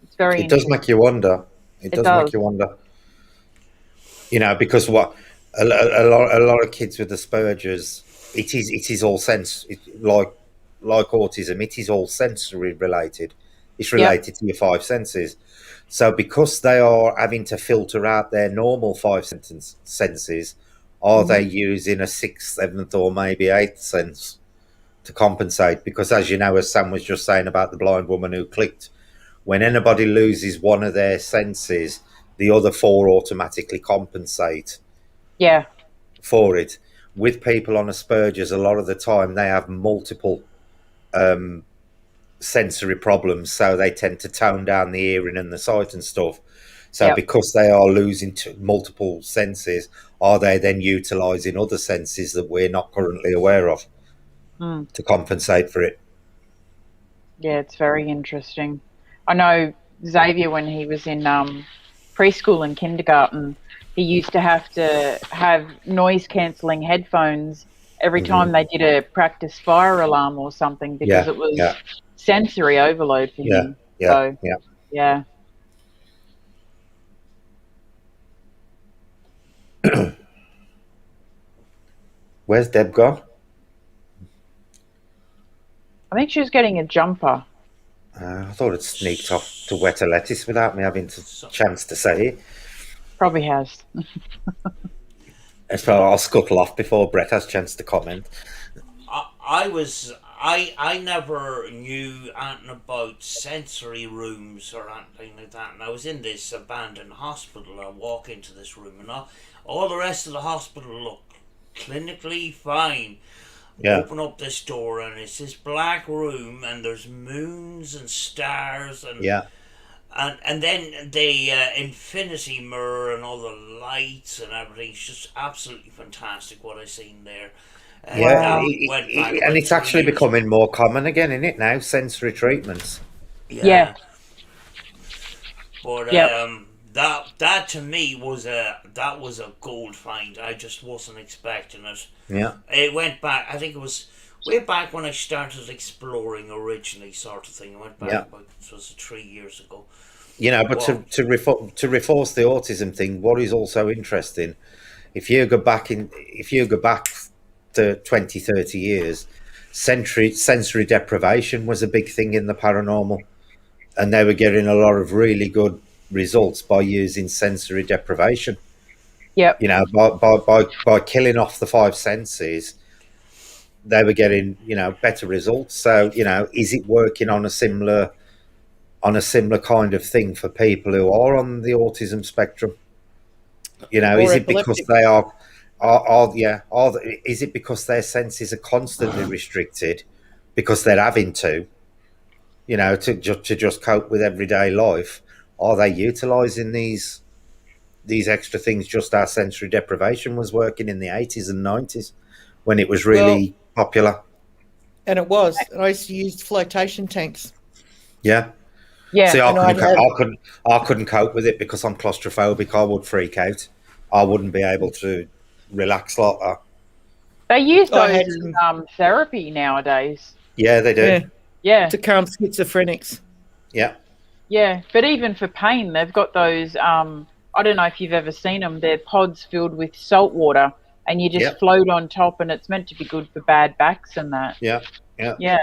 it's very. It does make you wonder. It does make you wonder. Because what a lot of kids with Asperger's, it is all sense. Like autism, it is all sensory related. It's related to your 5 senses. So because they are having to filter out their normal 5 senses, are they using a 6th, 7th, or maybe 8th sense to compensate? Because as you know, as Sam was just saying about the blind woman who clicked, when anybody loses one of their senses, the other 4 automatically compensate for it. With people on Asperger's, a lot of the time they have multiple sensory problems, so they tend to tone down the hearing and the sight and stuff. So because they are losing multiple senses, are they then utilising other senses that we're not currently aware of to compensate for it? Yeah, it's very interesting. I know Xavier, when he was in preschool and kindergarten, he used to have noise cancelling headphones every time they did a practice fire alarm or something, because it was sensory overload for him. Yeah. Where's Deb gone? I think she was getting a jumper. I thought it sneaked off to wet a lettuce without me having a chance to say it. Probably has. So I'll scuttle off before Brett has a chance to comment. I never knew anything about sensory rooms or anything like that. And I was in this abandoned hospital. I walk into this room and all the rest of the hospital looked clinically fine. Yeah. Open up this door and it's this black room and there's moons and stars and Yeah. and then the infinity mirror and all the lights and everything. It's just absolutely fantastic what I seen there. Yeah, And it's actually becoming more common again, isn't it now? Sensory treatments. Yeah. But Yep. that to me was a gold find. I just wasn't expecting it. Yeah. It went back. I think it was way back when I started exploring originally, sort of thing. I went back about, it was 3 years ago. You know, but to reinforce the autism thing, what is also interesting, if you go back to 20, 30 years, sensory deprivation was a big thing in the paranormal, and they were getting a lot of really good results by using sensory deprivation. Yep. You know, by killing off the five senses, they were getting, you know, better results. So, you know, is it working on a similar kind of thing for people who are on the autism spectrum? You know, is it because they is it because their senses are constantly restricted because they're having to, you know, to just cope with everyday life? Are they utilizing these extra things just as sensory deprivation was working in the 80s and 90s when it was really popular? And it was. I used to use flotation tanks. Yeah. Yeah. See, I couldn't cope with it because I'm claustrophobic. I would freak out. I wouldn't be able to relax like that. They use those as therapy nowadays. Yeah, they do. Yeah. To calm schizophrenics. Yeah. Yeah, but even for pain, they've got those. I don't know if you've ever seen them. They're pods filled with salt water, and you just float on top, and it's meant to be good for bad backs and that. Yeah. Yeah. Yeah.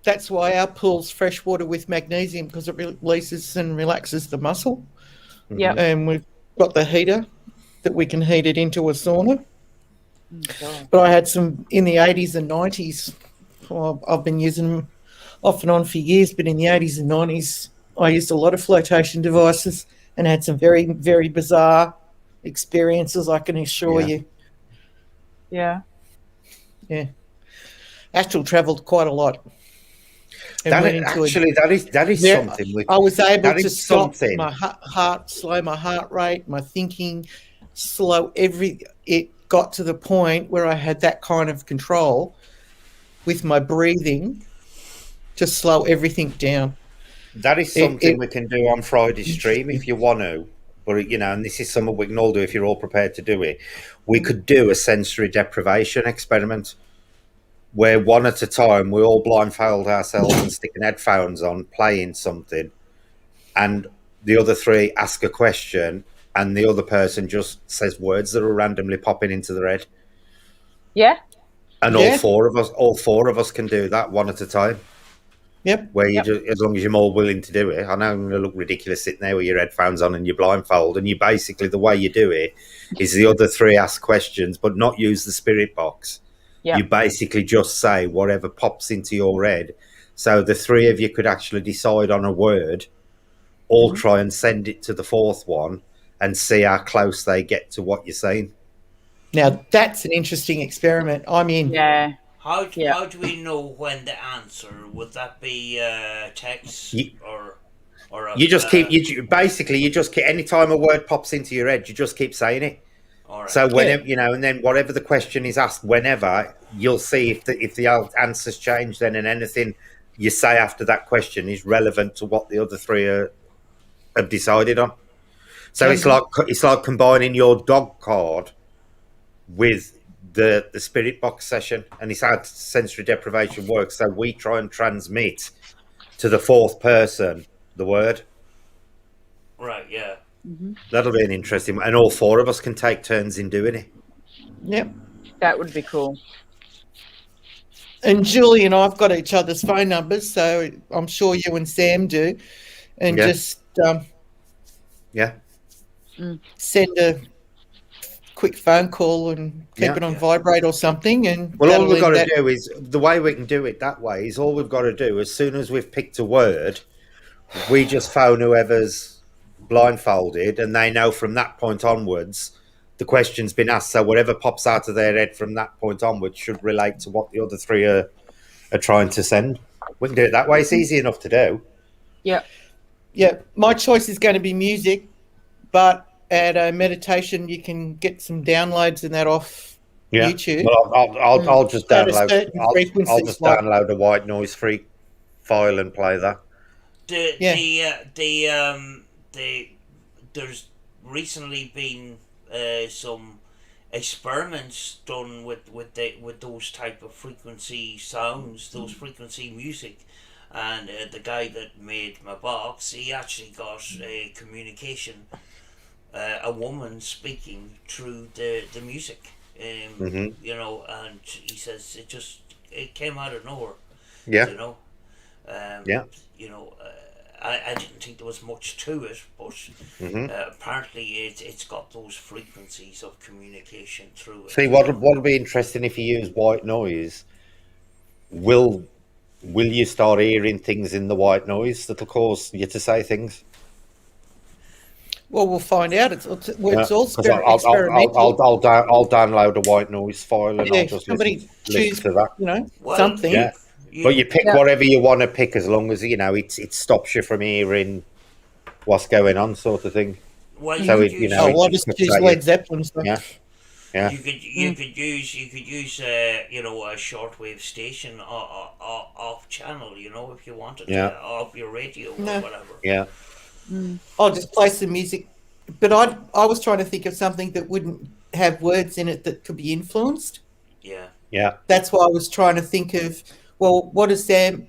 That's why our pool's fresh water with magnesium, because it releases and relaxes the muscle. Yeah. And we've got the heater that we can heat it into a sauna. Oh, but I had some in the 80s and 90s. Well, I've been using them off and on for years, but in the 80s and 90s, I used a lot of flotation devices and had some very, very bizarre experiences, I can assure you. Yeah. Yeah. Astral travelled quite a lot. That is something. I was able to stop my heart, slow my heart rate, my thinking, it got to the point where I had that kind of control with my breathing to slow everything down. That is something we can do on Friday's stream if you want to. But, you know, and this is something we can all do if you're all prepared to do it. We could do a sensory deprivation experiment where one at a time we all blindfold ourselves and sticking headphones on, playing something, and the other three ask a question and the other person just says words that are randomly popping into their head. Yeah. And all four of us can do that one at a time. Yep. Where you just, as long as you're more willing to do it. I know I'm going to look ridiculous sitting there with your headphones on and your blindfold, and you basically, the way you do it is the other three ask questions, but not use the spirit box. Yep. You basically just say whatever pops into your head. So the three of you could actually decide on a word, all try and send it to the fourth one and see how close they get to what you're saying. Now, that's an interesting experiment. I mean... Yeah. How do we know when the answer? Would that be text or you just keep anytime a word pops into your head, you just keep saying it. All right. So whenever you know, and then whatever the question is asked, whenever you'll see if the answers change, then and anything you say after that question is relevant to what the other three have decided on. So it's like combining your dog card with the spirit box session, and it's how sensory deprivation works. So we try and transmit to the fourth person the word. Right. Yeah. That'll be an interesting, and all four of us can take turns in doing it. Yep. That would be cool. And Julie and I've got each other's phone numbers, so I'm sure you and Sam do. And just send a quick phone call and keep it on vibrate or something. And well, all we've got to do is, the way we can do it that way is, all we've got to do, as soon as we've picked a word, we just phone whoever's blindfolded, and they know from that point onwards the question's been asked. So whatever pops out of their head from that point onwards should relate to what the other three are trying to send. We can do it that way. It's easy enough to do. Yeah. Yeah, my choice is going to be music, but at a meditation you can get some downloads and that off YouTube. Well, I'll just At a download. certain I'll frequency, just download a white noise free file and play that. There's recently been some experiments done with those type of frequency sounds, those frequency music, and the guy that made my box, he actually got a communication, a woman speaking through the music, you know, and he says it came out of nowhere. Yeah. You know. You know, I didn't think there was much to it, but apparently it's got those frequencies of communication through it. See, what'll be interesting if you use white noise, will you start hearing things in the white noise that'll cause you to say things? Well, we'll find out. It's all experimental. I'll download a white noise file and I'll just listen to that. You know, something. Yeah. But you pick whatever you want to pick, as long as, you know, it stops you from hearing what's going on, sort of thing. Well, so I'll just use Led Zeppelin stuff. Yeah. You could use you know, a shortwave station off channel, you know, if you wanted to, off your radio or whatever. Yeah. I'll just play some music, but I was trying to think of something that wouldn't have words in it that could be influenced. Yeah. Yeah. That's why I was trying to think of, well, what is sound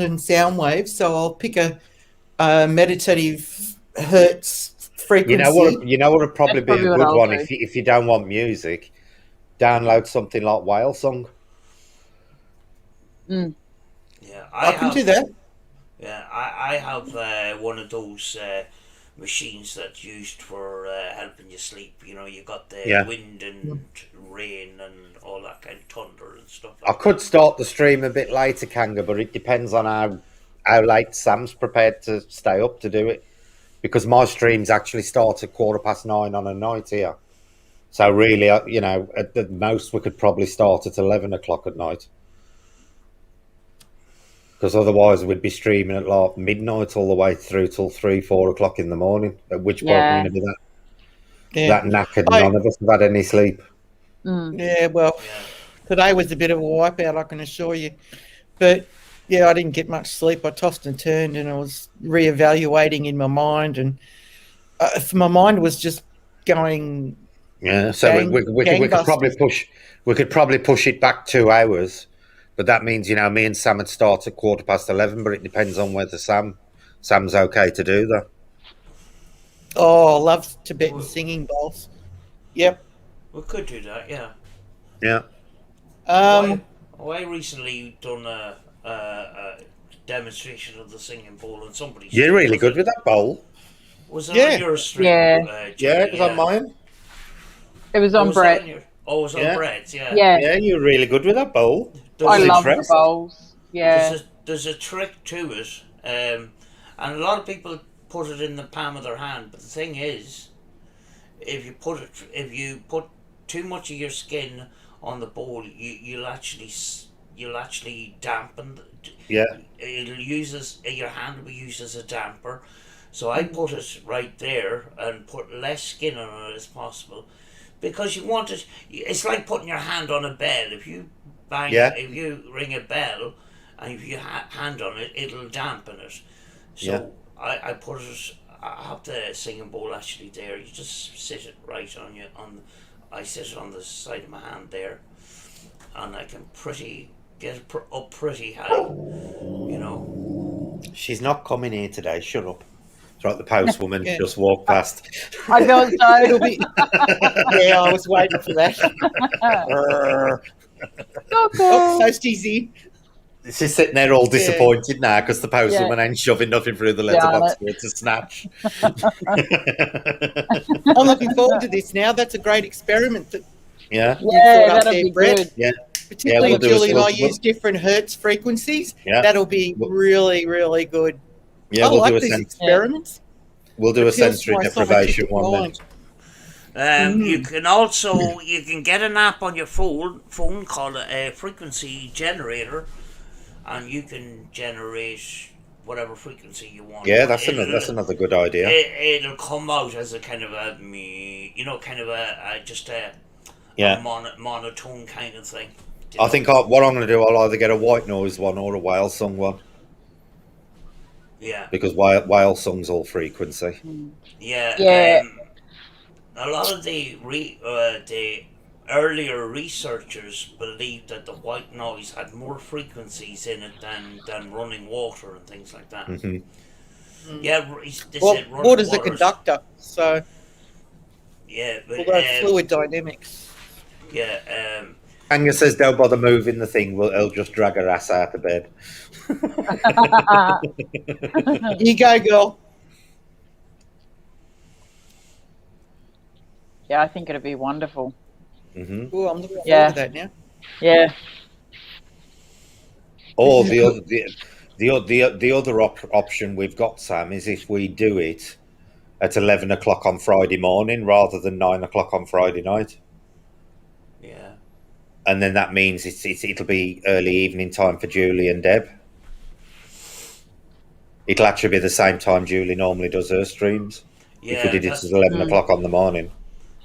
and sound waves? So I'll pick a meditative hertz frequency. You know what would probably be a good one if you don't want music. Download something like Whale Song. Yeah, I can do that. Yeah, I have one of those machines that's used for helping you sleep. You know, you got the wind and rain and all that kind of thunder and stuff like that. I could start the stream a bit later, Kanga, but it depends on how late Sam's prepared to stay up to do it. Because my streams actually start at 9:15 on a night here. So really, you know, at the most we could probably start at 11 o'clock at night. Because otherwise we'd be streaming at like midnight all the way through till 3-4 o'clock in the morning. At which point we're going to be that knackered, none of us have had any sleep. Yeah, well, today was a bit of a wipeout, I can assure you. But yeah, I didn't get much sleep. I tossed and turned, and I was reevaluating in my mind, and my mind was just going. Yeah, so we could probably push it back 2 hours. But that means, you know, me and Sam would start at 11:15, but it depends on whether Sam's okay to do that. Oh, I love Tibetan singing bowls. Yep. We could do that, yeah. Yeah. I recently done a demonstration of the singing bowl, and somebody. You're really good with that bowl. Was it on your stream? It was on mine. It was on Brett. It was on Brett's, yeah. Yeah, you're really good with that bowl. I love the bowls. Yeah. There's a trick to it, and a lot of people put it in the palm of their hand. But the thing is, if you put too much of your skin on the bowl, you'll actually dampen. Yeah. Your hand will be used as a damper. So I put it right there and put less skin on it as possible, because you want it. It's like putting your hand on a bell. If you if you ring a bell, and if you hand on it, it'll dampen it. So I put it. I have the singing bowl actually there. You just sit it right on you. I sit it on the side of my hand there, and I can get it up pretty high. You know. She's not coming here today. Shut up. It's right. The postwoman just walked past. I thought so. It'll be. Yeah, I was waiting for that. Oh, so easy. She's sitting there all disappointed now because the postman ain't shoving nothing through the letterbox for her to snatch. I'm looking forward to this now. That's a great experiment that Yeah, thought up that'll there, be Brett. good. Yeah. Particularly if Julie and I use different hertz frequencies. Yeah. That'll be really, really good. Yeah, I like these experiments. We'll do a sensory deprivation one then. You can also get an app on your phone called a frequency generator, and you can generate whatever frequency you want. Yeah, that's another good idea. It'll come out as a kind of a monotone kind of thing. I think what I'm going to do, I'll either get a white noise one or a whale song one. Yeah. Because whale song's all frequency. Yeah. A lot of the earlier researchers believed that the white noise had more frequencies in it than running water and things like that. Mm-hmm. Yeah. Water's a conductor, so. Yeah, but fluid dynamics. Yeah. Angus says don't bother moving the thing. He'll just drag her ass out of bed. You go, girl. Yeah, I think it'd be wonderful. Mm-hmm. Oh, I'm looking forward to that now. Yeah. Or the other option we've got, Sam, is if we do it at 11 o'clock on Friday morning rather than 9 o'clock on Friday night. Yeah. And then that means it'll be early evening time for Julie and Deb. It'll actually be the same time Julie normally does her streams. Yeah, if we did it at 11 o'clock on the morning.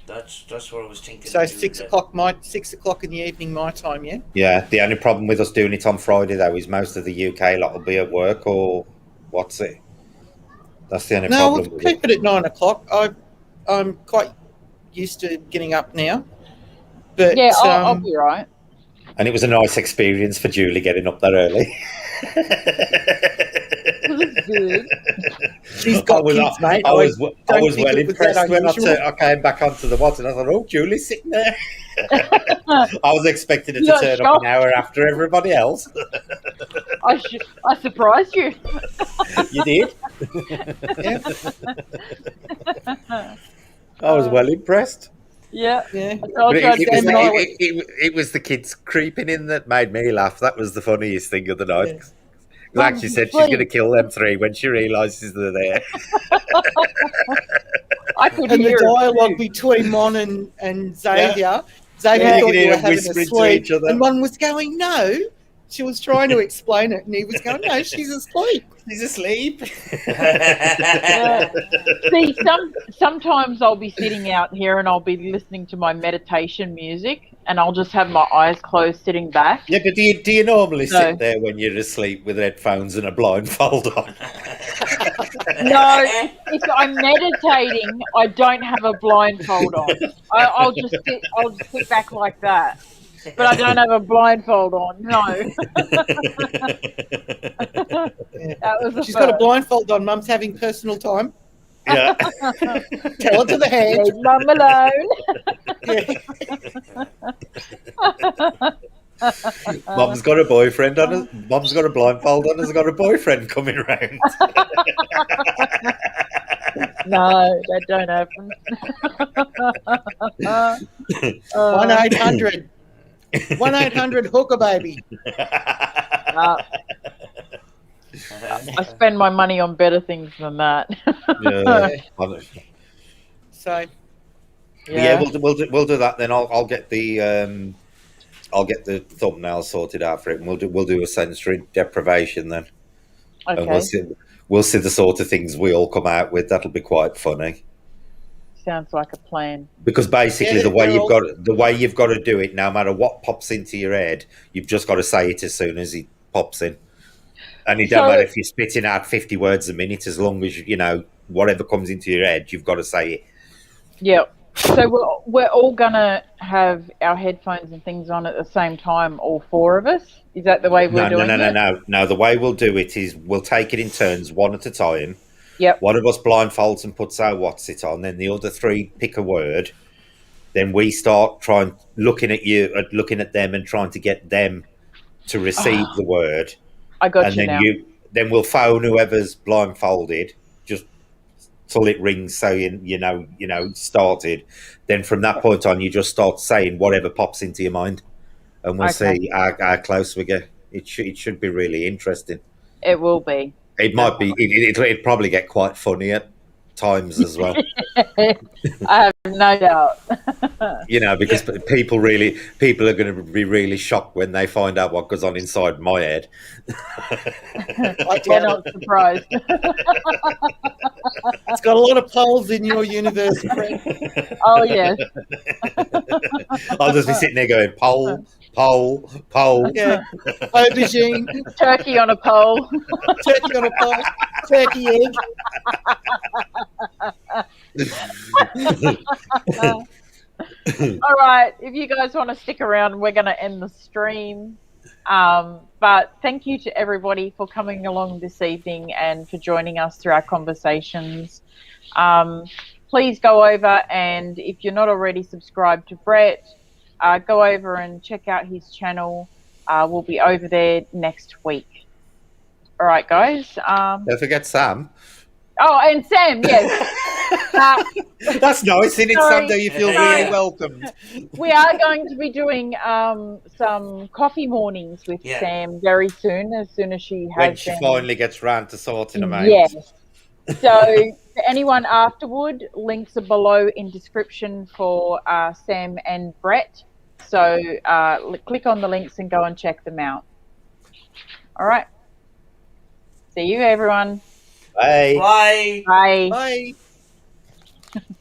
That's what I was thinking. So 6 o'clock in the evening my time, yeah? Yeah, the only problem with us doing it on Friday though is most of the UK lot will be at work or what's it? That's the only problem. No, we'll keep it at 9 o'clock. I'm quite used to getting up now. But yeah, I'll be right. And it was a nice experience for Julie getting up that early. She's got kids, mate. I was well impressed when I came back onto the watch and I thought, oh, Julie's sitting there. I was expecting her to turn up an hour after everybody else. I surprised you. You did? Yeah. I was well impressed. Yeah. It was the kids creeping in that made me laugh. That was the funniest thing of the night. Yeah. Like she said, she's going to kill them three when she realises they're there. I could and hear the dialogue between Mon and Xavier. Yeah. Xavier thought you were having a sleep, and Mon was going, no. She was trying to explain it, and he was going, no, she's asleep. She's asleep. See, sometimes I'll be sitting out here and I'll be listening to my meditation music and I'll just have my eyes closed sitting back. Yeah, but do you normally sit there when you're asleep with headphones and a blindfold on? No, if I'm meditating, I don't have a blindfold on. I'll just sit back like that. But I don't have a blindfold on, no. She's got a blindfold on. Mum's having personal time. Yeah. Tell it to the hand. Leave Mum alone. Mum's got a boyfriend on her. Mum's got a blindfold on. Has got a boyfriend coming round. No, that don't happen. 1-800. 1-800 hooker baby. I spend my money on better things than that. So yeah, we'll do that then. I'll get the thumbnail sorted out for it, and we'll do a sensory deprivation then. Okay. And we'll see the sort of things we all come out with. That'll be quite funny. Sounds like a plan. Because basically, the way you've got to do it, no matter what pops into your head, you've just got to say it as soon as it pops in. And it don't matter if you're spitting out 50 words a minute, as long as whatever comes into your head, you've got to say it. Yeah. So we're all gonna have our headphones and things on at the same time, all four of us. Is that the way we're doing it? No. The way we'll do it is we'll take it in turns, one at a time. Yep. One of us blindfolds and puts our what's it on, then the other three pick a word. Then we start looking at them and trying to get them to receive the word, I got and you then now. then we'll phone whoever's blindfolded just till it rings, so you know started. Then from that point on, you just start saying whatever pops into your mind, and we'll Okay. see how close we get. It should be really interesting. It will be. It might be. It'd probably get quite funny at times as well. I have no doubt. You know, because people are going to be really shocked when they find out what goes on inside my head. We're not surprised. It's got a lot of poles in your universe, Brent. Oh, yes. I'll just be sitting there going, pole, pole, pole. Yeah. Aubergine, Turkey on a pole. turkey on a pole, turkey egg. All right. If you guys want to stick around, we're going to end the stream. But thank you to everybody for coming along this evening and for joining us through our conversations. Please go over, and if you're not already subscribed to Brett, go over and check out his channel. We'll be over there next week. All right, guys. Don't forget Sam. Oh, and Sam, yes. That's nice, isn't it, Sorry. Sam? You feel really welcomed. We are going to be doing some coffee mornings with Sam very soon as she has When she finally gets round to sorting them out. Yes. So for anyone afterward, links are below in description for Sam and Brett. So click on the links and go and check them out. All right. See you, everyone. Bye. Bye. Bye. Bye.